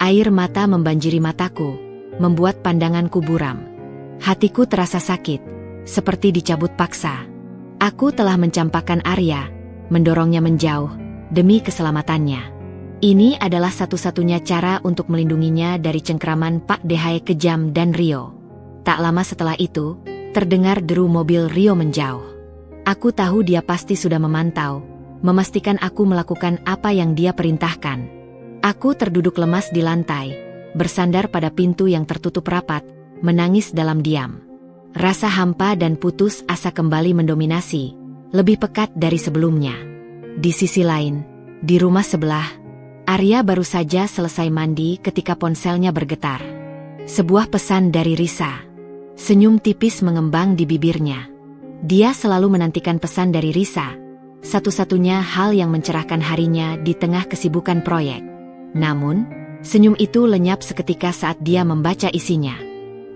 Speaker 1: Air mata membanjiri mataku, membuat pandanganku buram. Hatiku terasa sakit, seperti dicabut paksa. Aku telah mencampakkan Arya, mendorongnya menjauh, demi keselamatannya. Ini adalah satu-satunya cara untuk melindunginya dari cengkraman Pak Dehae kejam dan Rio. Tak lama setelah itu, terdengar deru mobil Rio menjauh. Aku tahu dia pasti sudah memantau, memastikan aku melakukan apa yang dia perintahkan. Aku terduduk lemas di lantai, bersandar pada pintu yang tertutup rapat, menangis dalam diam. Rasa hampa dan putus asa kembali mendominasi, lebih pekat dari sebelumnya. Di sisi lain, di rumah sebelah, Arya baru saja selesai mandi ketika ponselnya bergetar. Sebuah pesan dari Risa. Senyum tipis mengembang di bibirnya. Dia selalu menantikan pesan dari Risa, satu-satunya hal yang mencerahkan harinya di tengah kesibukan proyek. Namun, senyum itu lenyap seketika saat dia membaca isinya.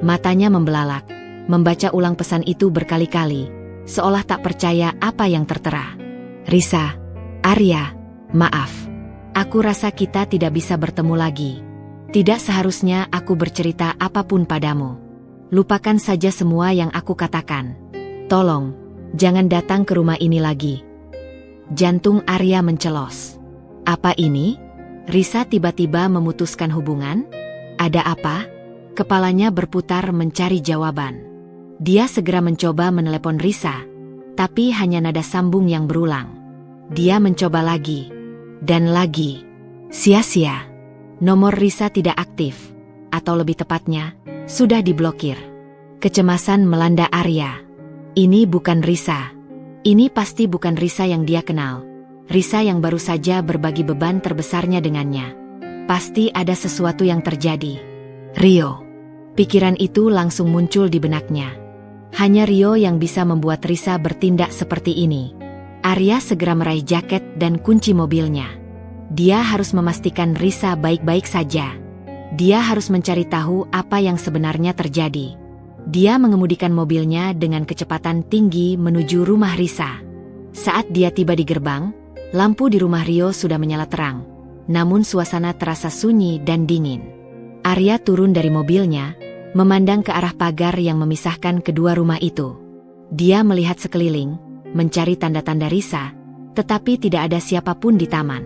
Speaker 1: Matanya membelalak, membaca ulang pesan itu berkali-kali, seolah tak percaya apa yang tertera. Risa, Arya, maaf. Aku rasa kita tidak bisa bertemu lagi. Tidak seharusnya aku bercerita apapun padamu. Lupakan saja semua yang aku katakan. Tolong, jangan datang ke rumah ini lagi. Jantung Arya mencelos. Apa ini? Risa tiba-tiba memutuskan hubungan? Ada apa? Kepalanya berputar mencari jawaban. Dia segera mencoba menelepon Risa, tapi hanya nada sambung yang berulang. Dia mencoba lagi. Dan lagi. Sia-sia. Nomor Risa tidak aktif. Atau lebih tepatnya, sudah diblokir. Kecemasan melanda Arya. Ini bukan Risa. Ini pasti bukan Risa yang dia kenal. Risa yang baru saja berbagi beban terbesarnya dengannya. Pasti ada sesuatu yang terjadi. Rio. Pikiran itu langsung muncul di benaknya. Hanya Rio yang bisa membuat Risa bertindak seperti ini. Arya segera meraih jaket dan kunci mobilnya. Dia harus memastikan Risa baik-baik saja. Dia harus mencari tahu apa yang sebenarnya terjadi. Dia mengemudikan mobilnya dengan kecepatan tinggi menuju rumah Risa. Saat dia tiba di gerbang, lampu di rumah Rio sudah menyala terang. Namun suasana terasa sunyi dan dingin. Arya turun dari mobilnya, memandang ke arah pagar yang memisahkan kedua rumah itu. Dia melihat sekeliling, mencari tanda-tanda Risa, tetapi tidak ada siapapun di taman.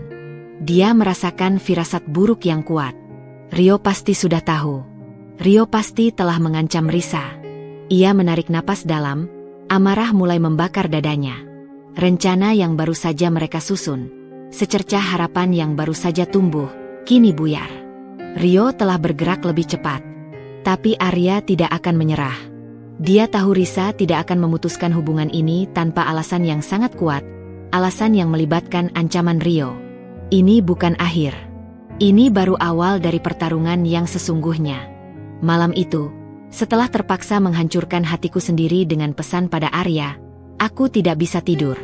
Speaker 1: Dia merasakan firasat buruk yang kuat. Rio pasti sudah tahu. Rio pasti telah mengancam Risa. Ia menarik napas dalam, amarah mulai membakar dadanya. Rencana yang baru saja mereka susun, secercah harapan yang baru saja tumbuh, kini buyar. Rio telah bergerak lebih cepat. Tapi Arya tidak akan menyerah. Dia tahu Risa tidak akan memutuskan hubungan ini tanpa alasan yang sangat kuat, alasan yang melibatkan ancaman Rio. Ini bukan akhir. Ini baru awal dari pertarungan yang sesungguhnya. Malam itu, setelah terpaksa menghancurkan hatiku sendiri dengan pesan pada Arya, aku tidak bisa tidur.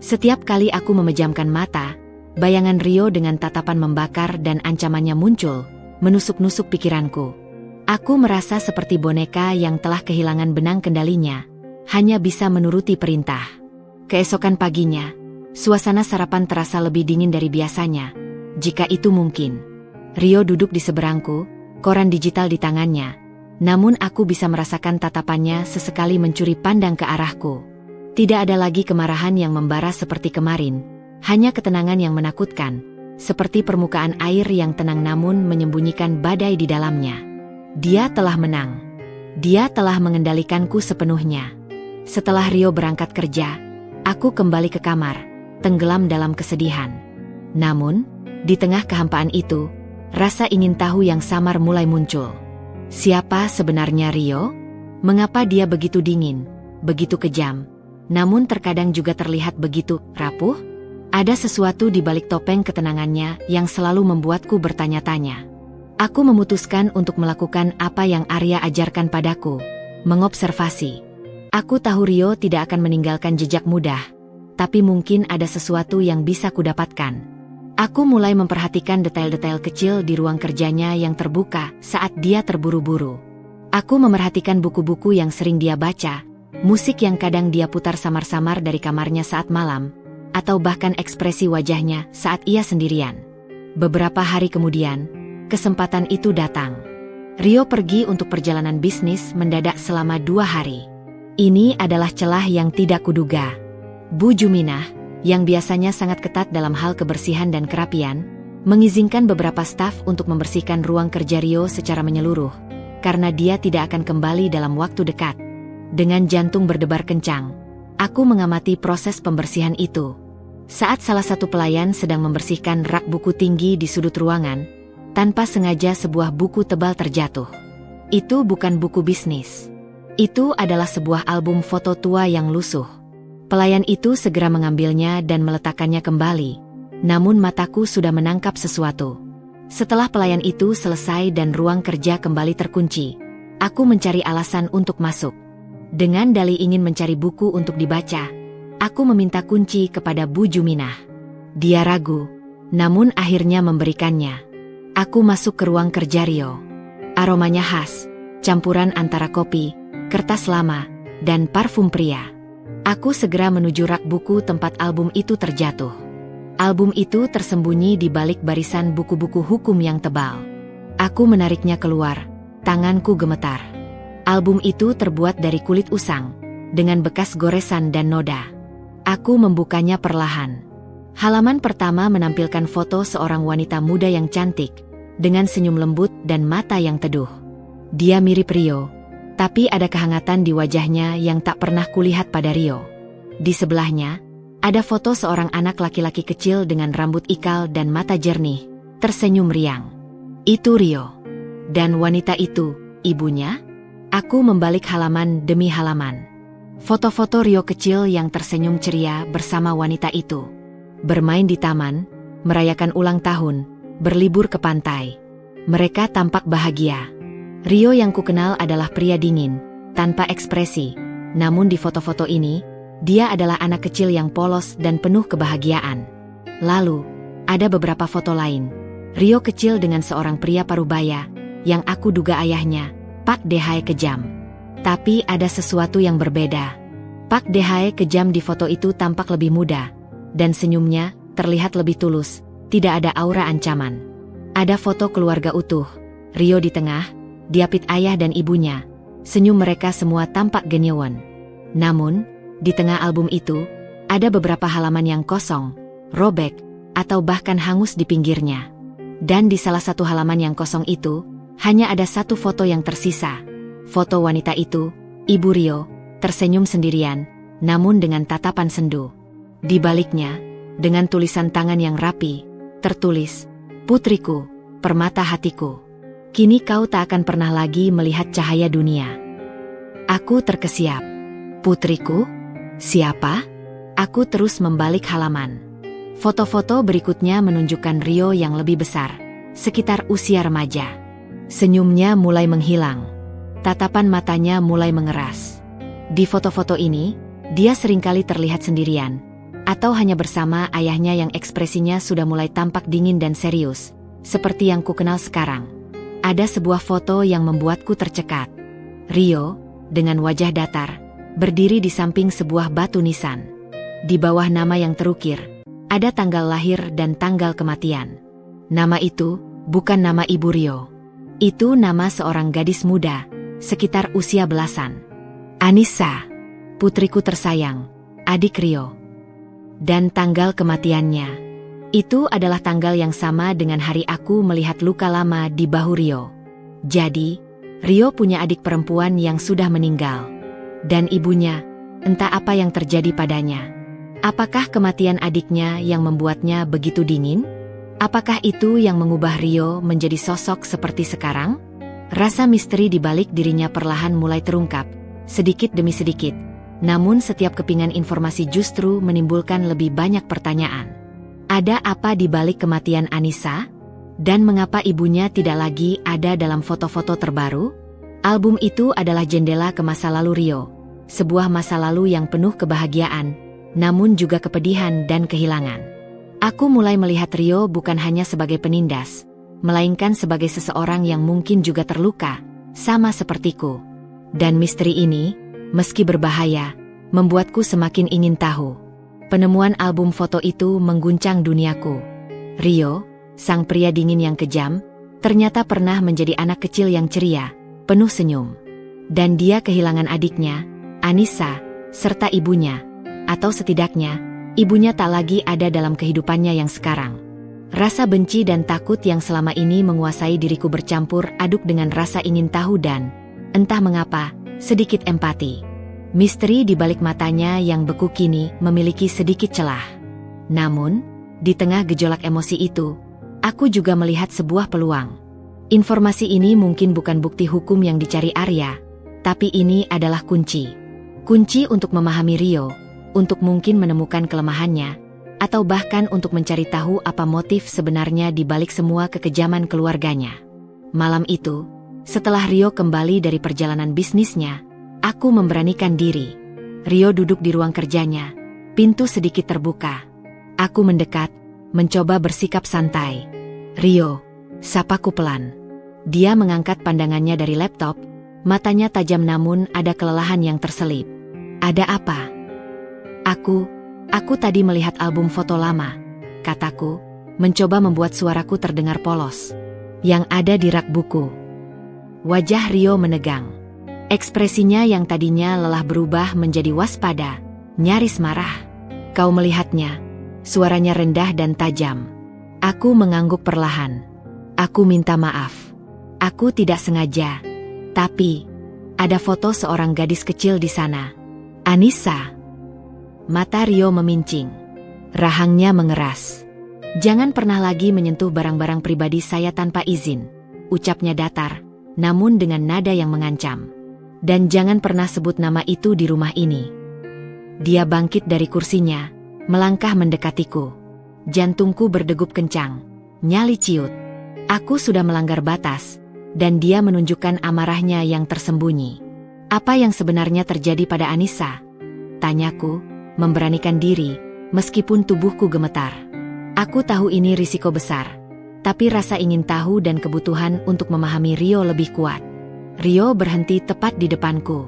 Speaker 1: Setiap kali aku memejamkan mata, bayangan Rio dengan tatapan membakar dan ancamannya muncul, menusuk-nusuk pikiranku. Aku merasa seperti boneka yang telah kehilangan benang kendalinya, hanya bisa menuruti perintah. Keesokan paginya, suasana sarapan terasa lebih dingin dari biasanya, jika itu mungkin. Rio duduk di seberangku, koran digital di tangannya, namun aku bisa merasakan tatapannya sesekali mencuri pandang ke arahku. Tidak ada lagi kemarahan yang membara seperti kemarin, hanya ketenangan yang menakutkan, seperti permukaan air yang tenang namun menyembunyikan badai di dalamnya. Dia telah menang. Dia telah mengendalikanku sepenuhnya. Setelah Rio berangkat kerja, aku kembali ke kamar, tenggelam dalam kesedihan. Namun, di tengah kehampaan itu, rasa ingin tahu yang samar mulai muncul. Siapa sebenarnya Rio? Mengapa dia begitu dingin, begitu kejam, namun terkadang juga terlihat begitu rapuh? Ada sesuatu di balik topeng ketenangannya yang selalu membuatku bertanya-tanya. Aku memutuskan untuk melakukan apa yang Arya ajarkan padaku, mengobservasi. Aku tahu Rio tidak akan meninggalkan jejak mudah, tapi mungkin ada sesuatu yang bisa kudapatkan. Aku mulai memperhatikan detail-detail kecil di ruang kerjanya yang terbuka saat dia terburu-buru. Aku memerhatikan buku-buku yang sering dia baca, musik yang kadang dia putar samar-samar dari kamarnya saat malam, atau bahkan ekspresi wajahnya saat ia sendirian. Beberapa hari kemudian, kesempatan itu datang. Rio pergi untuk perjalanan bisnis mendadak selama 2 hari. Ini adalah celah yang tidak kuduga. Bu Juminah, yang biasanya sangat ketat dalam hal kebersihan dan kerapian, mengizinkan beberapa staf untuk membersihkan ruang kerja Rio secara menyeluruh, karena dia tidak akan kembali dalam waktu dekat. Dengan jantung berdebar kencang, aku mengamati proses pembersihan itu. Saat salah satu pelayan sedang membersihkan rak buku tinggi di sudut ruangan, tanpa sengaja sebuah buku tebal terjatuh. Itu bukan buku bisnis. Itu adalah sebuah album foto tua yang lusuh. Pelayan itu segera mengambilnya dan meletakkannya kembali, namun mataku sudah menangkap sesuatu. Setelah pelayan itu selesai dan ruang kerja kembali terkunci, aku mencari alasan untuk masuk. Dengan dalih ingin mencari buku untuk dibaca, aku meminta kunci kepada Bu Juminah. Dia ragu, namun akhirnya memberikannya. Aku masuk ke ruang kerja Rio. Aromanya khas, campuran antara kopi, kertas lama, dan parfum pria. Aku segera menuju rak buku tempat album itu terjatuh. Album itu tersembunyi di balik barisan buku-buku hukum yang tebal. Aku menariknya keluar, tanganku gemetar. Album itu terbuat dari kulit usang, dengan bekas goresan dan noda. Aku membukanya perlahan. Halaman pertama menampilkan foto seorang wanita muda yang cantik, dengan senyum lembut dan mata yang teduh. Dia mirip Rio, tapi ada kehangatan di wajahnya yang tak pernah kulihat pada Rio. Di sebelahnya, ada foto seorang anak laki-laki kecil dengan rambut ikal dan mata jernih, tersenyum riang. Itu Rio. Dan wanita itu, ibunya? Aku membalik halaman demi halaman. Foto-foto Rio kecil yang tersenyum ceria bersama wanita itu. Bermain di taman, merayakan ulang tahun, berlibur ke pantai. Mereka tampak bahagia. Rio yang kukenal adalah pria dingin, tanpa ekspresi. Namun di foto-foto ini, dia adalah anak kecil yang polos dan penuh kebahagiaan. Lalu, ada beberapa foto lain. Rio kecil dengan seorang pria parubaya, yang aku duga ayahnya, Pak Dehae kejam. Tapi ada sesuatu yang berbeda. Pak Dehae kejam di foto itu tampak lebih muda, dan senyumnya terlihat lebih tulus. Tidak ada aura ancaman. Ada foto keluarga utuh, Rio di tengah, diapit ayah dan ibunya. Senyum mereka semua tampak genyewon. Namun, di tengah album itu, ada beberapa halaman yang kosong, robek, atau bahkan hangus di pinggirnya. Dan di salah satu halaman yang kosong itu, hanya ada satu foto yang tersisa. Foto wanita itu, Ibu Rio, tersenyum sendirian, namun dengan tatapan sendu. Di baliknya, dengan tulisan tangan yang rapi, tertulis, "Putriku, permata hatiku. Kini kau tak akan pernah lagi melihat cahaya dunia." Aku terkesiap. Putriku? Siapa? Aku terus membalik halaman. Foto-foto berikutnya menunjukkan Rio yang lebih besar, sekitar usia remaja. Senyumnya mulai menghilang. Tatapan matanya mulai mengeras. Di foto-foto ini, dia seringkali terlihat sendirian, atau hanya bersama ayahnya yang ekspresinya sudah mulai tampak dingin dan serius, seperti yang kukenal sekarang. Ada sebuah foto yang membuatku tercekat. Rio, dengan wajah datar, berdiri di samping sebuah batu nisan. Di bawah nama yang terukir, ada tanggal lahir dan tanggal kematian. Nama itu bukan nama Ibu Rio. Itu nama seorang gadis muda, sekitar usia belasan. Anissa, putriku tersayang, adik Rio. Dan tanggal kematiannya, itu adalah tanggal yang sama dengan hari aku melihat luka lama di bahu Rio. Jadi, Rio punya adik perempuan yang sudah meninggal. Dan ibunya, entah apa yang terjadi padanya. Apakah kematian adiknya yang membuatnya begitu dingin? Apakah itu yang mengubah Rio menjadi sosok seperti sekarang? Rasa misteri di balik dirinya perlahan mulai terungkap, sedikit demi sedikit. Namun setiap kepingan informasi justru menimbulkan lebih banyak pertanyaan. Ada apa di balik kematian Anissa? Dan mengapa ibunya tidak lagi ada dalam foto-foto terbaru? Album itu adalah jendela ke masa lalu Rio, sebuah masa lalu yang penuh kebahagiaan, namun juga kepedihan dan kehilangan. Aku mulai melihat Rio bukan hanya sebagai penindas, melainkan sebagai seseorang yang mungkin juga terluka, sama sepertiku. Dan misteri ini, meski berbahaya, membuatku semakin ingin tahu. Penemuan album foto itu mengguncang duniaku. Rio, sang pria dingin yang kejam, ternyata pernah menjadi anak kecil yang ceria, penuh senyum. Dan dia kehilangan adiknya, Anissa, serta ibunya, atau setidaknya, ibunya tak lagi ada dalam kehidupannya yang sekarang. Rasa benci dan takut yang selama ini menguasai diriku bercampur aduk dengan rasa ingin tahu dan, entah mengapa, sedikit empati. Misteri di balik matanya yang beku kini memiliki sedikit celah. Namun, di tengah gejolak emosi itu, aku juga melihat sebuah peluang. Informasi ini mungkin bukan bukti hukum yang dicari Arya, tapi ini adalah kunci. Kunci untuk memahami Rio, untuk mungkin menemukan kelemahannya, atau bahkan untuk mencari tahu apa motif sebenarnya di balik semua kekejaman keluarganya. Malam itu, setelah Rio kembali dari perjalanan bisnisnya, aku memberanikan diri. Rio duduk di ruang kerjanya, pintu sedikit terbuka. Aku mendekat, mencoba bersikap santai. Rio, sapaku pelan. Dia mengangkat pandangannya dari laptop, matanya tajam namun ada kelelahan yang terselip. Ada apa? Aku tadi melihat album foto lama, kataku, mencoba membuat suaraku terdengar polos. Yang ada di rak buku. Wajah Rio menegang. Ekspresinya yang tadinya lelah berubah menjadi waspada, nyaris marah. Kau melihatnya? Suaranya rendah dan tajam. Aku mengangguk perlahan. Aku minta maaf. Aku tidak sengaja. Tapi, ada foto seorang gadis kecil di sana. Anissa. Mata Rio memincing. Rahangnya mengeras. Jangan pernah lagi menyentuh barang-barang pribadi saya tanpa izin, ucapnya datar, namun dengan nada yang mengancam. Dan jangan pernah sebut nama itu di rumah ini. Dia bangkit dari kursinya, melangkah mendekatiku. Jantungku berdegup kencang, nyali ciut. Aku sudah melanggar batas, dan dia menunjukkan amarahnya yang tersembunyi. Apa yang sebenarnya terjadi pada Anissa? Tanyaku, memberanikan diri, meskipun tubuhku gemetar. Aku tahu ini risiko besar, tapi rasa ingin tahu dan kebutuhan untuk memahami Rio lebih kuat. Rio berhenti tepat di depanku.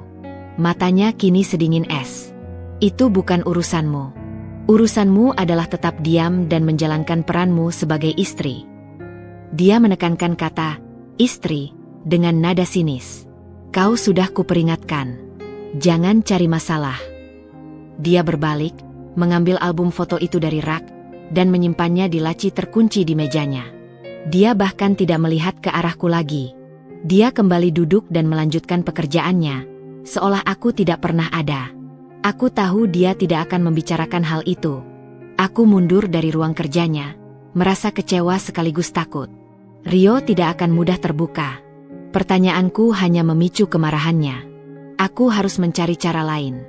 Speaker 1: Matanya kini sedingin es. Itu bukan urusanmu. Urusanmu adalah tetap diam dan menjalankan peranmu sebagai istri. Dia menekankan kata, istri, dengan nada sinis. Kau sudah kuperingatkan. Jangan cari masalah. Dia berbalik, mengambil album foto itu dari rak, dan menyimpannya di laci terkunci di mejanya. Dia bahkan tidak melihat ke arahku lagi. Dia kembali duduk dan melanjutkan pekerjaannya, seolah aku tidak pernah ada. Aku tahu dia tidak akan membicarakan hal itu. Aku mundur dari ruang kerjanya, merasa kecewa sekaligus takut. Rio tidak akan mudah terbuka. Pertanyaanku hanya memicu kemarahannya. Aku harus mencari cara lain.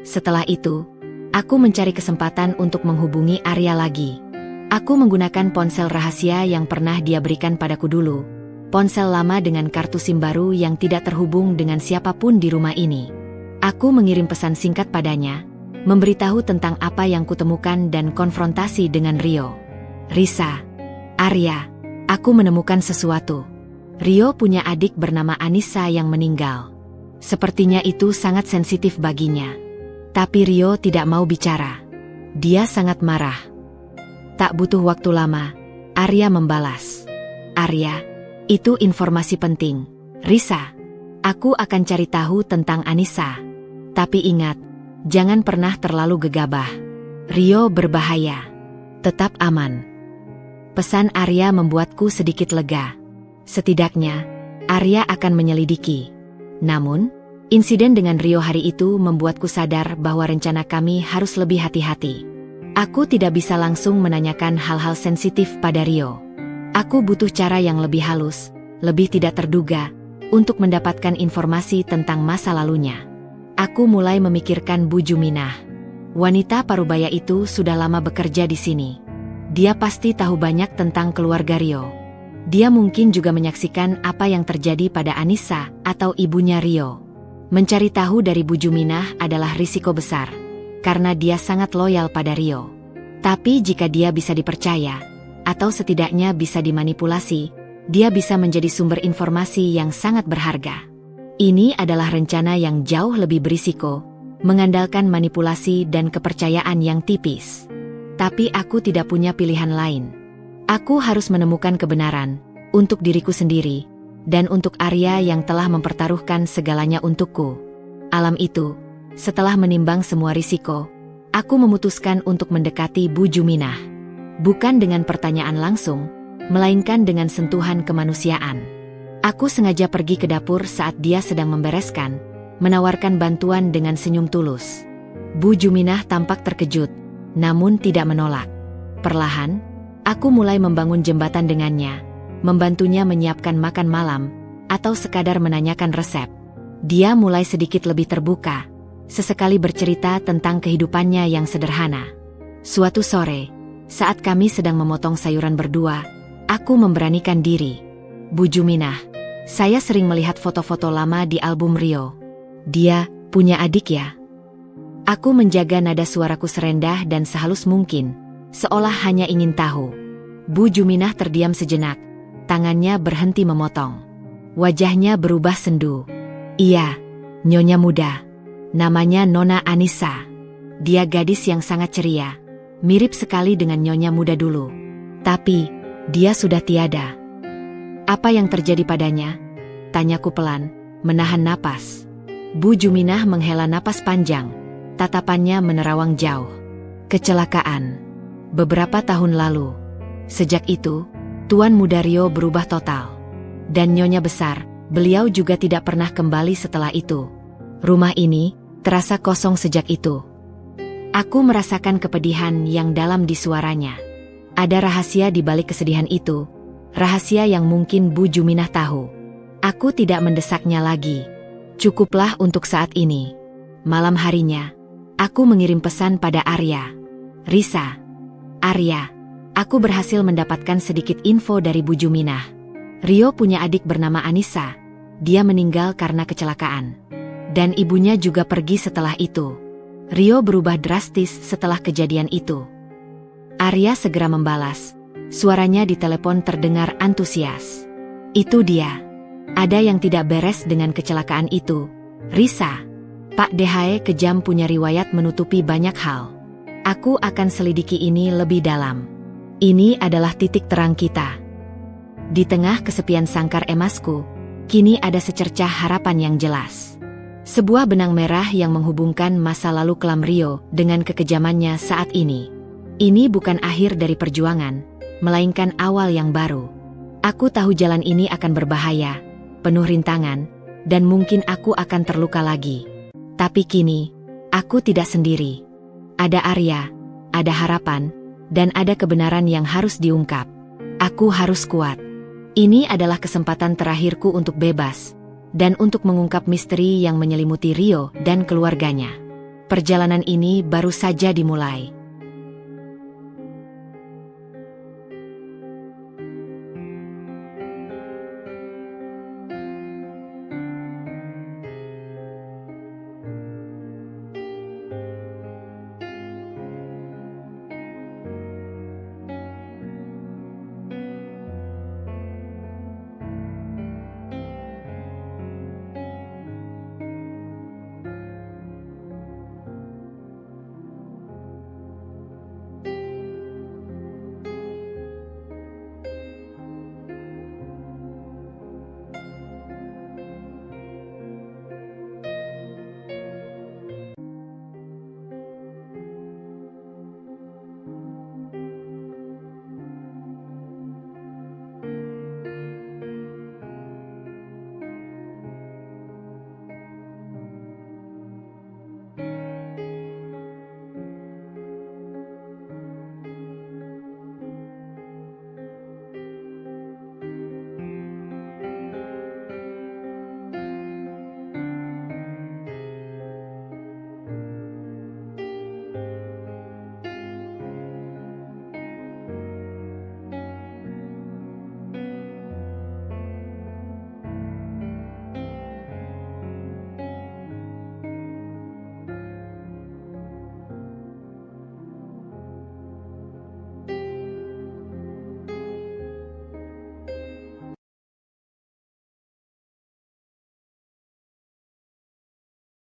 Speaker 1: Setelah itu, aku mencari kesempatan untuk menghubungi Arya lagi. Aku menggunakan ponsel rahasia yang pernah dia berikan padaku dulu. Ponsel lama dengan kartu SIM baru yang tidak terhubung dengan siapapun di rumah ini. Aku mengirim pesan singkat padanya, memberitahu tentang apa yang kutemukan dan konfrontasi dengan Rio. Risa, Arya, aku menemukan sesuatu. Rio punya adik bernama Anissa yang meninggal. Sepertinya itu sangat sensitif baginya. Tapi Rio tidak mau bicara. Dia sangat marah. Tak butuh waktu lama, Arya membalas. Arya, itu informasi penting. Risa, aku akan cari tahu tentang Anissa. Tapi ingat, jangan pernah terlalu gegabah. Rio berbahaya. Tetap aman. Pesan Arya membuatku sedikit lega. Setidaknya, Arya akan menyelidiki. Namun, insiden dengan Rio hari itu membuatku sadar bahwa rencana kami harus lebih hati-hati. Aku tidak bisa langsung menanyakan hal-hal sensitif pada Rio. Aku butuh cara yang lebih halus, lebih tidak terduga, untuk mendapatkan informasi tentang masa lalunya. Aku mulai memikirkan Bu Juminah. Wanita parubaya itu sudah lama bekerja di sini. Dia pasti tahu banyak tentang keluarga Rio. Dia mungkin juga menyaksikan apa yang terjadi pada Anissa atau ibunya Rio. Mencari tahu dari Bu Juminah adalah risiko besar, karena dia sangat loyal pada Rio. Tapi jika dia bisa dipercaya, atau setidaknya bisa dimanipulasi, dia bisa menjadi sumber informasi yang sangat berharga. Ini adalah rencana yang jauh lebih berisiko, mengandalkan manipulasi dan kepercayaan yang tipis. Tapi aku tidak punya pilihan lain. Aku harus menemukan kebenaran, untuk diriku sendiri, dan untuk Arya yang telah mempertaruhkan segalanya untukku. Alam itu, setelah menimbang semua risiko, aku memutuskan untuk mendekati Bu Juminah. Bukan dengan pertanyaan langsung, melainkan dengan sentuhan kemanusiaan. Aku sengaja pergi ke dapur saat dia sedang membereskan, menawarkan bantuan dengan senyum tulus. Bu Juminah tampak terkejut, namun tidak menolak. Perlahan, aku mulai membangun jembatan dengannya, membantunya menyiapkan makan malam, atau sekadar menanyakan resep. Dia mulai sedikit lebih terbuka, sesekali bercerita tentang kehidupannya yang sederhana. Suatu sore, saat kami sedang memotong sayuran berdua, aku memberanikan diri. Bu Juminah, saya sering melihat foto-foto lama di album Rio. Dia punya adik ya? Aku menjaga nada suaraku serendah dan sehalus mungkin, seolah hanya ingin tahu. Bu Juminah terdiam sejenak, tangannya berhenti memotong. Wajahnya berubah sendu. Iya, nyonya muda. Namanya Nona Anissa. Dia gadis yang sangat ceria, mirip sekali dengan nyonya muda dulu. Tapi, dia sudah tiada. Apa yang terjadi padanya? Tanyaku pelan, menahan napas. Bu Juminah menghela napas panjang, tatapannya menerawang jauh. Kecelakaan. Beberapa tahun lalu. Sejak itu, Tuan Muda Rio berubah total. Dan nyonya besar, beliau juga tidak pernah kembali setelah itu. Rumah ini terasa kosong sejak itu. Aku merasakan kepedihan yang dalam di suaranya. Ada rahasia di balik kesedihan itu, rahasia yang mungkin Bu Juminah tahu. Aku tidak mendesaknya lagi. Cukuplah untuk saat ini. Malam harinya, aku mengirim pesan pada Arya. Risa, Arya, aku berhasil mendapatkan sedikit info dari Bu Juminah. Rio punya adik bernama Anissa. Dia meninggal karena kecelakaan. Dan ibunya juga pergi setelah itu. Rio berubah drastis setelah kejadian itu. Arya segera membalas. Suaranya di telepon terdengar antusias. Itu dia. Ada yang tidak beres dengan kecelakaan itu. Risa, Pak DHE kejam punya riwayat menutupi banyak hal. Aku akan selidiki ini lebih dalam. Ini adalah titik terang kita. Di tengah kesepian sangkar emasku, kini ada secercah harapan yang jelas. Sebuah benang merah yang menghubungkan masa lalu kelam Rio dengan kekejamannya saat ini. Ini bukan akhir dari perjuangan, melainkan awal yang baru. Aku tahu jalan ini akan berbahaya, penuh rintangan, dan mungkin aku akan terluka lagi. Tapi kini, aku tidak sendiri. Ada Arya, ada harapan, dan ada kebenaran yang harus diungkap. Aku harus kuat. Ini adalah kesempatan terakhirku untuk bebas, dan untuk mengungkap misteri yang menyelimuti Rio dan keluarganya. Perjalanan ini baru saja dimulai.